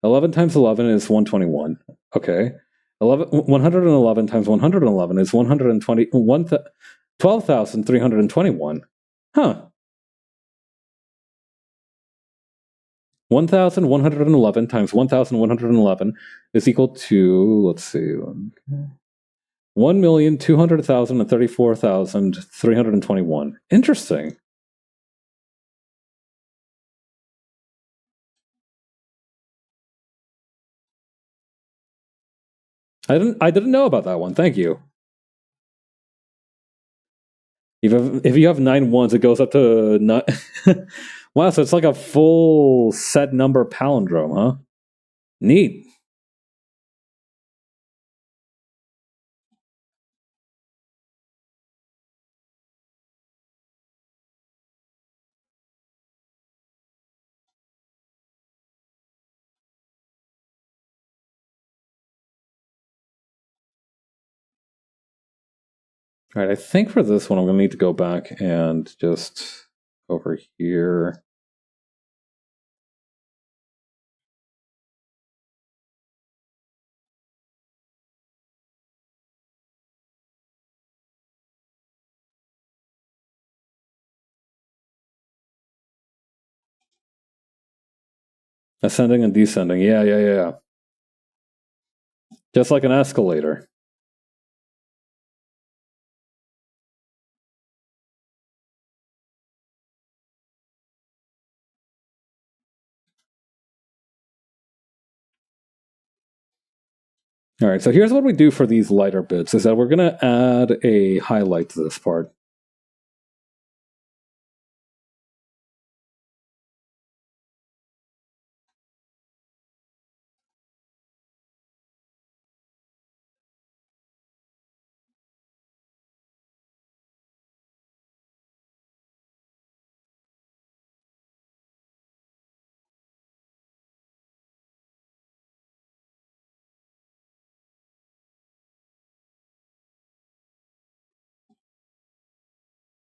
Speaker 1: 11 times 11 is 121. Okay. 111 times 111 is 12,321. Huh. 1,111 times 1,111 is equal to, let's see, 1,200,034,321. Interesting. I didn't know about that one. Thank you. If you have 9 ones, it goes up to wow, so it's like a full set number palindrome, huh? Neat. All right, I think for this one, I'm going to need to go back and just over here. Ascending and descending. Yeah. Just like an escalator. All right, so here's what we do for these lighter bits, is that we're going to add a highlight to this part.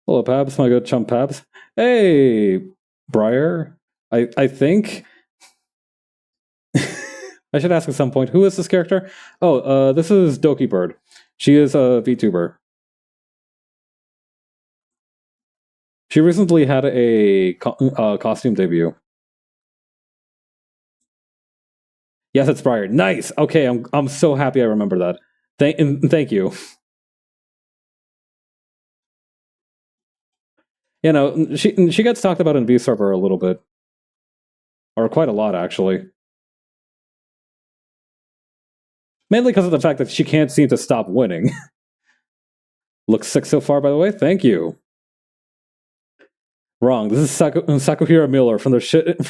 Speaker 1: Hello, Pabs, my good chum Pabs. Hey, Briar. I think I should ask at some point, who is this character? Oh, this is Dokibird. She is a VTuber. She recently had a costume debut. Yes, it's Briar. Nice. Okay, I'm so happy I remember that. Thank you. You know, she gets talked about in V server a little bit, or quite a lot actually. Mainly because of the fact that she can't seem to stop winning. Looks sick so far, by the way. Thank you. Wrong. This is Sakuhiro Miller from the hit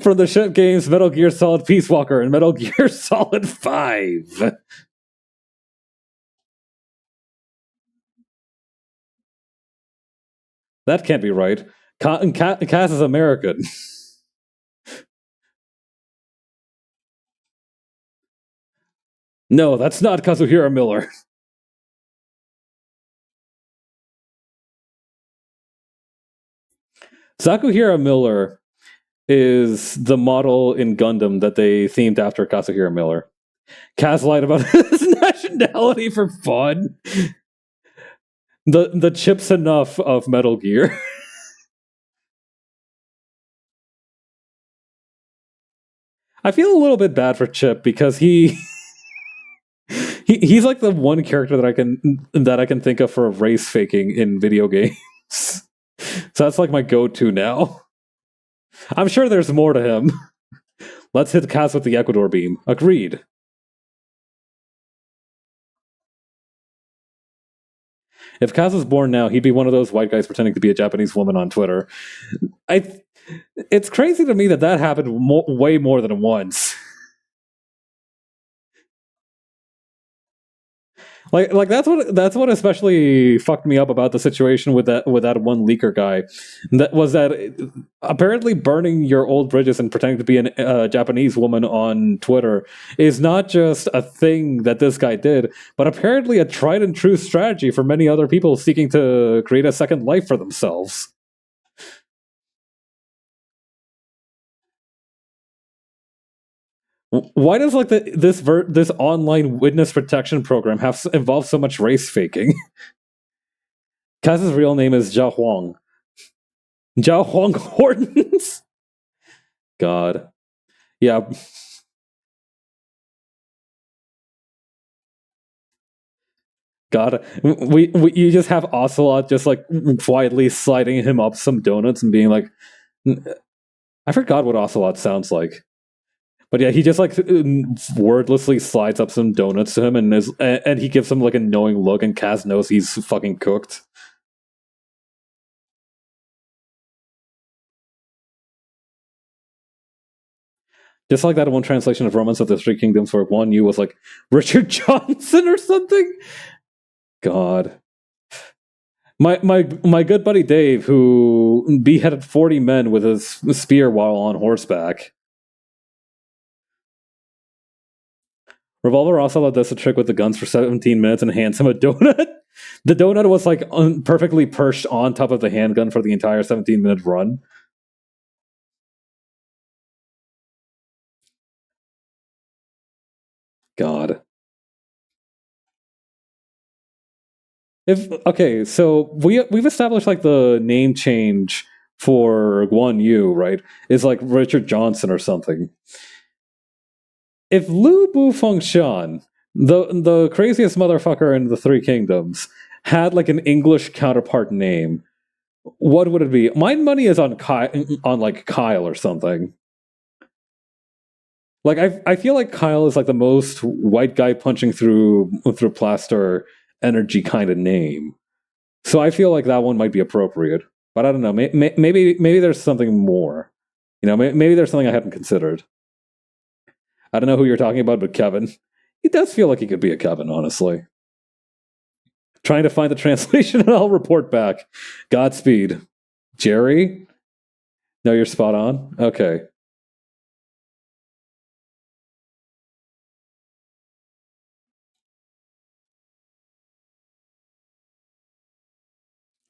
Speaker 1: from the shit games Metal Gear Solid Peace Walker and Metal Gear Solid 5. That can't be right. Cass is American. No, that's not Kazuhira Miller. Sakuhira Miller is the model in Gundam that they themed after Kazuhira Miller. Kaz lied about his nationality for fun. The Chips Enough of Metal Gear. I feel a little bit bad for Chip because he's like the one character that I can think of for race faking in video games. So that's like my go-to now. I'm sure there's more to him. Let's hit Kaz with the Ecuador beam. Agreed. If Kaz was born now, he'd be one of those white guys pretending to be a Japanese woman on Twitter. It's crazy to me that happened way more than once. Like that's what especially fucked me up about the situation with that one leaker guy. That was that apparently burning your old bridges and pretending to be a Japanese woman on Twitter is not just a thing that this guy did, but apparently a tried and true strategy for many other people seeking to create a second life for themselves. Why does like this online witness protection program have involve so much race faking? Kaz's real name is Zhao Huang. Zhao Huang Hortons. God, yeah, God. You just have Ocelot just like quietly sliding him up some donuts and being like, I forgot what Ocelot sounds like. But yeah, he just like wordlessly slides up some donuts to him, and he gives him like a knowing look, and Kaz knows he's fucking cooked. Just like that one translation of Romance of the Three Kingdoms where Guan Yu was like Richard Johnson or something. God. My good buddy Dave, who beheaded 40 men with his spear while on horseback. Revolver Ocelot does a trick with the guns for 17 minutes and hands him a donut. The donut was like perfectly perched on top of the handgun for the entire 17-minute run. God. If okay, so we've established like the name change for Guan Yu, right? Is like Richard Johnson or something. If Lu Bu Fengshan, the craziest motherfucker in the Three Kingdoms, had like an English counterpart name, what would it be? My money is on on like Kyle or something. Like I feel like Kyle is like the most white guy punching through plaster energy kind of name. So I feel like that one might be appropriate, but I don't know. Maybe there's something more. You know, maybe there's something I hadn't considered. I don't know who you're talking about, but Kevin. He does feel like he could be a Kevin, honestly. Trying to find the translation, and I'll report back. Godspeed, Jerry. No, you're spot on. Okay,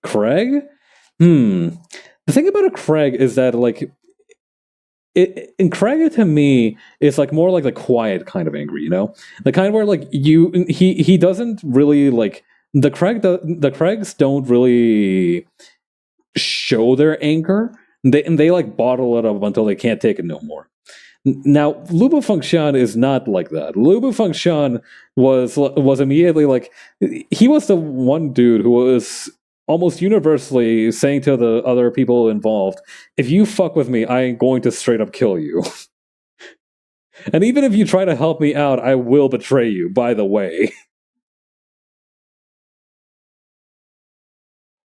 Speaker 1: Craig. Hmm. The thing about a Craig is that like and Craig to me is like more like the quiet kind of angry, you know, the kind where like he doesn't really like the Craigs don't really show their anger. They like bottle it up until they can't take it no more. Now, Lubu Fengshan is not like that. Lubu Fengshan was immediately like he was the one dude who was almost universally saying to the other people involved, "If you fuck with me, I am going to straight up kill you." And even if you try to help me out, I will betray you. By the way,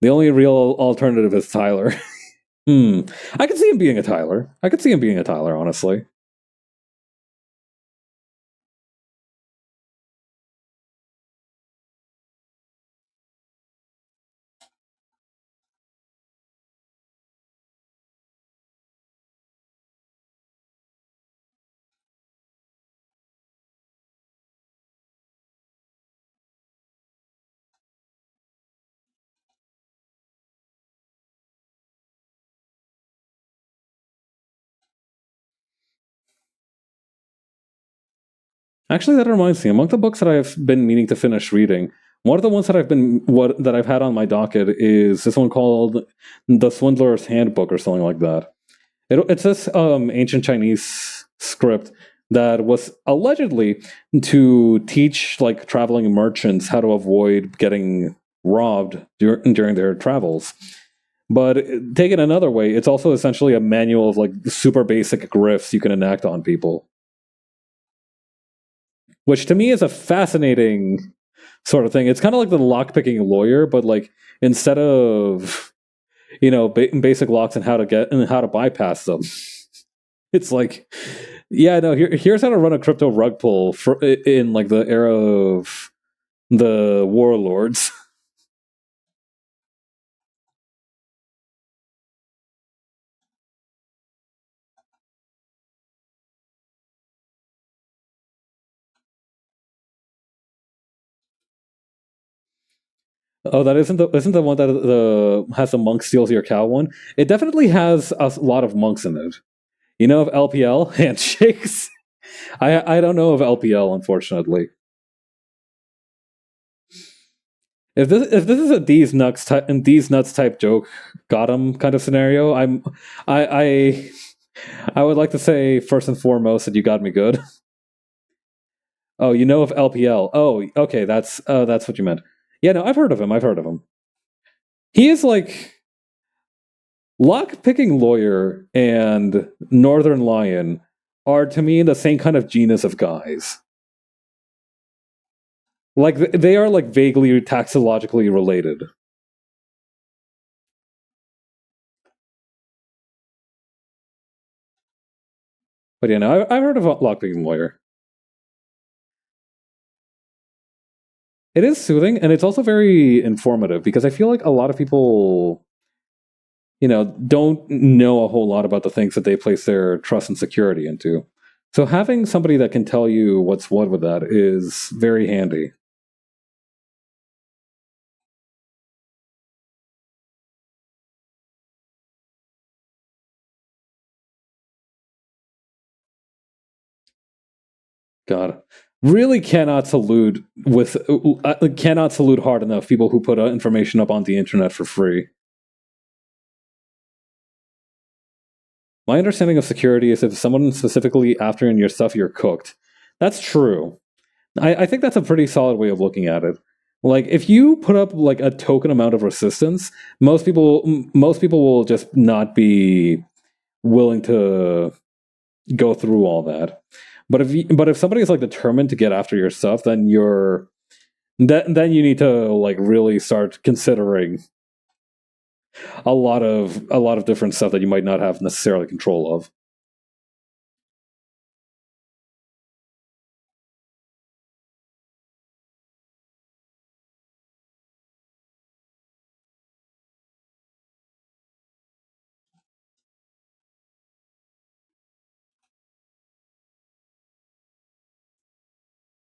Speaker 1: the only real alternative is Tyler. I could see him being a Tyler. I could see him being a Tyler, honestly. Actually, that reminds me. Among the books that I've been meaning to finish reading, one of the ones that I've had on my docket is this one called "The Swindler's Handbook" or something like that. It's this ancient Chinese script that was allegedly to teach like traveling merchants how to avoid getting robbed during their travels. But taken another way, it's also essentially a manual of like super basic grifts you can enact on people, which to me is a fascinating sort of thing. It's kind of like the lockpicking lawyer, but like instead of basic locks and how to bypass them, it's like yeah, no. Here's how to run a crypto rug pull in like the era of the warlords. Oh, that isn't the one that the has the monk steals your cow one. It definitely has a lot of monks in it. You know of LPL handshakes? I don't know of LPL, unfortunately. If this is a these nuts type joke, got him kind of scenario, I I would like to say first and foremost that you got me good. Oh, you know of LPL? Oh, okay, that's what you meant. Yeah, no, I've heard of him. I've heard of him. He is like lock picking lawyer and Northern Lion are to me the same kind of genus of guys. Like they are like vaguely taxologically related. But yeah, no, I've heard of lock picking lawyer. It is soothing and it's also very informative because I feel like a lot of people, don't know a whole lot about the things that they place their trust and security into. So having somebody that can tell you what's what with that is very handy. God, really cannot salute hard enough people who put information up on the internet for free. My understanding of security is if someone specifically after in your stuff, you're cooked. That's true. I think that's a pretty solid way of looking at it. Like if you put up like a token amount of resistance, most people will just not be willing to go through all that. But if somebody is like determined to get after your stuff, then you need to like really start considering a lot of different stuff that you might not have necessarily control of.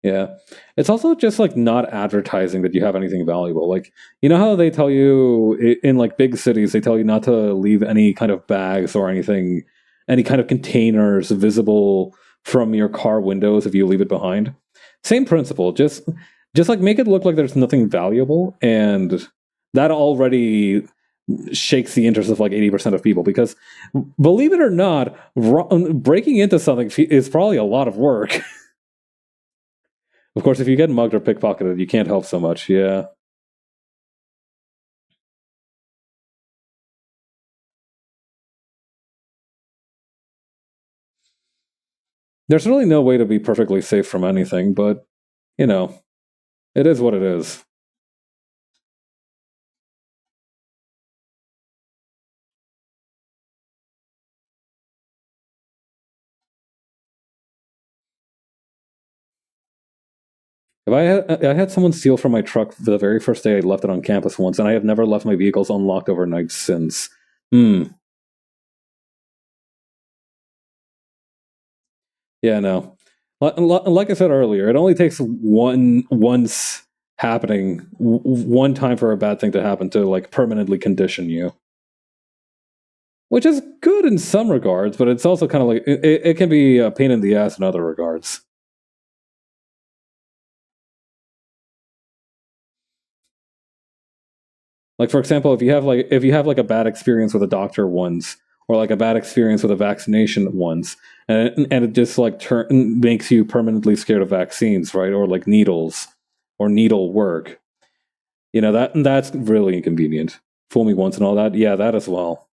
Speaker 1: Yeah. It's also just like not advertising that you have anything valuable. Like, you know how they tell you in like big cities, they tell you not to leave any kind of bags or anything, any kind of containers visible from your car windows if you leave it behind. Same principle. Just like make it look like there's nothing valuable, and that already shakes the interest of like 80% of people because believe it or not, breaking into something is probably a lot of work. Of course, if you get mugged or pickpocketed, you can't help so much. Yeah. There's really no way to be perfectly safe from anything, but, you know, it is what it is. If I had someone steal from my truck the very first day I left it on campus once, and I have never left my vehicles unlocked overnight since. Hmm. Yeah, no. Like I said earlier, it only takes once happening, one time for a bad thing to happen to like permanently condition you. Which is good in some regards, but it's also kind of like it can be a pain in the ass in other regards. Like for example, if you have like a bad experience with a doctor once, or like a bad experience with a vaccination once, and it just like makes you permanently scared of vaccines, right? Or like needles or needle work. That's really inconvenient. Fool me once and all that. Yeah, that as well.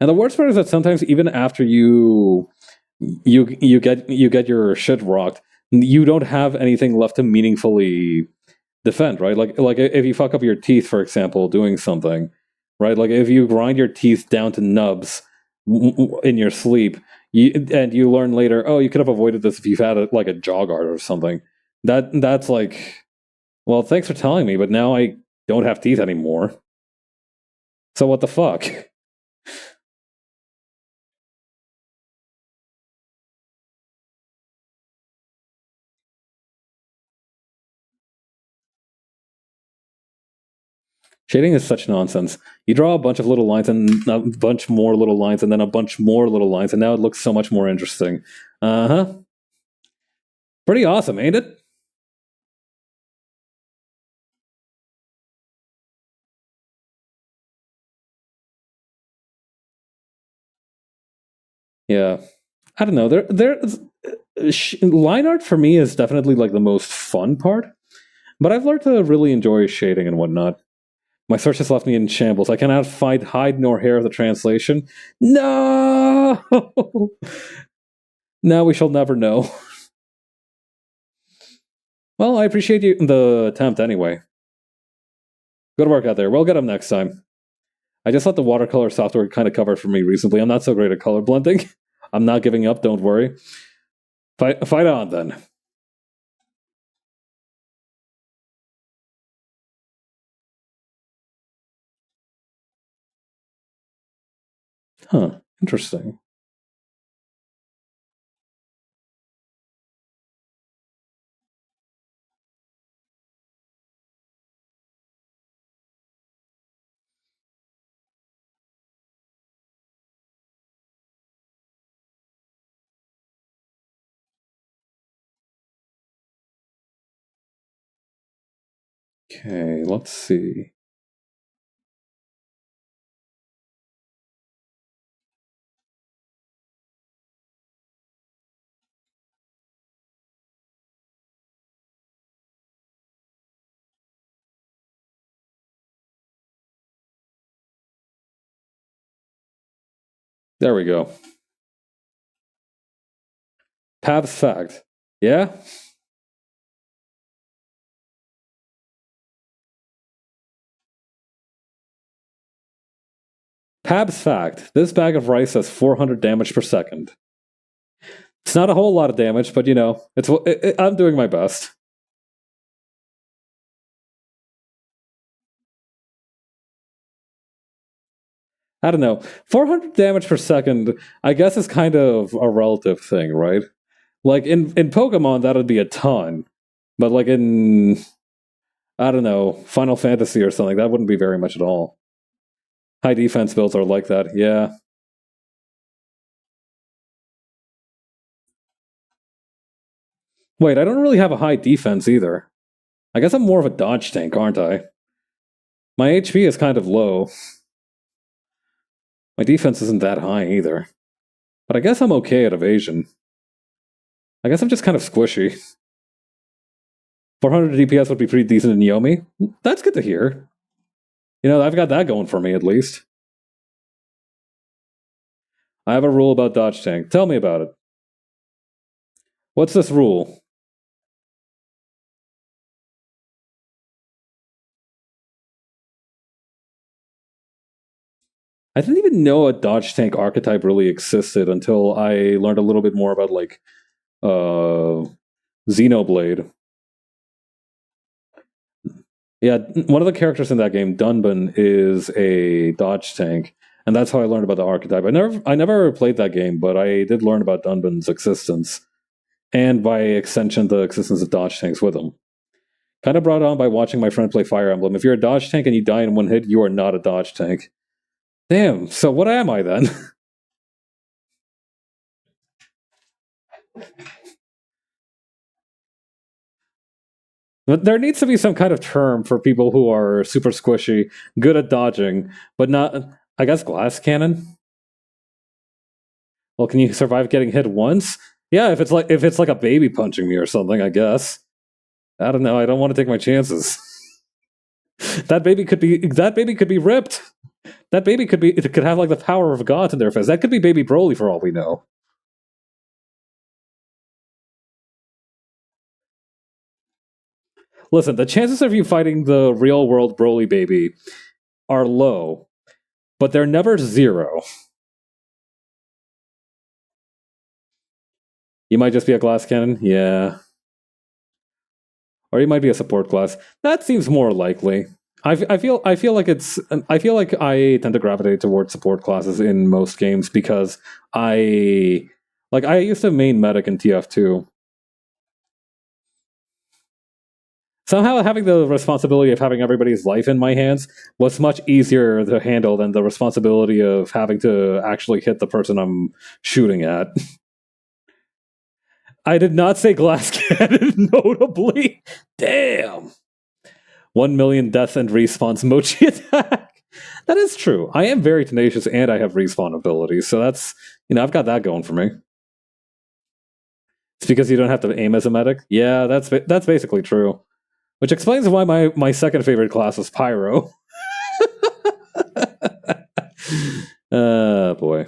Speaker 1: And the worst part is that sometimes even after you get your shit rocked, you don't have anything left to meaningfully defend, right? Like if you fuck up your teeth, for example, doing something, right? Like if you grind your teeth down to nubs in your sleep, and you learn later, oh, you could have avoided this if you've had like a jaw guard or something. That's like, well, thanks for telling me, but now I don't have teeth anymore. So what the fuck? Shading is such nonsense. You draw a bunch of little lines and a bunch more little lines and then a bunch more little lines, and now it looks so much more interesting. Uh huh. Pretty awesome, ain't it? Yeah. I don't know. Line art for me is definitely like the most fun part, but I've learned to really enjoy shading and whatnot. My search has left me in shambles. I cannot find hide nor hair of the translation. No! Now we shall never know. Well, I appreciate the attempt anyway. Good work out there. We'll get them next time. I just let the watercolor software kind of cover for me recently. I'm not so great at color blending. I'm not giving up, don't worry. Fight on then. Huh, interesting. Okay, let's see. There we go. Pab's fact. Yeah? Pab's fact. This bag of rice has 400 damage per second. It's not a whole lot of damage, but I'm doing my best. I don't know. 400 damage per second, I guess, is kind of a relative thing, right? Like in Pokemon, that would be a ton. But like in, I don't know, Final Fantasy or something, that wouldn't be very much at all. High defense builds are like that, yeah. Wait, I don't really have a high defense either. I guess I'm more of a dodge tank, aren't I? My HP is kind of low. My defense isn't that high either. But I guess I'm okay at evasion. I guess I'm just kind of squishy. 400 DPS would be pretty decent in Yomi. That's good to hear. I've got that going for me at least. I have a rule about dodge tank. Tell me about it. What's this rule? I didn't even know a dodge tank archetype really existed until I learned a little bit more about like uh Xenoblade. Yeah, one of the characters in that game, Dunban, is a dodge tank, and that's how I learned about the archetype. I never played that game, but I did learn about Dunban's existence, and by extension, the existence of dodge tanks with him. Kind of brought on by watching my friend play Fire Emblem. If you're a dodge tank and you die in one hit, you are not a dodge tank. Damn. So what am I then? But there needs to be some kind of term for people who are super squishy, good at dodging, but not. I guess glass cannon. Well, can you survive getting hit once? Yeah, if it's like a baby punching me or something, I guess. I don't know. I don't want to take my chances. That baby could be ripped. That baby could have like the power of God in their face. That could be baby Broly for all we know. Listen, the chances of you fighting the real world Broly baby are low. but they're never zero. You might just be a glass cannon, yeah. Or you might be a support class. That seems more likely. I feel like I tend to gravitate towards support classes in most games because I used to main medic in TF2. Somehow having the responsibility of having everybody's life in my hands was much easier to handle than the responsibility of having to actually hit the person I'm shooting at. I did not say glass cannon, notably. Damn. 1,000,000 deaths and respawns mochi attack. That is true. I am very tenacious and I have respawn abilities, so that's, I've got that going for me. It's because you don't have to aim as a medic? Yeah, that's basically true. Which explains why my second favorite class is Pyro. Boy.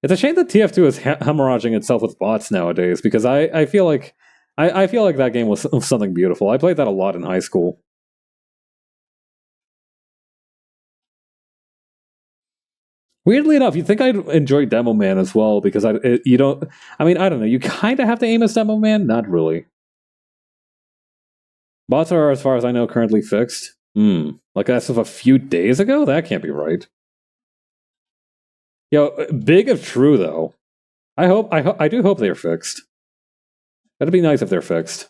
Speaker 1: It's a shame that TF2 is hemorrhaging itself with bots nowadays because I feel like I feel like that game was something beautiful. I played that a lot in high school. Weirdly enough, you'd think I'd enjoy Demo Man as well because you don't. I mean, I don't know. You kind of have to aim as Demo Man, not really. Bots are, as far as I know, currently fixed. Like as of a few days ago, that can't be right. Yo, big if true though. I do hope they're fixed. That'd be nice if they're fixed.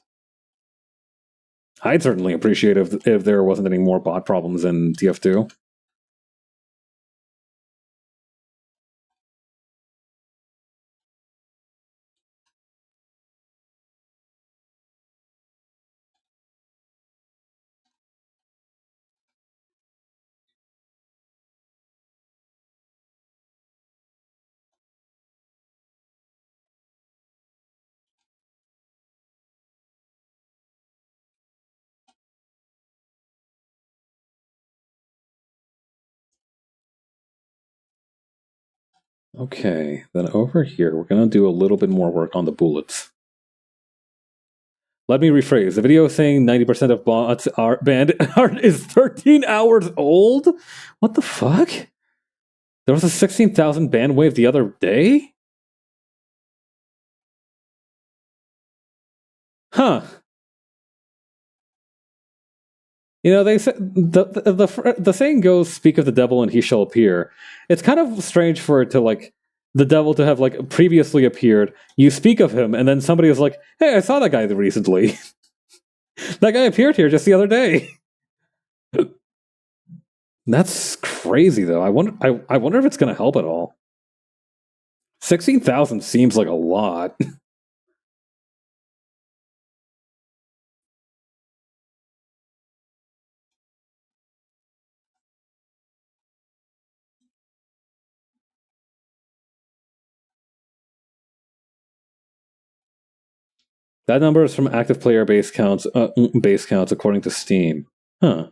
Speaker 1: I'd certainly appreciate if there wasn't any more bot problems in TF2. Okay, then over here, we're going to do a little bit more work on the bullets. Let me rephrase. The video saying 90% of bots are banned is 13 hours old? What the fuck? There was a 16,000 ban wave the other day? Huh. They say the saying goes, "Speak of the devil, and he shall appear." It's kind of strange for it to the devil to have previously appeared. You speak of him, and then somebody is like, "Hey, I saw that guy recently. That guy appeared here just the other day." That's crazy, though. I wonder if it's going to help at all. 16,000 seems like a lot. That number is from active player base counts according to Steam. Huh.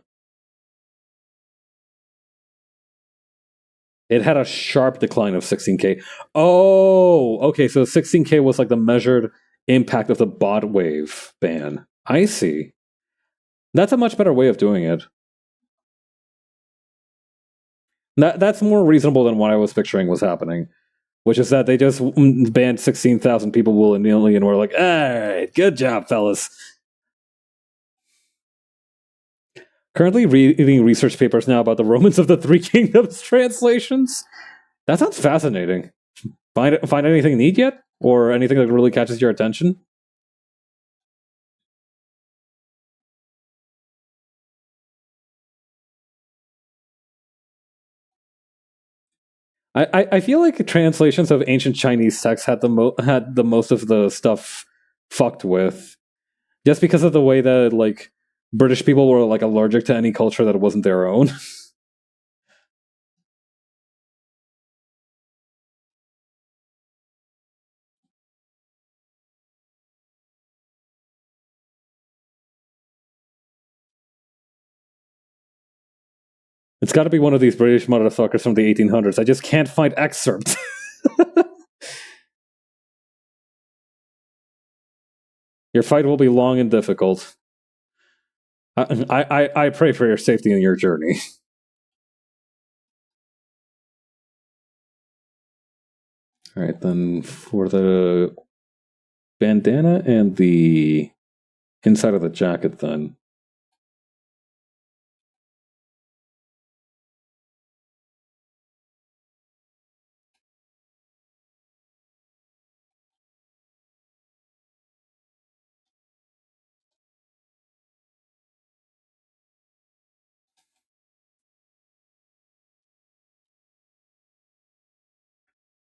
Speaker 1: It had a sharp decline of 16k. Oh, okay. So 16k was the measured impact of the bot wave ban. I see. That's a much better way of doing it. That's more reasonable than what I was picturing was happening, which is that they just banned 16,000 people willy-nilly and were like, all right, good job, fellas. Currently reading research papers now about the Romans of the Three Kingdoms translations. That sounds fascinating. Find anything neat yet? Or anything that really catches your attention? I feel like translations of ancient Chinese texts had the most of the stuff fucked with, just because of the way that British people were allergic to any culture that wasn't their own. It's got to be one of these British motherfuckers from the 1800s. I just can't find excerpts. Your fight will be long and difficult. I pray for your safety in your journey. All right, then for the bandana and the inside of the jacket, then.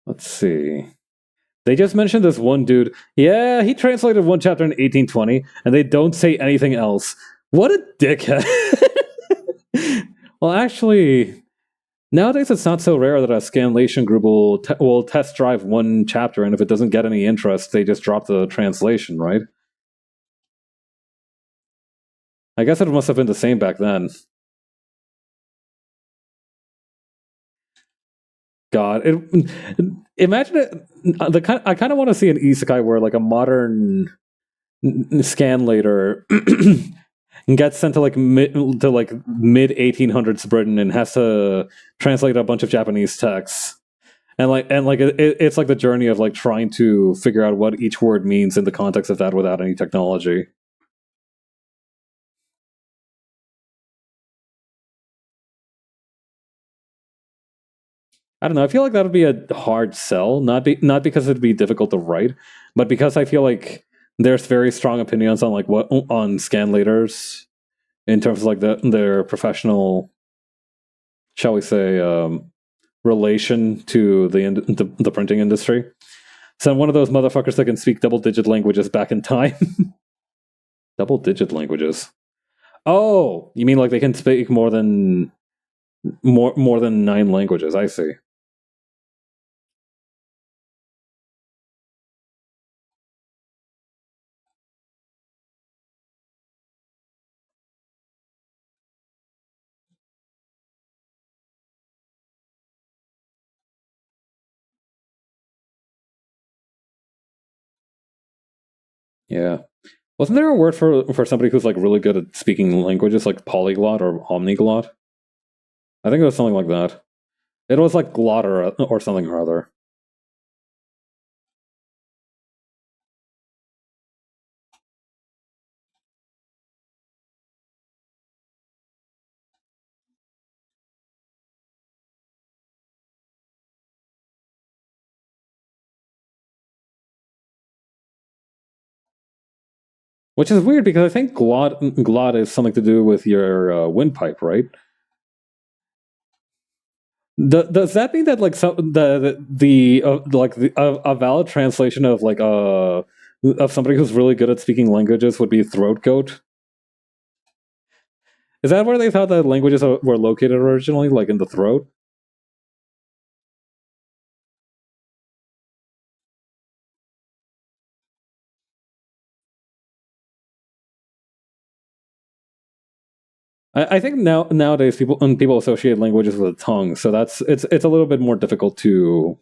Speaker 1: Let's see. They just mentioned this one dude. Yeah, he translated one chapter in 1820, and they don't say anything else. What a dickhead. Well, actually, nowadays it's not so rare that a scanlation group will test drive one chapter, and if it doesn't get any interest, they just drop the translation, right? I guess it must have been the same back then. God, imagine it. I kind of want to see an isekai where like a modern scanlator gets sent to like mid 1800s Britain and has to translate a bunch of Japanese texts. And it's like the journey of like trying to figure out what each word means in the context of that without any technology. I don't know. I feel like that would be a hard sell, not because it'd be difficult to write, but because I feel like there's very strong opinions on like what on scanlators in terms of like their professional, shall we say, relation to the printing industry. So I'm one of those motherfuckers that can speak double-digit languages back in time. Double-digit languages. Oh, you mean like they can speak more than 9 languages? I see. Yeah. Wasn't there a word for somebody who's like really good at speaking languages, like polyglot or omniglot? I think it was something like that. It was like glot or something or other. Which is weird because I think glot is something to do with your windpipe, right? Does that mean that like a valid translation of like of somebody who's really good at speaking languages would be throat goat? Is that where they thought that languages were located originally, like in the throat? I think nowadays people associate languages with the tongue, so it's a little bit more difficult to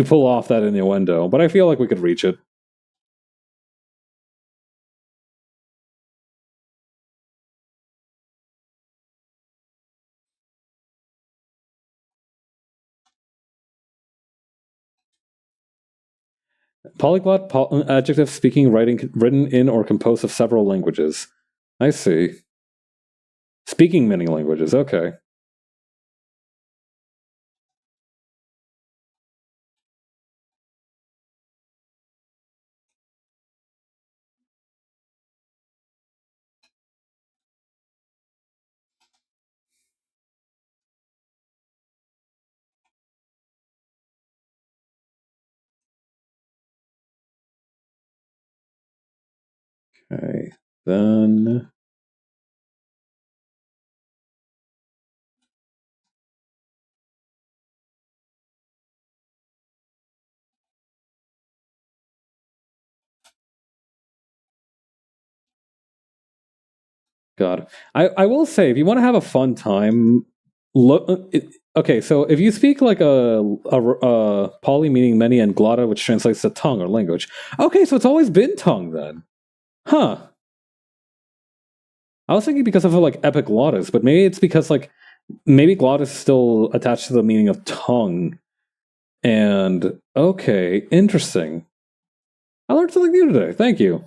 Speaker 1: pull off that innuendo. But I feel like we could reach it. Polyglot, adjective speaking, writing, written in or composed of several languages. I see. Speaking many languages. Okay. Okay. Then God, I will say if you want to have a fun time, look. Okay, so if you speak like a poly meaning many and glotta, which translates to tongue or language. Okay, so it's always been tongue then, huh? I was thinking because of like epic glottis, but maybe it's because like maybe glottis is still attached to the meaning of tongue. And okay, interesting. I learned something new today. Thank you.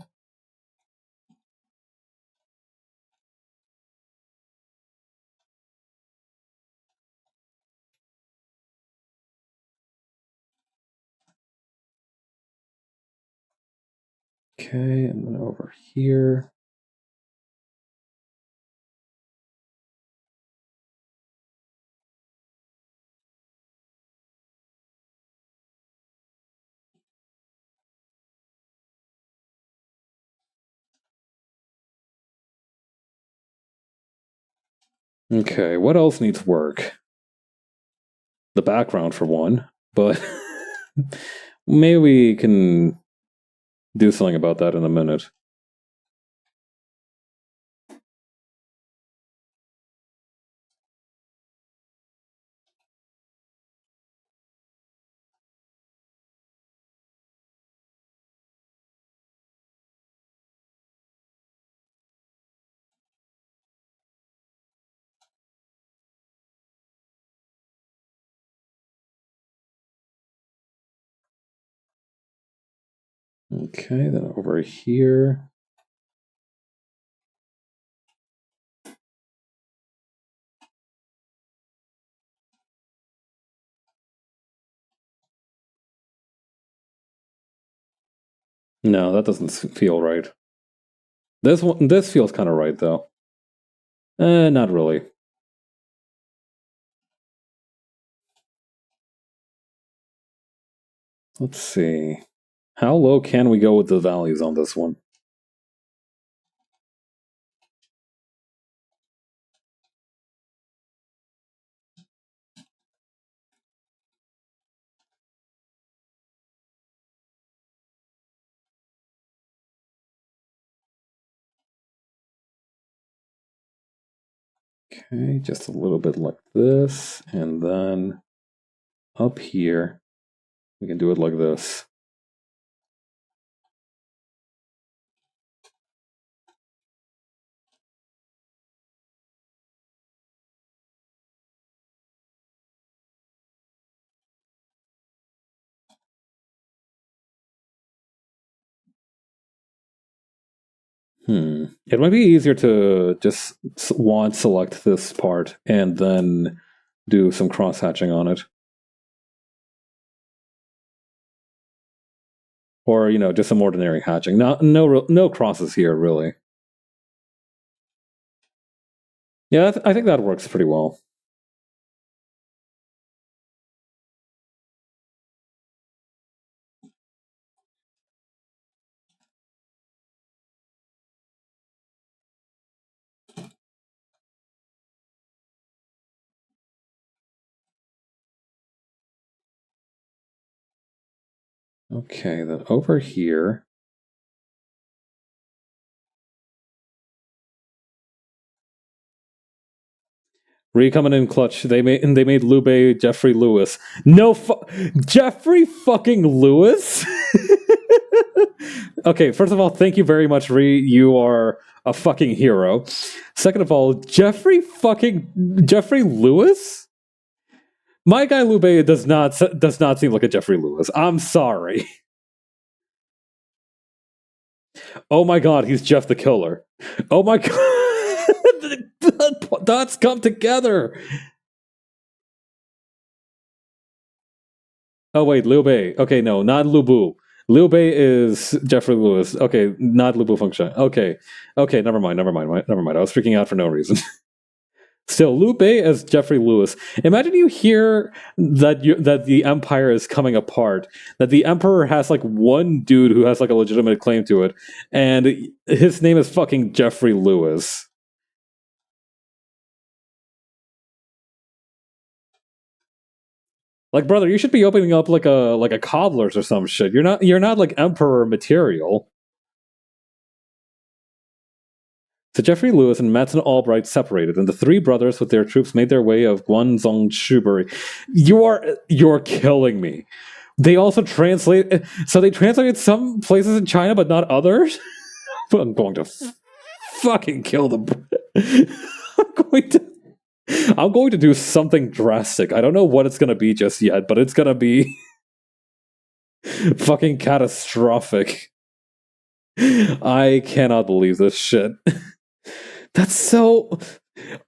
Speaker 1: Okay, and then over here. Okay, what else needs work? The background for one, but maybe we can do something about that in a minute. Okay, then over here. No, that doesn't feel right. This feels kind of right though. Not really. Let's see. How low can we go with the values on this one? Okay, just a little bit like this, and then up here, we can do it like this. It might be easier to just select this part and then do some cross hatching on it. Or, just some ordinary hatching. No crosses here, really. Yeah, I think that works pretty well. Okay, then over here. Coming in clutch. They made Lube Jeffrey Lewis. Jeffrey fucking Lewis. Okay, first of all, thank you very much, Ree. You are a fucking hero. Second of all, Jeffrey Lewis. My guy Lube does not seem like a Jeffrey Lewis. I'm sorry. Oh my god, he's Jeff the Killer. Oh my god. The dots come together. Oh wait, Liu Bei. Okay, no, not Lu Bu. Liu Bei is Jeffrey Lewis. Okay, not Lu Bu Fengsheng. Okay, never mind. I was freaking out for no reason. Still, Liu Bei as Jeffrey Lewis. Imagine you hear that the Empire is coming apart. That the Emperor has like one dude who has like a legitimate claim to it, and his name is fucking Jeffrey Lewis. Like, brother, you should be opening up like a cobbler's or some shit. You're not like Emperor material. So Jeffrey Lewis and Madsen Albright separated, and the three brothers with their troops made their way of Guangzhou Shuburi. You're killing me. They also translated some places in China, but not others. But I'm going to fucking kill the. I'm going to do something drastic. I don't know what it's going to be just yet, but it's going to be fucking catastrophic. I cannot believe this shit. That's so.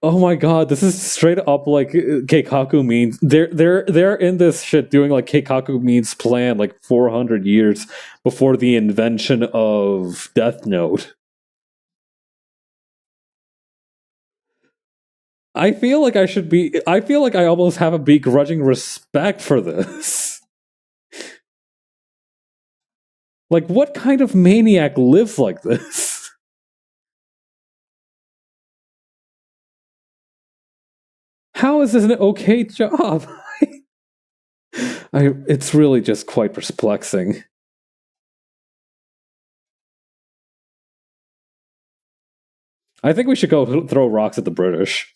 Speaker 1: Oh my god, this is straight up like Keikaku means. They're in this shit doing like Keikaku means plan like 400 years before the invention of Death Note. I feel like I feel like I almost have a begrudging respect for this. Like, what kind of maniac lives like this? How is this an okay job? It's really just quite perplexing. I think we should go throw rocks at the British.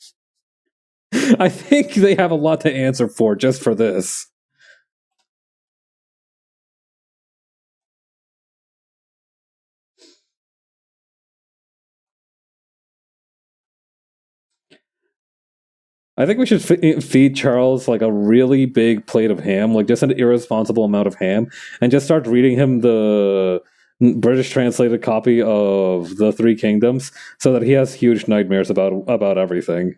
Speaker 1: I think they have a lot to answer for just for this. I think we should feed Charles like a really big plate of ham, like just an irresponsible amount of ham, and just start reading him the British translated copy of the Three Kingdoms, so that he has huge nightmares about everything.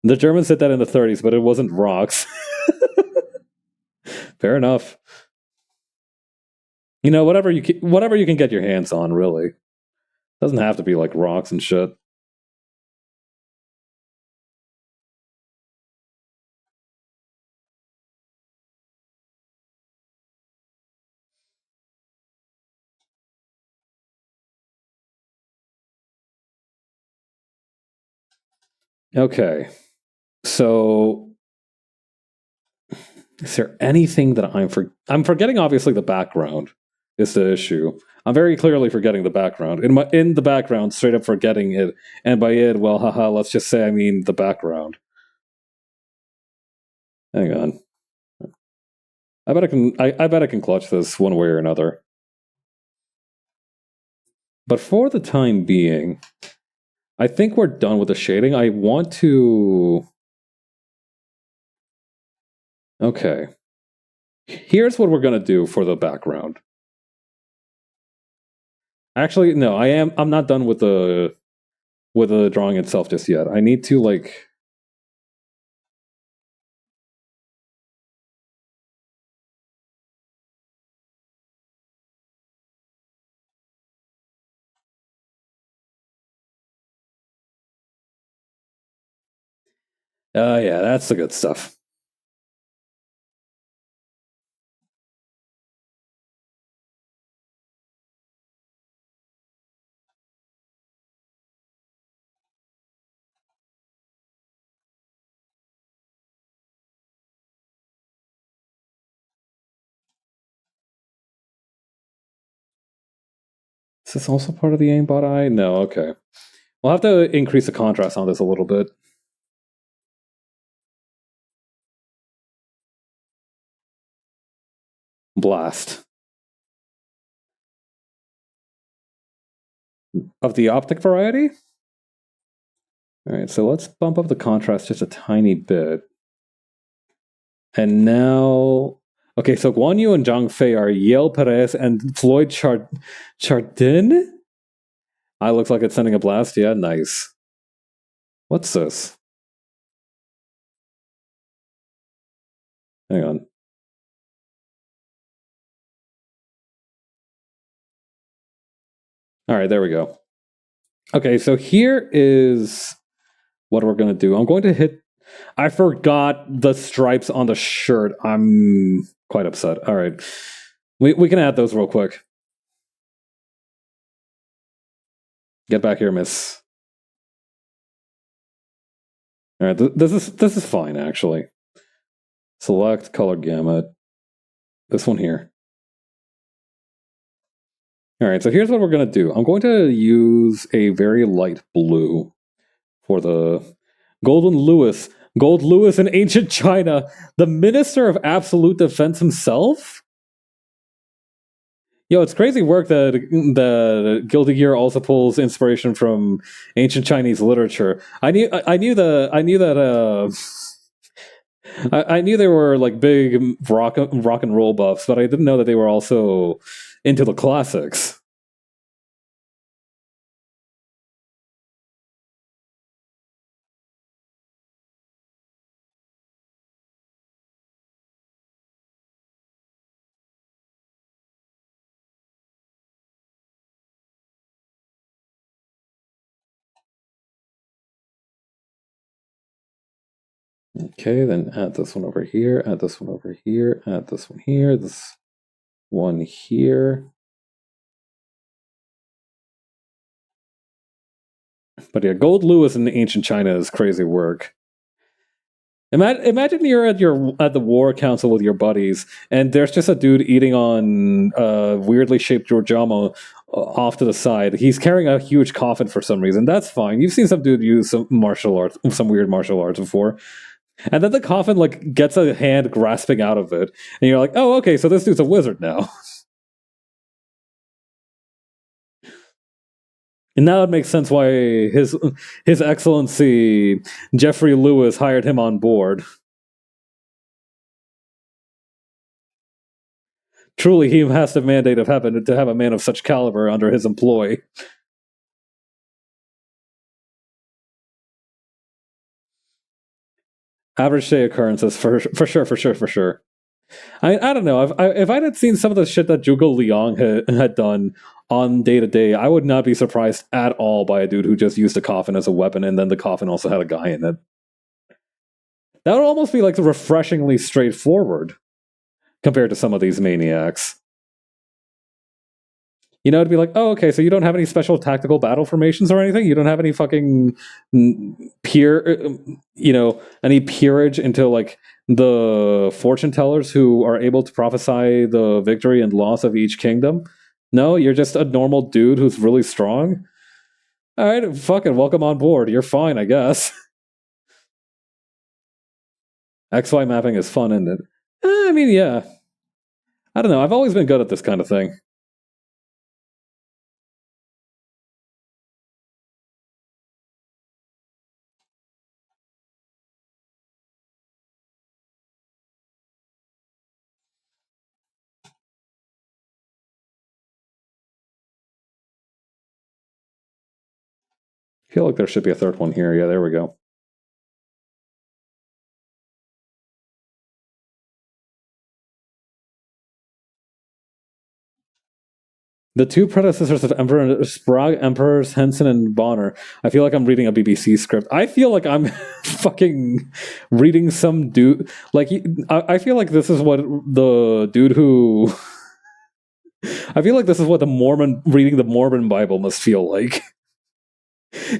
Speaker 1: The Germans did that in the 30s, but it wasn't rocks. Fair enough. You know, whatever you can get your hands on, really. Doesn't have to be like rocks and shit. Okay. So is there anything that I'm forgetting? Obviously, the background is the issue. I'm very clearly forgetting the background. In the background, straight up forgetting it. And by it, well, haha, let's just say I mean the background. Hang on. I bet I can clutch this one way or another. But for the time being, I think we're done with the shading. I want to. Okay. Here's what we're gonna do for the background. Actually, no, I'm not done with the drawing itself just yet. I need to like. Yeah, that's the good stuff. Is this also part of the aimbot eye? No, okay. We'll have to increase the contrast on this a little bit. Blast. Of the optic variety? Alright, so let's bump up the contrast just a tiny bit. And now. Okay, so Guan Yu and Zhang Fei are Yale Perez and Floyd Chardin? Looks like it's sending a blast. Yeah, nice. What's this? Hang on. Alright, there we go. Okay, so here is what we're going to do. I'm going to hit. I forgot the stripes on the shirt. I'm quite upset. All right. We can add those real quick. Get back here, miss. All right, this is fine, actually. Select color gamut. This one here. All right, so here's what we're going to do. I'm going to use a very light blue for the Golden Louis. Gold Louis in ancient China, the Minister of Absolute Defense himself? Yo, it's crazy work that the Guilty Gear also pulls inspiration from ancient Chinese literature. I knew that I knew they were like big rock and roll buffs, but I didn't know that they were also into the classics. Okay, then add this one over here, add this one over here, add this one here, this one here. But yeah, Gold Lewis in ancient China is crazy work. Imagine you're at the war council with your buddies, and there's just a dude eating on weirdly shaped Georgiamo off to the side. He's carrying a huge coffin for some reason. That's fine. You've seen some dude use some weird martial arts before. And then the coffin like gets a hand grasping out of it, and you're like, "Oh, okay, so this dude's a wizard now." And now it makes sense why his Excellency Jeffrey Lewis hired him on board. Truly, he has the mandate of heaven to have a man of such caliber under his employ. Average day occurrences for sure. I don't know if I had seen some of the shit that Zhuge Liang had done on day to day, I would not be surprised at all by a dude who just used a coffin as a weapon, and then the coffin also had a guy in it. That would almost be like refreshingly straightforward compared to some of these maniacs. You know, it'd be like, oh, okay, so you don't have any special tactical battle formations or anything? You don't have any fucking any peerage into like the fortune tellers who are able to prophesy the victory and loss of each kingdom? No, you're just a normal dude who's really strong? All right, fucking welcome on board. You're fine, I guess. XY mapping is fun, isn't it? I mean, yeah. I don't know. I've always been good at this kind of thing. I feel like there should be a third one here. Yeah, there we go. The two predecessors of Emperor Sprague, Emperors Henson and Bonner. I feel like I'm reading a BBC script. I feel like I'm fucking reading some dude. Like, I feel like this is what the dude who. I feel like this is what the Mormon reading the Mormon Bible must feel like.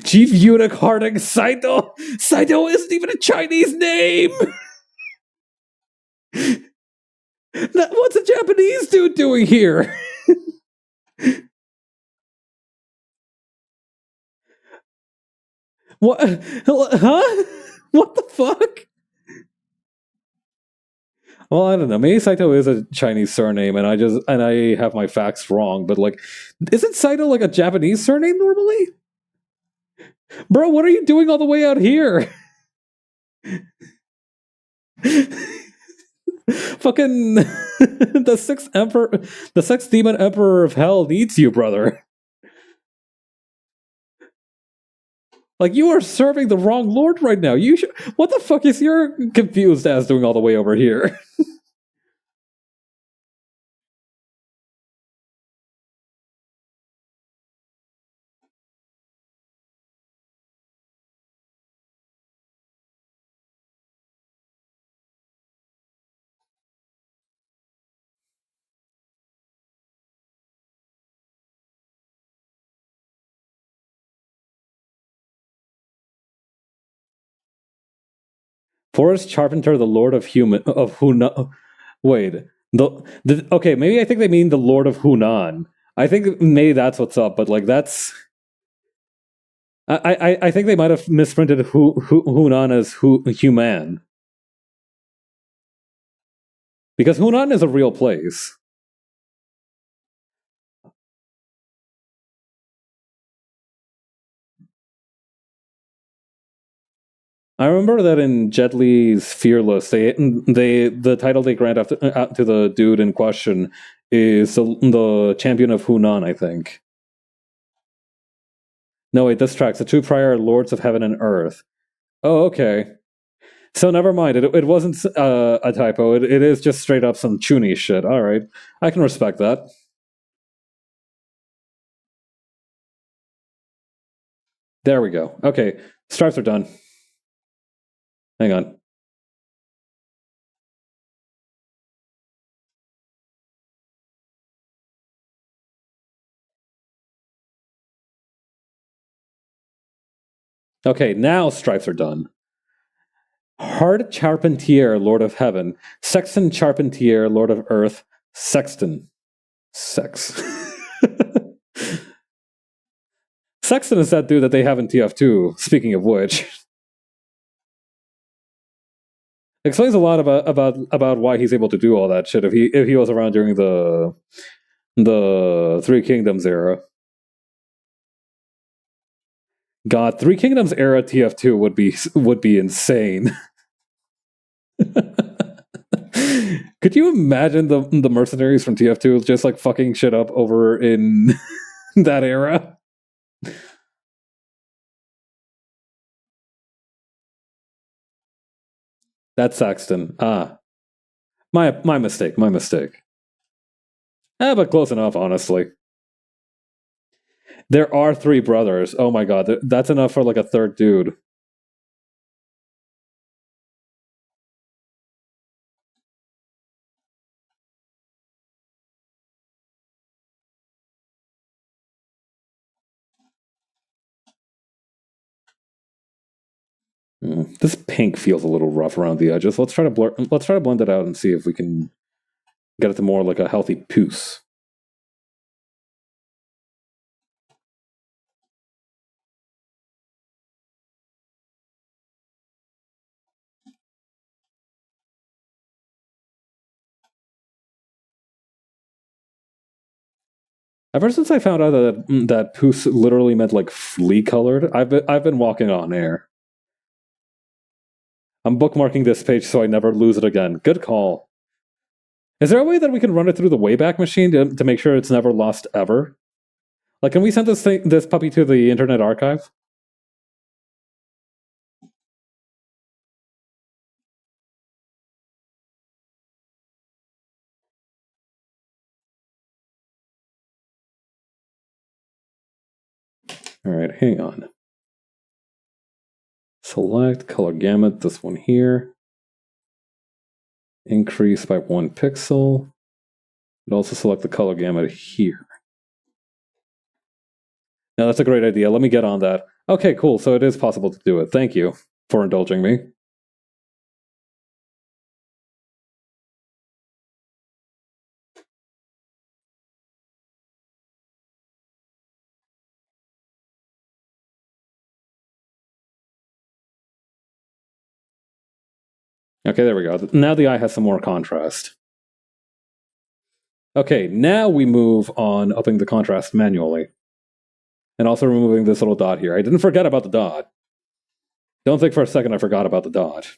Speaker 1: Chief Eunuch Harding Saito. Saito isn't even a Chinese name. What's a Japanese dude doing here? What? Huh? What the fuck? Well, I don't know. Maybe Saito is a Chinese surname, and I have my facts wrong. But like, isn't Saito like a Japanese surname normally? Bro, what are you doing all the way out here? Fucking the sixth demon emperor of hell needs you, brother. Like, you are serving the wrong lord right now. What the fuck is your confused ass doing all the way over here? Forest Charpenter, the Lord of Human of Hunan. Wait, okay, maybe I think they mean the Lord of Hunan. I think maybe that's what's up, but like that's. I think they might have misprinted Hunan as Human, because Hunan is a real place. I remember that in Jet Li's Fearless, the title they grant out to the dude in question is the champion of Hunan, I think. No, wait, this track's the two prior lords of heaven and earth. Oh, okay. So never mind. It wasn't a typo. It is just straight up some chuny shit. All right, I can respect that. There we go. Okay, stripes are done. Hang on. Okay, now stripes are done. Hard Charpentier, Lord of Heaven. Sexton Charpentier, Lord of Earth. Sexton. Sex. Sexton is that dude that they have in TF2, speaking of which. Explains a lot about why he's able to do all that shit if he was around during the Three Kingdoms era. God, Three Kingdoms era TF2 would be insane. Could you imagine the mercenaries from TF2 just like fucking shit up over in that era? That's Saxton. Ah, my mistake. My mistake. But close enough, honestly. There are three brothers. Oh my god, that's enough for like a third dude. This pink feels a little rough around the edges. Let's try to blend it out and see if we can get it to more like a healthy puce. Ever since I found out that puce literally meant like flea colored, I've been walking on air. I'm bookmarking this page so I never lose it again. Good call. Is there a way that we can run it through the Wayback Machine to make sure it's never lost ever? Like, can we send this puppy to the Internet Archive? All right, hang on. Select color gamut, this one here. Increase by 1 pixel. And also select the color gamut here. Now that's a great idea. Let me get on that. Okay, cool. So it is possible to do it. Thank you for indulging me. Okay, there we go. Now the eye has some more contrast. Okay, now we move on upping the contrast manually. And also removing this little dot here. I didn't forget about the dot. Don't think for a second I forgot about the dot.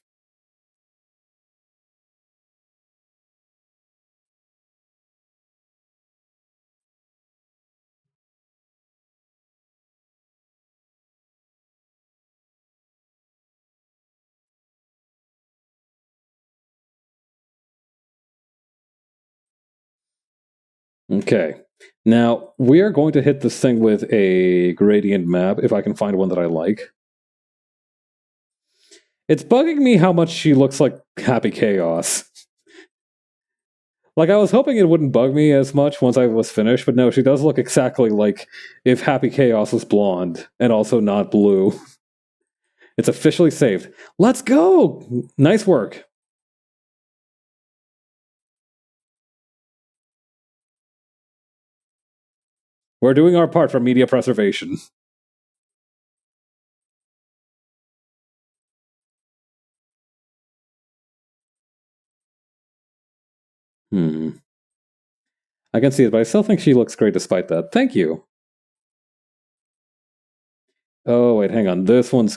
Speaker 1: Okay. Now, we are going to hit this thing with a gradient map, if I can find one that I like. It's bugging me how much she looks like Happy Chaos. Like, I was hoping it wouldn't bug me as much once I was finished, but no, she does look exactly like if Happy Chaos was blonde, and also not blue. It's officially saved. Let's go! Nice work. We're doing our part for media preservation. I can see it, but I still think she looks great despite that. Thank you. Oh wait, hang on. This one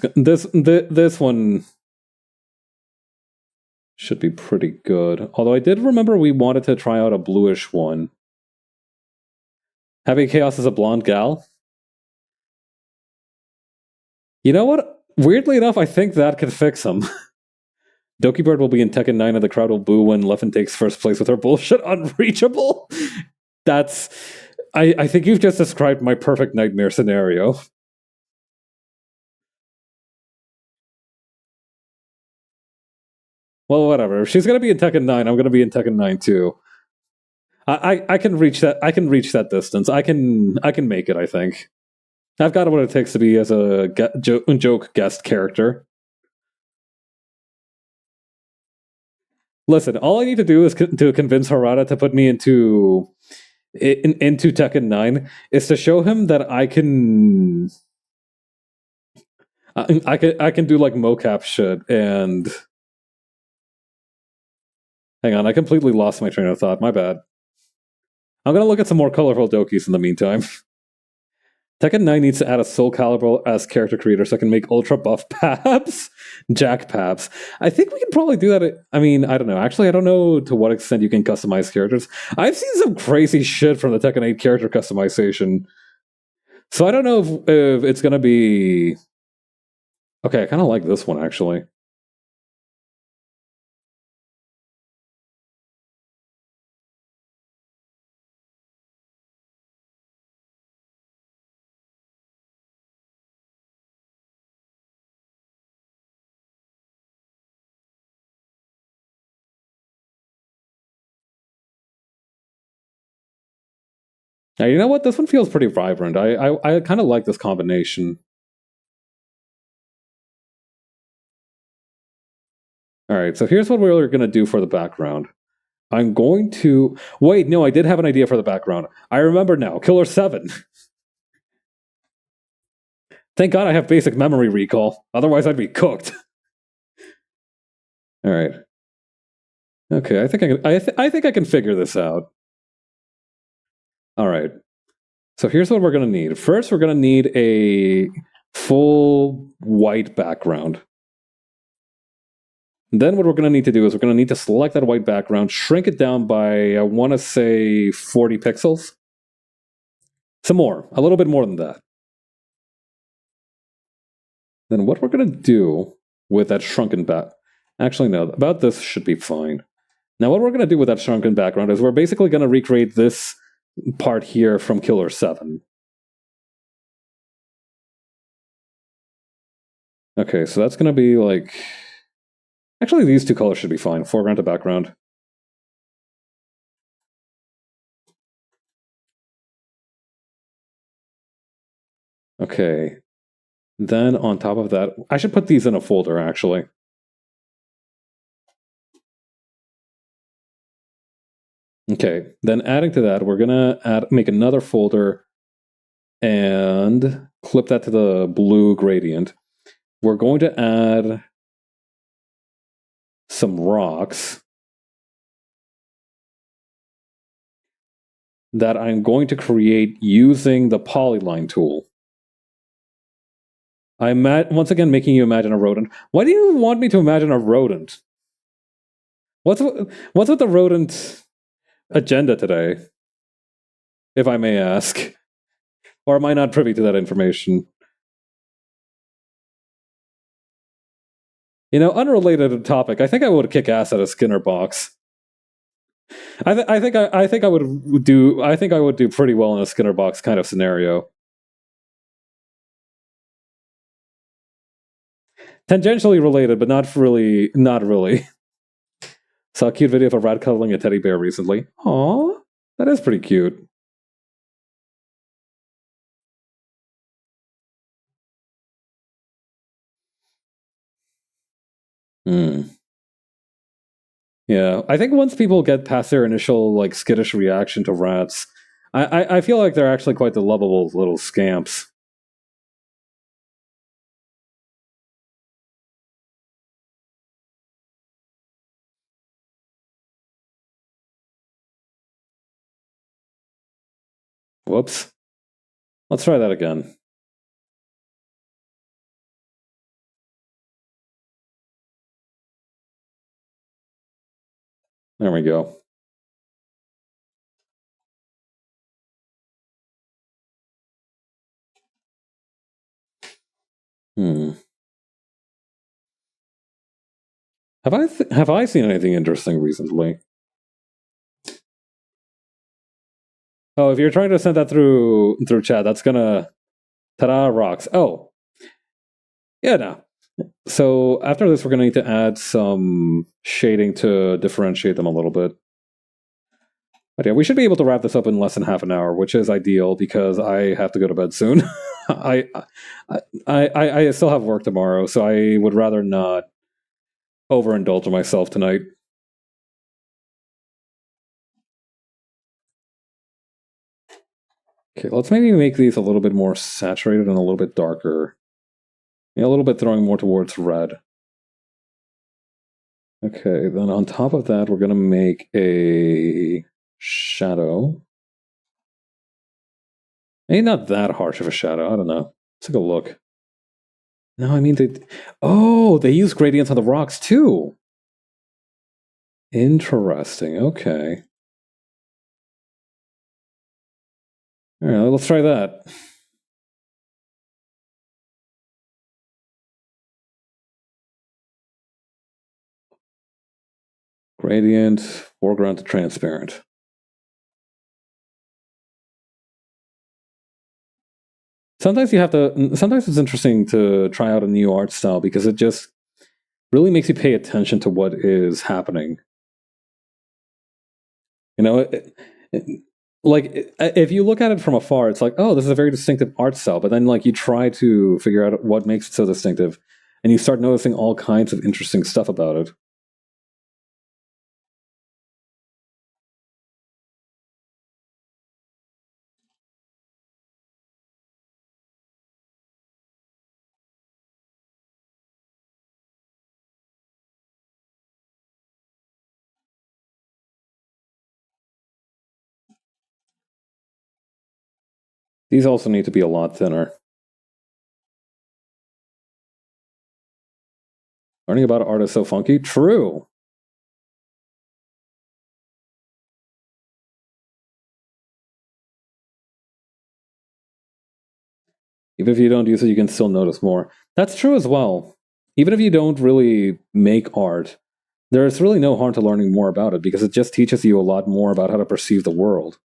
Speaker 1: should be pretty good. Although I did remember we wanted to try out a bluish one. Heavy Chaos is a blonde gal. You know what? Weirdly enough, I think that could fix him. Dokibird will be in Tekken 9 and the crowd will boo when Leffen takes first place with her bullshit unreachable. That's. I think you've just described my perfect nightmare scenario. Well, whatever. If she's gonna be in Tekken 9, I'm gonna be in Tekken 9 too. I can reach that. I can reach that distance. I can make it. I think I've got what it takes to be as a joke guest character. Listen, all I need to do is to convince Harada to put me into Tekken 9 is to show him that I can do like mocap shit. And hang on, I completely lost my train of thought. My bad. I'm gonna look at some more colorful Dokis in the meantime. Tekken 9 needs to add a Soul Calibur as character creator so I can make ultra buff Paps, Jack Paps. I think we can probably do that. I mean, I don't know. Actually, I don't know to what extent you can customize characters. I've seen some crazy shit from the Tekken 8 character customization. So I don't know if it's going to be... Okay, I kind of like this one, actually. Now, you know what? This one feels pretty vibrant. I kind of like this combination. All right, so here's what we're going to do for the background. I'm going to... Wait, no, I did have an idea for the background. I remember now. Killer 7. Thank God I have basic memory recall. Otherwise, I'd be cooked. All right. Okay, I think I can. I think I can figure this out. All right. So here's what we're going to need. First, we're going to need a full white background. Then what we're going to need to do is we're going to need to select that white background, shrink it down by, I want to say, 40 pixels. Some more, a little bit more than that. Then what we're going to do with that shrunken back... Actually, no, about this should be fine. Now what we're going to do with that shrunken background is we're basically going to recreate this part here from Killer 7. Okay, so that's going to be like... Actually, these two colors should be fine. Foreground to background. Okay. Then on top of that, I should put these in a folder, actually. Okay, then adding to that, we're gonna make another folder and clip that to the blue gradient. We're going to add some rocks that I'm going to create using the polyline tool. I'm once again making you imagine a rodent. Why do you want me to imagine a rodent? What's with the rodent agenda today, if I may ask? Or am I not privy to that information? You know, unrelated topic, I think I would kick ass at a Skinner box. I think I would do pretty well in a Skinner box kind of scenario. Tangentially related, but not really. Not really. Saw a cute video of a rat cuddling a teddy bear recently. Aww, that is pretty cute. Hmm. Yeah, I think once people get past their initial like skittish reaction to rats, I feel like they're actually quite the lovable little scamps. Whoops. Let's try that again. There we go. Hmm. Have I seen anything interesting recently? Oh, if you're trying to send that through chat, that's gonna ta-da rocks. Oh, yeah, no. So after this, we're gonna need to add some shading to differentiate them a little bit. But yeah, we should be able to wrap this up in less than half an hour, which is ideal because I have to go to bed soon. I, I still have work tomorrow, so I would rather not overindulge myself tonight. Okay, let's maybe make these a little bit more saturated and a little bit darker. Yeah, a little bit throwing more towards red. Okay, then on top of that, we're going to make a shadow. Maybe not that harsh of a shadow. I don't know. Let's take a look. No, I mean, they use gradients on the rocks too. Interesting. Okay. All right, let's try that. Gradient, foreground to transparent. Sometimes you have to. Sometimes it's interesting to try out a new art style because it just really makes you pay attention to what is happening. You know, like if you look at it from afar, it's like, oh, this is a very distinctive art style. But then, like, you try to figure out what makes it so distinctive, and you start noticing all kinds of interesting stuff about it. These also need to be a lot thinner. Learning about art is so funky. True. Even if you don't use it, you can still notice more. That's true as well. Even if you don't really make art, there's really no harm to learning more about it because it just teaches you a lot more about how to perceive the world.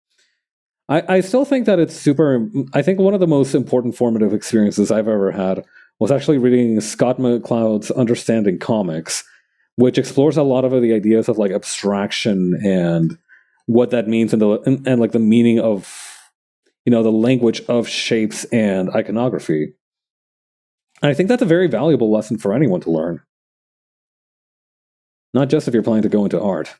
Speaker 1: I still think that it's super. I think one of the most important formative experiences I've ever had was actually reading Scott McCloud's Understanding Comics, which explores a lot of the ideas of like abstraction and what that means and like the meaning of the language of shapes and iconography. And I think that's a very valuable lesson for anyone to learn, not just if you're planning to go into art.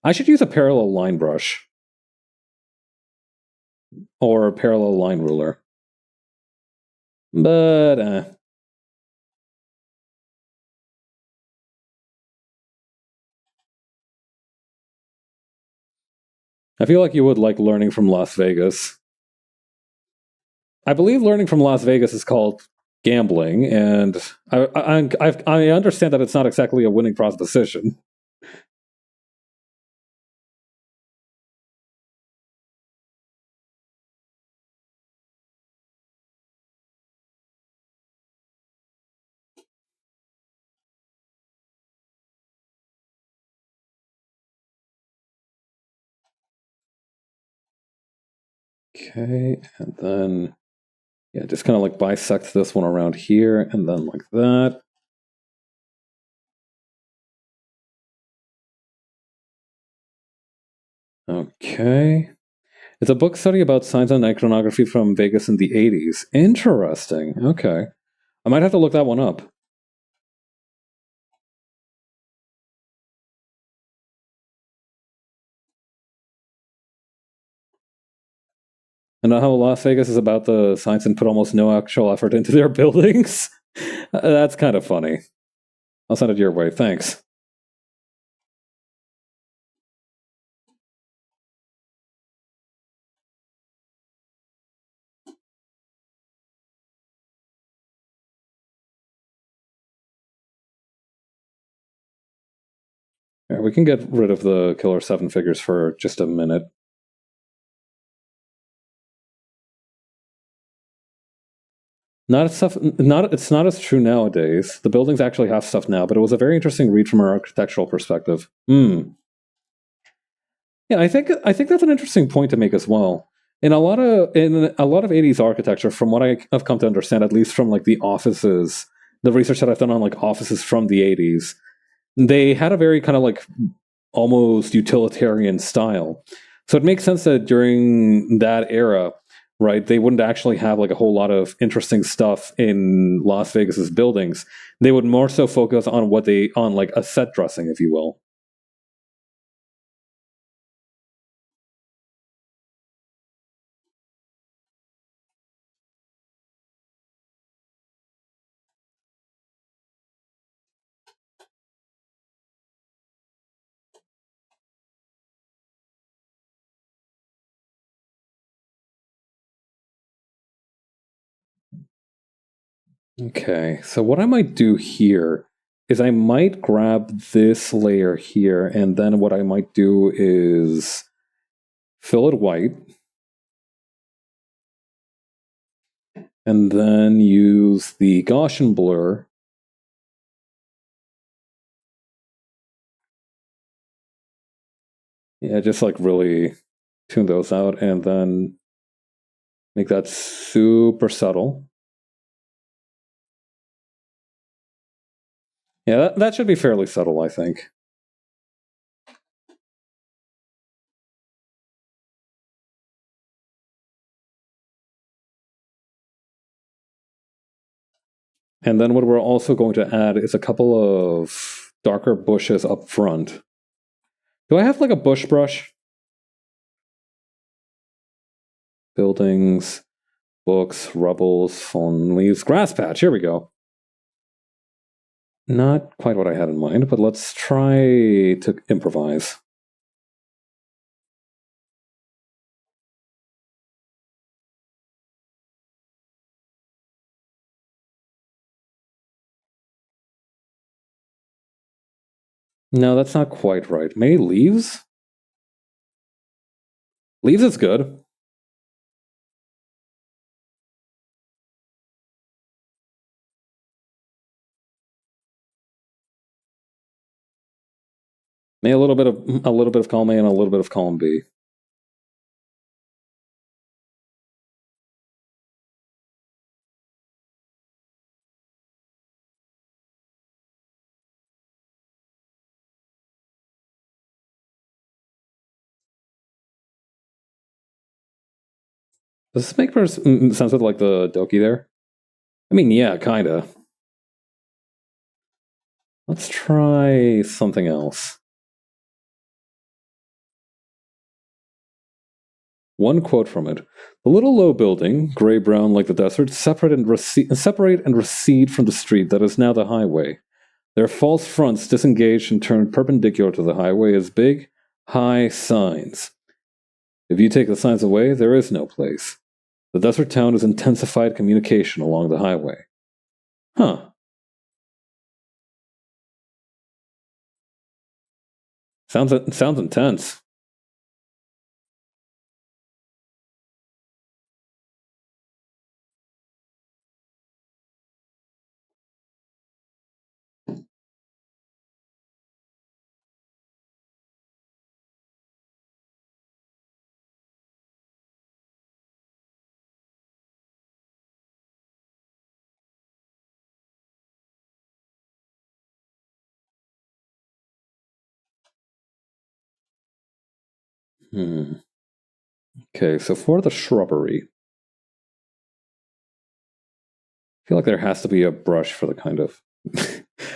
Speaker 1: I should use a parallel line brush or a parallel line ruler. But I feel like you would like learning from Las Vegas. I believe learning from Las Vegas is called gambling, and I understand that it's not exactly a winning proposition. Okay, and then yeah, just kind of like bisect this one around here, and then like that. Okay. It's a book study about signs and iconography from Vegas in the 80s. Interesting. Okay. I might have to look that one up. And how Las Vegas is about the signs and put almost no actual effort into their buildings. That's kind of funny. I'll send it your way. Thanks. Yeah, we can get rid of the killer seven figures for just a minute. Not as stuff. Not it's not as true nowadays. The buildings actually have stuff now, but it was a very interesting read from an architectural perspective. Yeah, I think that's an interesting point to make as well. In a lot of 80s architecture, from what I've come to understand, at least from like the offices, the research that I've done on like offices from the 80s, they had a very kind of like almost utilitarian style. So it makes sense that during that era, right, they wouldn't actually have like a whole lot of interesting stuff in Las Vegas's buildings. They would more so focus on on like a set dressing, if you will. Okay, so what I might do here is I might grab this layer here, and then what I might do is fill it white, and then use the Gaussian blur. Yeah, just like really tune those out, and then make that super subtle. Yeah, that should be fairly subtle, I think. And then what we're also going to add is a couple of darker bushes up front. Do I have like a bush brush? Buildings, books, rubbles, fallen leaves, grass patch. Here we go. Not quite what I had in mind, but let's try to improvise. No, that's not quite right. Maybe leaves? Leaves is good. Maybe a little bit of column A and a little bit of column B. Does this make sense with like the Doki there? I mean, yeah, kinda. Let's try something else. One quote from it. The little low building, gray brown like the desert, separate and recede from the street that is now the highway. Their false fronts disengaged and turned perpendicular to the highway as big, high signs. If you take the signs away, there is no place. The desert town is intensified communication along the highway. Huh. Sounds intense. Hmm. Okay, so for the shrubbery, I feel like there has to be a brush for the kind of.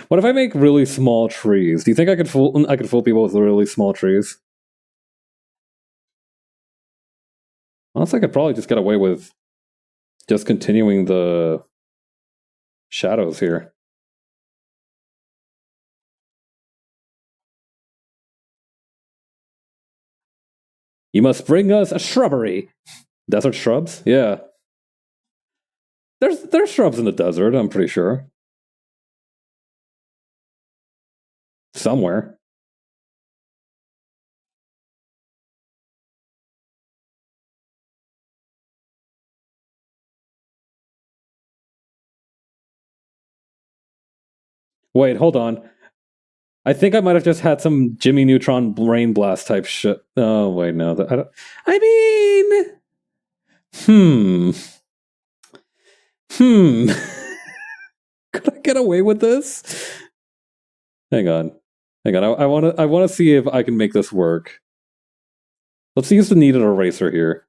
Speaker 1: What if I make really small trees? Do you think I could fool people with really small trees? Honestly, I could probably just get away with just continuing the shadows here. You must bring us a shrubbery. Desert shrubs? Yeah. There's shrubs in the desert, I'm pretty sure. Somewhere. Wait, hold on. I think I might have just had some Jimmy Neutron brain blast type shit. Oh wait, no. I mean, hmm, hmm. Could I get away with this? Hang on. I want to see if I can make this work. Let's use the needed eraser here.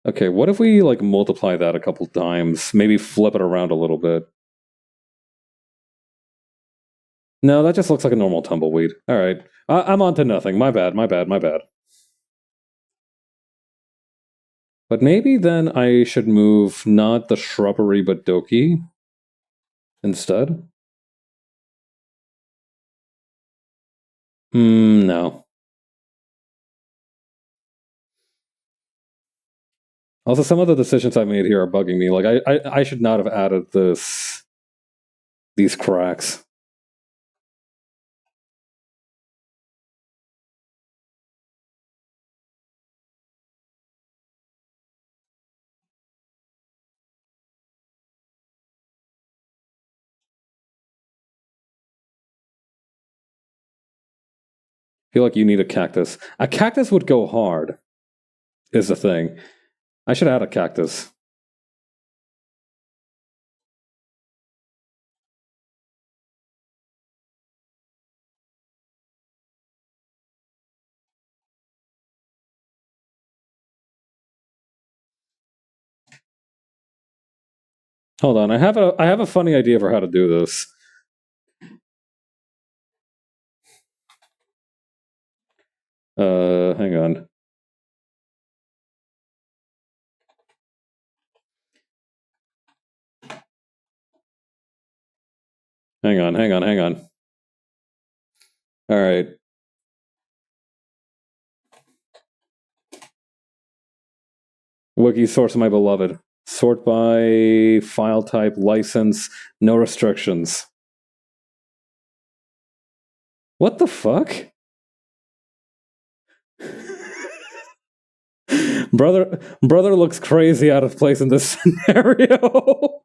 Speaker 1: Okay, what if we like multiply that a couple times? Maybe flip it around a little bit. No, that just looks like a normal tumbleweed. All right, I'm on to nothing. My bad. But maybe then I should move not the shrubbery but Doki instead. No. Also, some of the decisions I made here are bugging me. Like I should not have added these cracks. I feel like you need a cactus. A cactus would go hard, is the thing. I should add a cactus. Hold on, I have a funny idea for how to do this. Hang on. Hang on. All right. Wiki source of my beloved. Sort by file type, license, no restrictions. What the fuck? brother looks crazy out of place in this scenario.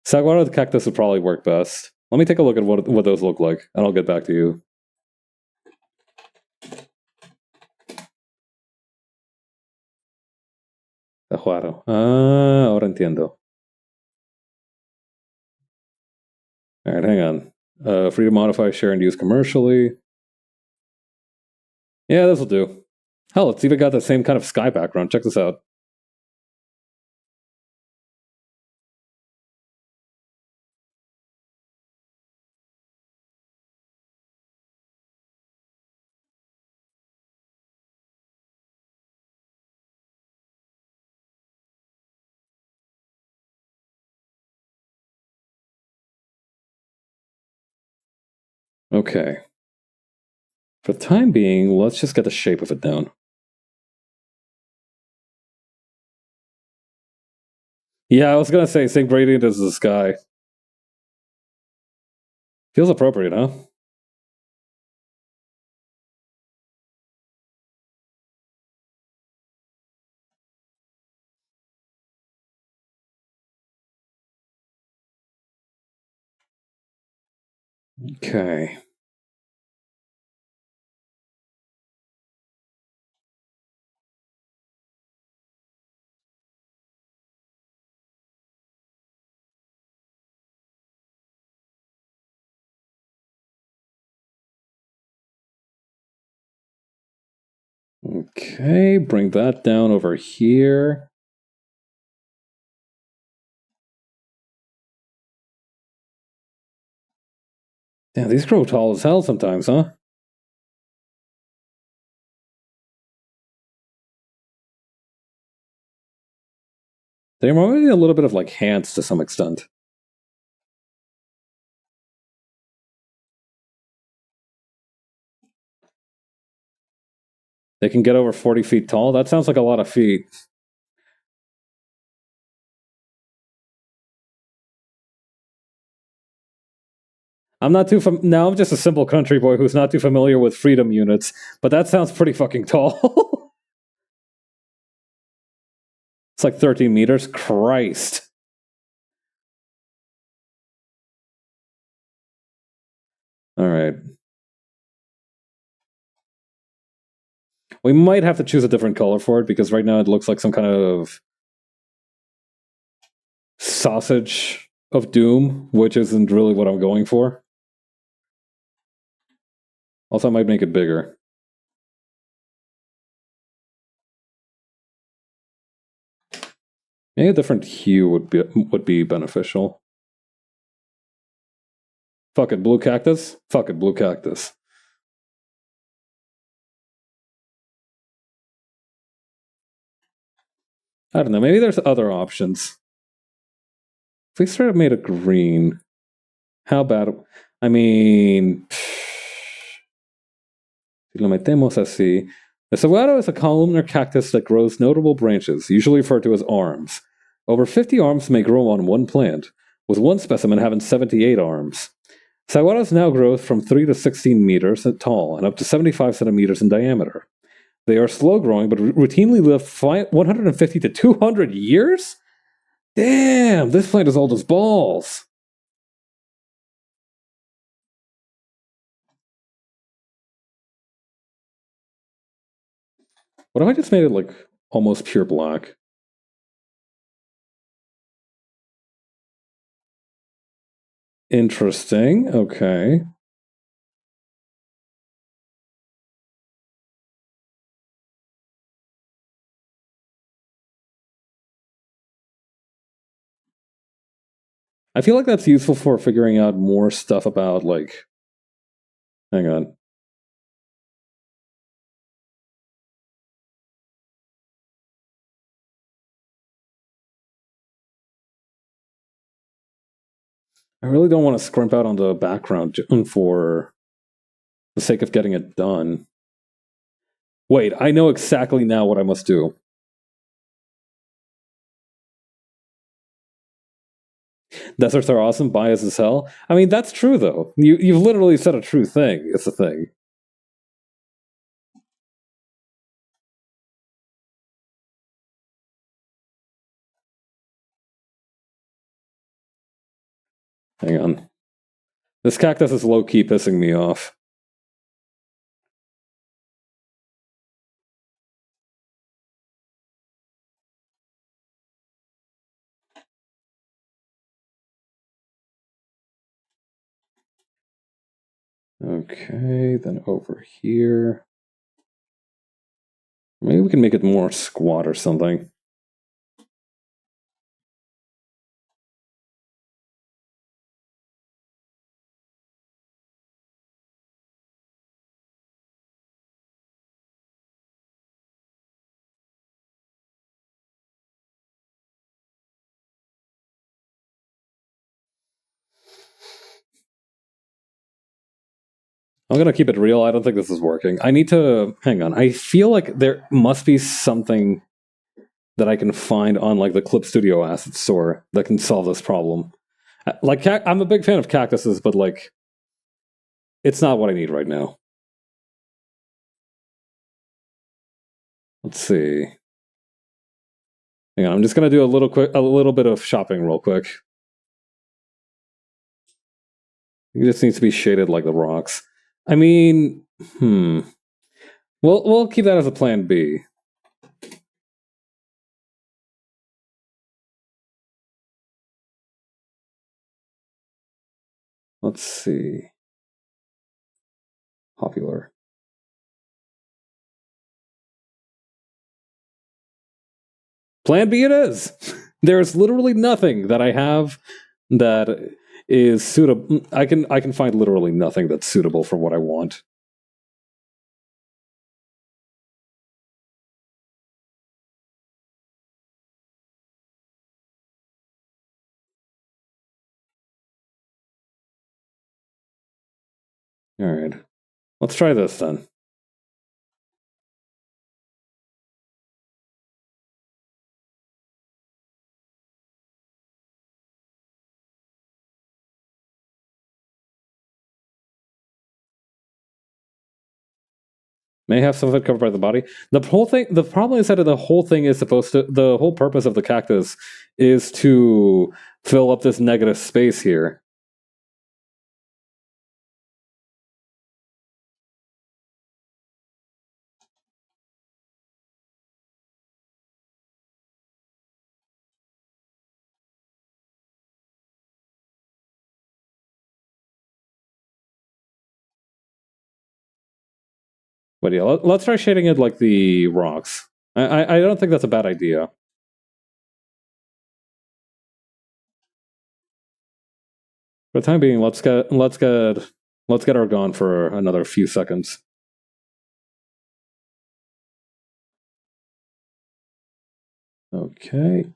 Speaker 1: Saguaro the cactus would probably work best. Let me take a look at what those look like, and I'll get back to you. Saguaro. Ah, ahora entiendo. All right, hang on. Free to modify, share, and use commercially. Yeah, this will do. Hell, it's even got the same kind of sky background. Check this out. Okay. For the time being, let's just get the shape of it down. Yeah, I was gonna say same gradient as the sky. Feels appropriate, huh? Okay. Okay, bring that down over here. Damn, these grow tall as hell sometimes, huh? They remind me a little bit of like ants to some extent. They can get over 40 feet tall. That sounds like a lot of feet. I'm not too now. I'm just a simple country boy who's not too familiar with freedom units, but that sounds pretty fucking tall. It's like 13 meters. Christ. All right. We might have to choose a different color for it because right now it looks like some kind of sausage of doom, which isn't really what I'm going for. Also, I might make it bigger. Maybe a different hue would be beneficial. Fuck it, blue cactus? Fuck it, blue cactus. I don't know, maybe there's other options. If we sort of made it green, how bad? I mean, si lo metemos así. The saguaro is a columnar cactus that grows notable branches, usually referred to as arms. Over 50 arms may grow on one plant, with one specimen having 78 arms. Saguaros now grow from 3 to 16 meters tall and up to 75 centimeters in diameter. They are slow growing, but routinely live 150 to 200 years? Damn, this plant is old as balls. What if I just made it like almost pure black? Interesting. Okay. I feel like that's useful for figuring out more stuff about, like. Hang on. I really don't want to scrimp out on the background for the sake of getting it done. Wait, I know exactly now what I must do. Deserts are awesome, biased as hell. I mean, that's true, though. You've literally said a true thing. It's a thing. Hang on. This cactus is low-key pissing me off. Okay, then over here. Maybe we can make it more squat or something. I'm gonna keep it real. I don't think this is working. I need to hang on. I feel like there must be something that I can find on like the Clip Studio asset store that can solve this problem. Like I'm a big fan of cactuses, but like it's not what I need right now. Let's see. Hang on, I'm just gonna do a little bit of shopping real quick. It just needs to be shaded like the rocks. I mean, we'll keep that as a plan B. Let's see. Popular. Plan B it is. There's literally nothing that I have that is suitable. I can find literally nothing that's suitable for what I want. All right. Let's try this then. May have some of it covered by the body. The problem is that the whole thing is the whole purpose of the cactus is to fill up this negative space here. But yeah, let's try shading it like the rocks. I don't think that's a bad idea. For the time being, let's get her gone for another few seconds. Okay.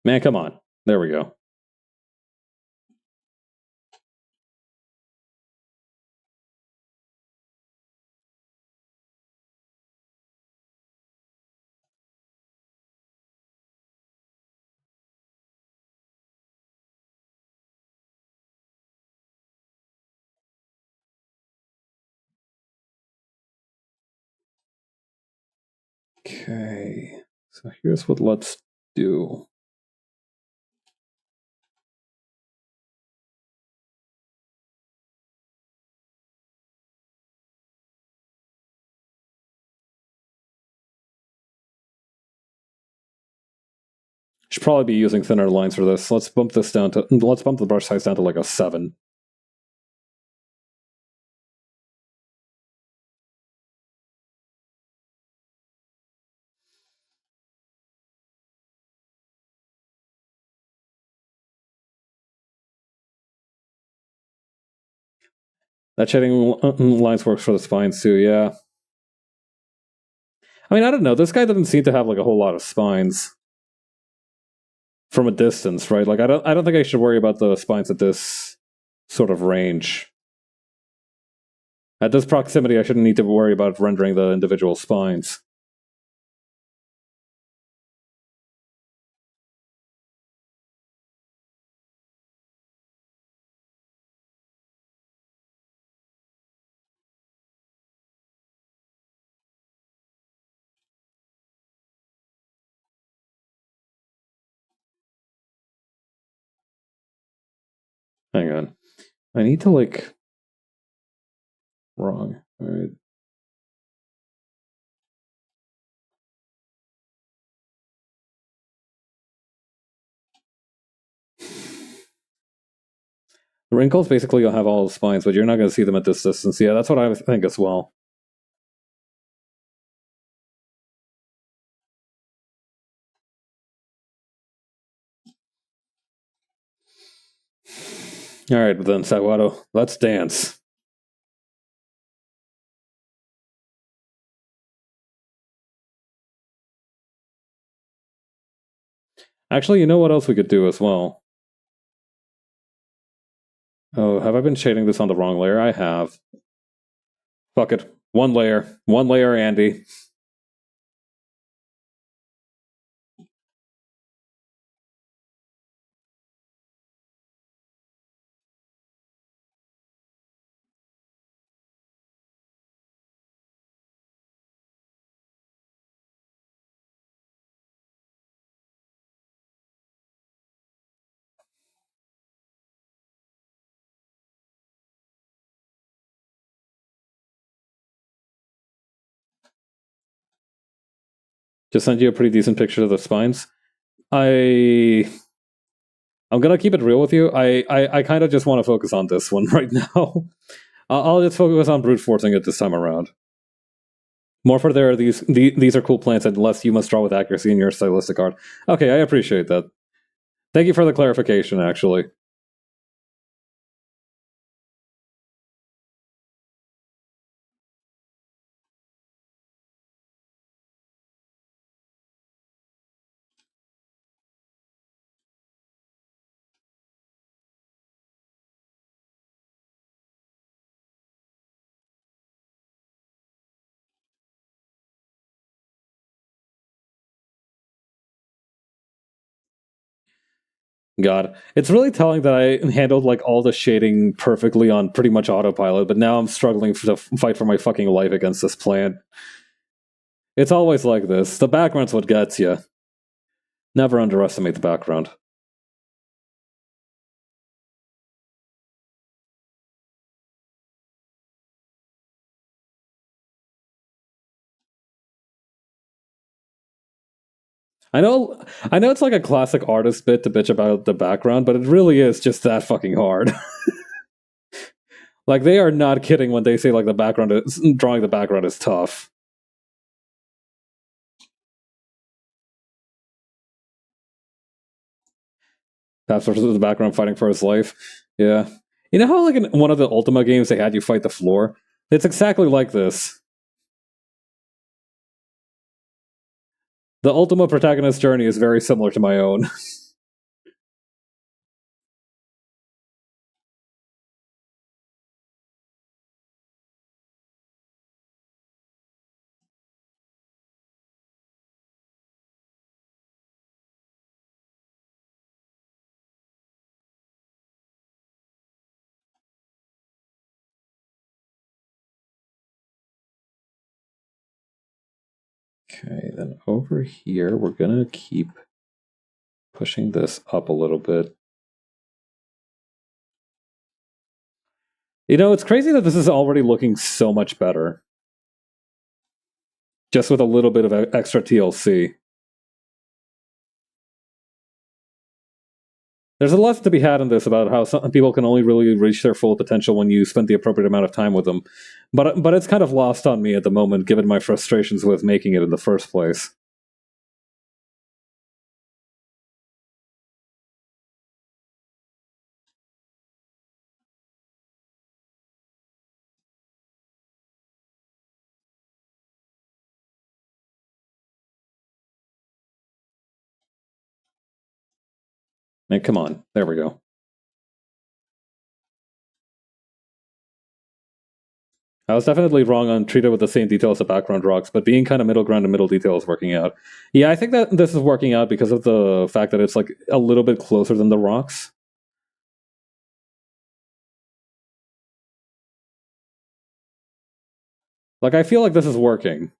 Speaker 1: Man, come on. There we go. Okay. So here's what let's do. Should probably be using thinner lines for this. Let's bump the brush size down to like a 7. That shading lines works for the spines too, yeah. I mean, I don't know. This guy doesn't seem to have like a whole lot of spines from a distance, right? Like I don't think I should worry about the spines at this sort of range. At this proximity, I shouldn't need to worry about rendering the individual spines. Hang on. I need to like wrong. All right. The wrinkles basically you'll have all the spines, but you're not going to see them at this distance. Yeah, that's what I think as well. All right, but then Saguaro, let's dance. Actually, you know what else we could do as well? Oh, have I been shading this on the wrong layer? I have. Fuck it. One layer, Andy. Just send you a pretty decent picture of the spines. I'm gonna keep it real with you. I kind of just want to focus on this one right now. I'll just focus on brute forcing it this time around. More for there. These are cool plants, and less you must draw with accuracy in your stylistic art. Okay, I appreciate that. Thank you for the clarification. Actually. God, it's really telling that I handled like all the shading perfectly on pretty much autopilot, but now I'm struggling to fight for my fucking life against this plant. It's always like this. The background's what gets you. Never underestimate the background. I know, I know it's like a classic artist bit to bitch about the background, but it really is just that fucking hard. Like they are not kidding when they say like drawing the background is tough. That's sort of the background fighting for his life. Yeah. You know how like in one of the Ultima games they had you fight the floor? It's exactly like this. The Ultima protagonist journey is very similar to my own. Okay, then over here we're gonna keep pushing this up a little bit. You know, it's crazy that this is already looking so much better. Just with a little bit of extra TLC. There's a lesson to be had in this about how some people can only really reach their full potential when you spend the appropriate amount of time with them. But it's kind of lost on me at the moment, given my frustrations with making it in the first place. And come on, there we go. I was definitely wrong on treat it with the same detail as the background rocks, but being kind of middle ground and middle detail is working out. Yeah, I think that this is working out because of the fact that it's like a little bit closer than the rocks. Like, I feel like this is working.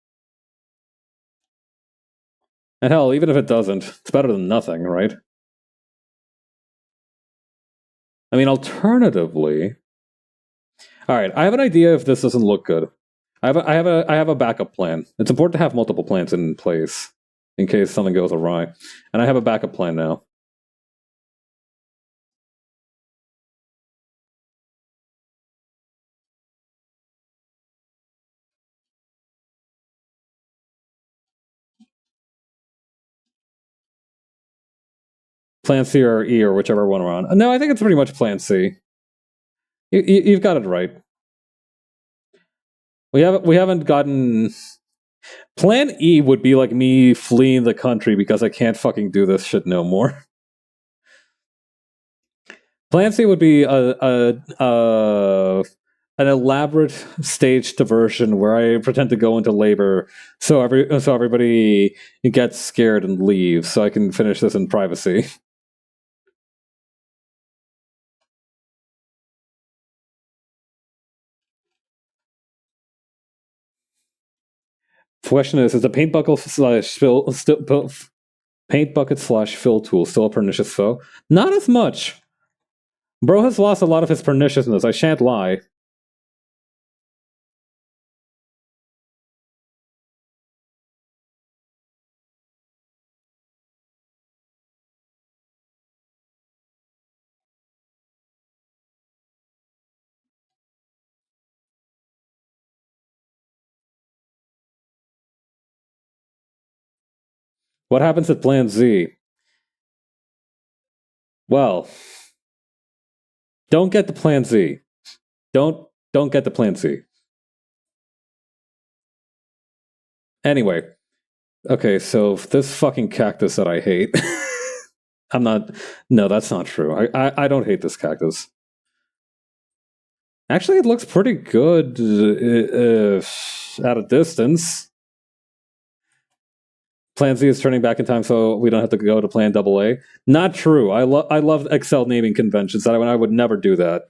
Speaker 1: And hell, even if it doesn't, it's better than nothing, right? I mean, alternatively, all right, I have an idea if this doesn't look good. I have a backup plan. It's important to have multiple plans in place in case something goes awry, and I have a backup plan now. Plan C or E or whichever one we're on. No, I think it's pretty much Plan C. You've got it right. We haven't gotten. Plan E would be like me fleeing the country because I can't fucking do this shit no more. Plan C would be an elaborate staged diversion where I pretend to go into labor so everybody gets scared and leaves so I can finish this in privacy. Question is a paint bucket slash fill paint bucket slash fill tool still a pernicious foe? Not as much. Bro has lost a lot of his perniciousness, I shan't lie. What happens at Plan Z? Well, don't get the Plan Z. Don't get the Plan Z. Anyway, okay, so this fucking cactus that I hate. I'm not. No, that's not true. I don't hate this cactus. Actually, it looks pretty good at a distance. Plan Z is turning back in time so we don't have to go to Plan AA. Not true. I love Excel naming conventions. I would never do that.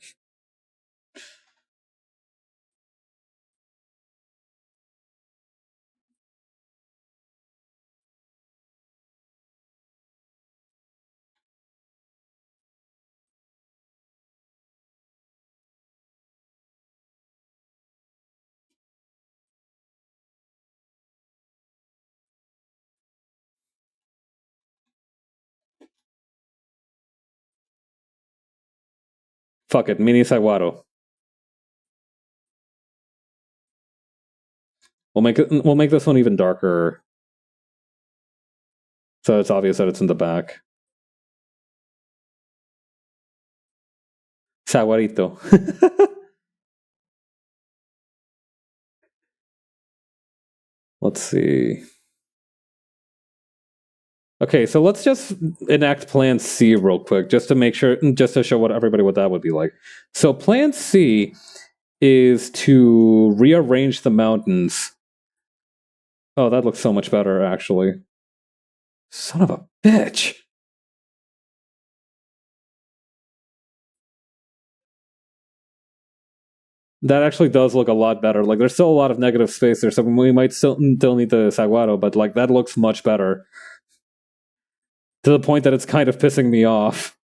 Speaker 1: Fuck it, mini Saguaro. We'll make this one even darker, so it's obvious that it's in the back. Saguarito. Let's see. Okay, so let's just enact Plan C real quick, just to make sure, just to show everybody what that would be like. So Plan C is to rearrange the mountains. Oh, that looks so much better, actually. Son of a bitch. That actually does look a lot better. Like, there's still a lot of negative space there, so we might still need the Saguaro, but like that looks much better. To the point that it's kind of pissing me off.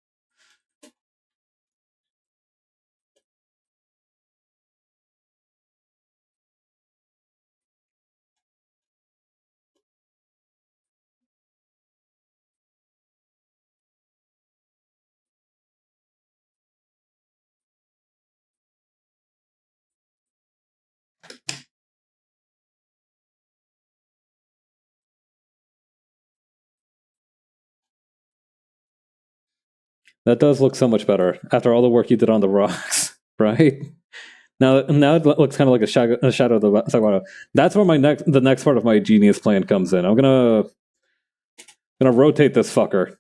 Speaker 1: That does look so much better after all the work you did on the rocks, right? Now it looks kind of like a shadow of the Saguaro. That's where the next part of my genius plan comes in. I'm gonna rotate this fucker.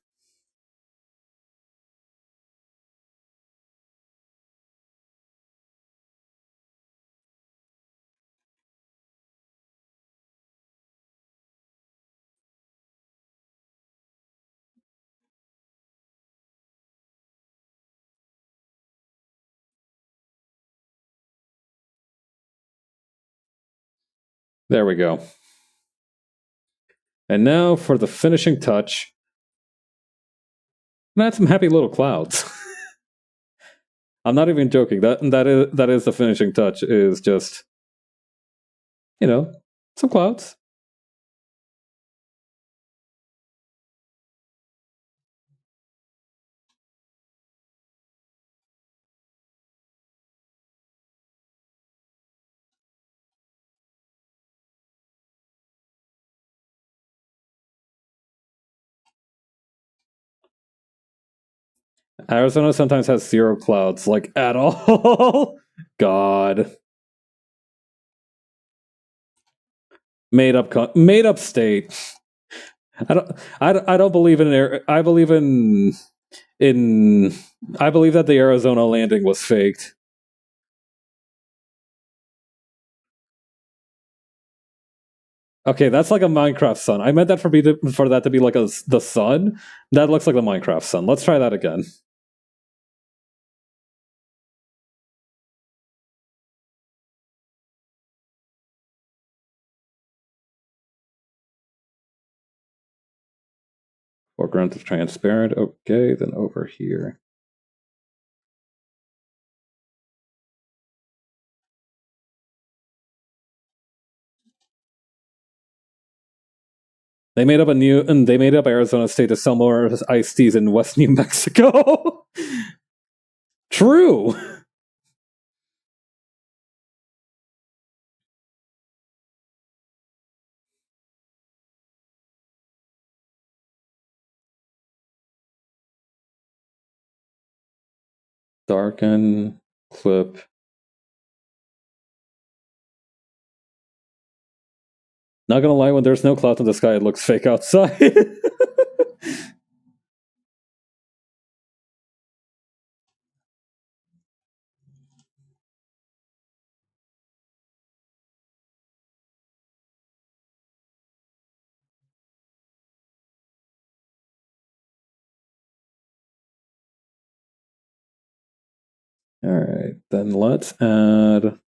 Speaker 1: There we go. And now for the finishing touch. That's some happy little clouds. I'm not even joking. That is the finishing touch. Is just, some clouds. Arizona sometimes has zero clouds, like at all. God, made up state. I don't believe in air. I believe I believe that the Arizona landing was faked. Okay, that's like a Minecraft sun. I meant that for that to be like the sun. That looks like the Minecraft sun. Let's try that again. Foreground is transparent. Okay, then over here. They made up Arizona State to sell more iced teas in West New Mexico. True. Darken, clip. Not gonna lie, when there's no clouds in the sky, it looks fake outside. Alright, then let's add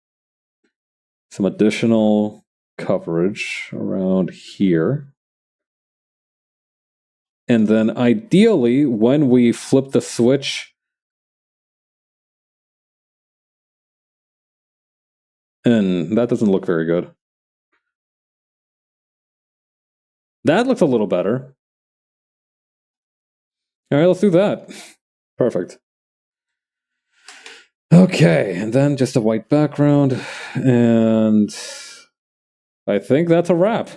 Speaker 1: some additional coverage around here. And then ideally, when we flip the switch, and that doesn't look very good. That looks a little better. All right, let's do that. Perfect. Okay, and then just a white background, and I think that's a wrap.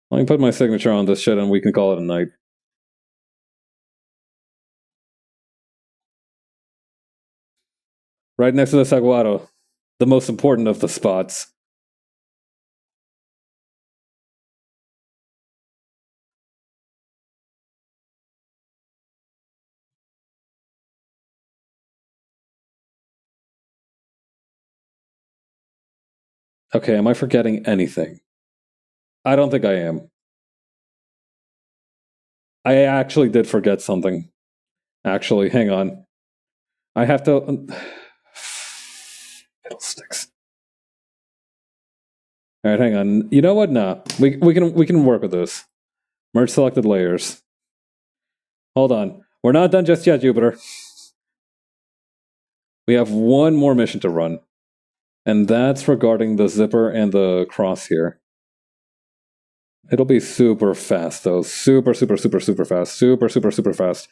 Speaker 1: Let me put my signature on this shit and we can call it a night. Right next to the Saguaro, the most important of the spots. Okay, am I forgetting anything? I don't think I am. I actually did forget something. Actually, hang on. I have to. Fiddlesticks. All right, hang on. You know what? Nah, we can work with this. Merge selected layers. Hold on. We're not done just yet, Jupiter. We have one more mission to run, and that's regarding the zipper and the cross here. It'll be super fast though. Super fast. Super fast.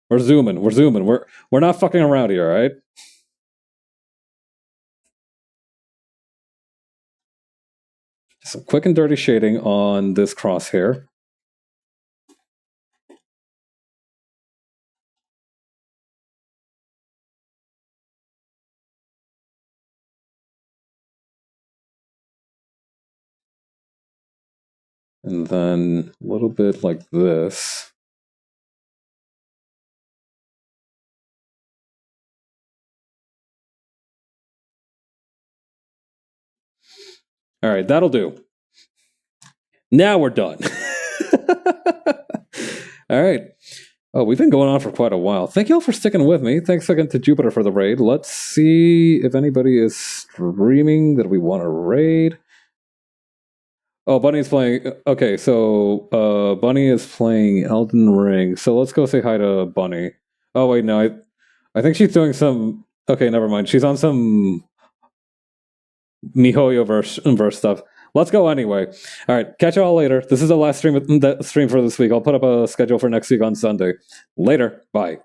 Speaker 1: We're zooming. We're not fucking around here, all right? Some quick and dirty shading on this crosshair. And then a little bit like this. All right, that'll do. Now we're done. All right. Oh, we've been going on for quite a while. Thank you all for sticking with me. Thanks again to Jupiter for the raid. Let's see if anybody is streaming that we want to raid. Oh, Bunny's playing. Okay, so Bunny is playing Elden Ring. So let's go say hi to Bunny. Oh wait, no, I think she's doing some. Okay, never mind. She's on some MiHoYo verse stuff. Let's go anyway. All right, catch you all later. This is the last stream for this week. I'll put up a schedule for next week on Sunday. Later. Bye.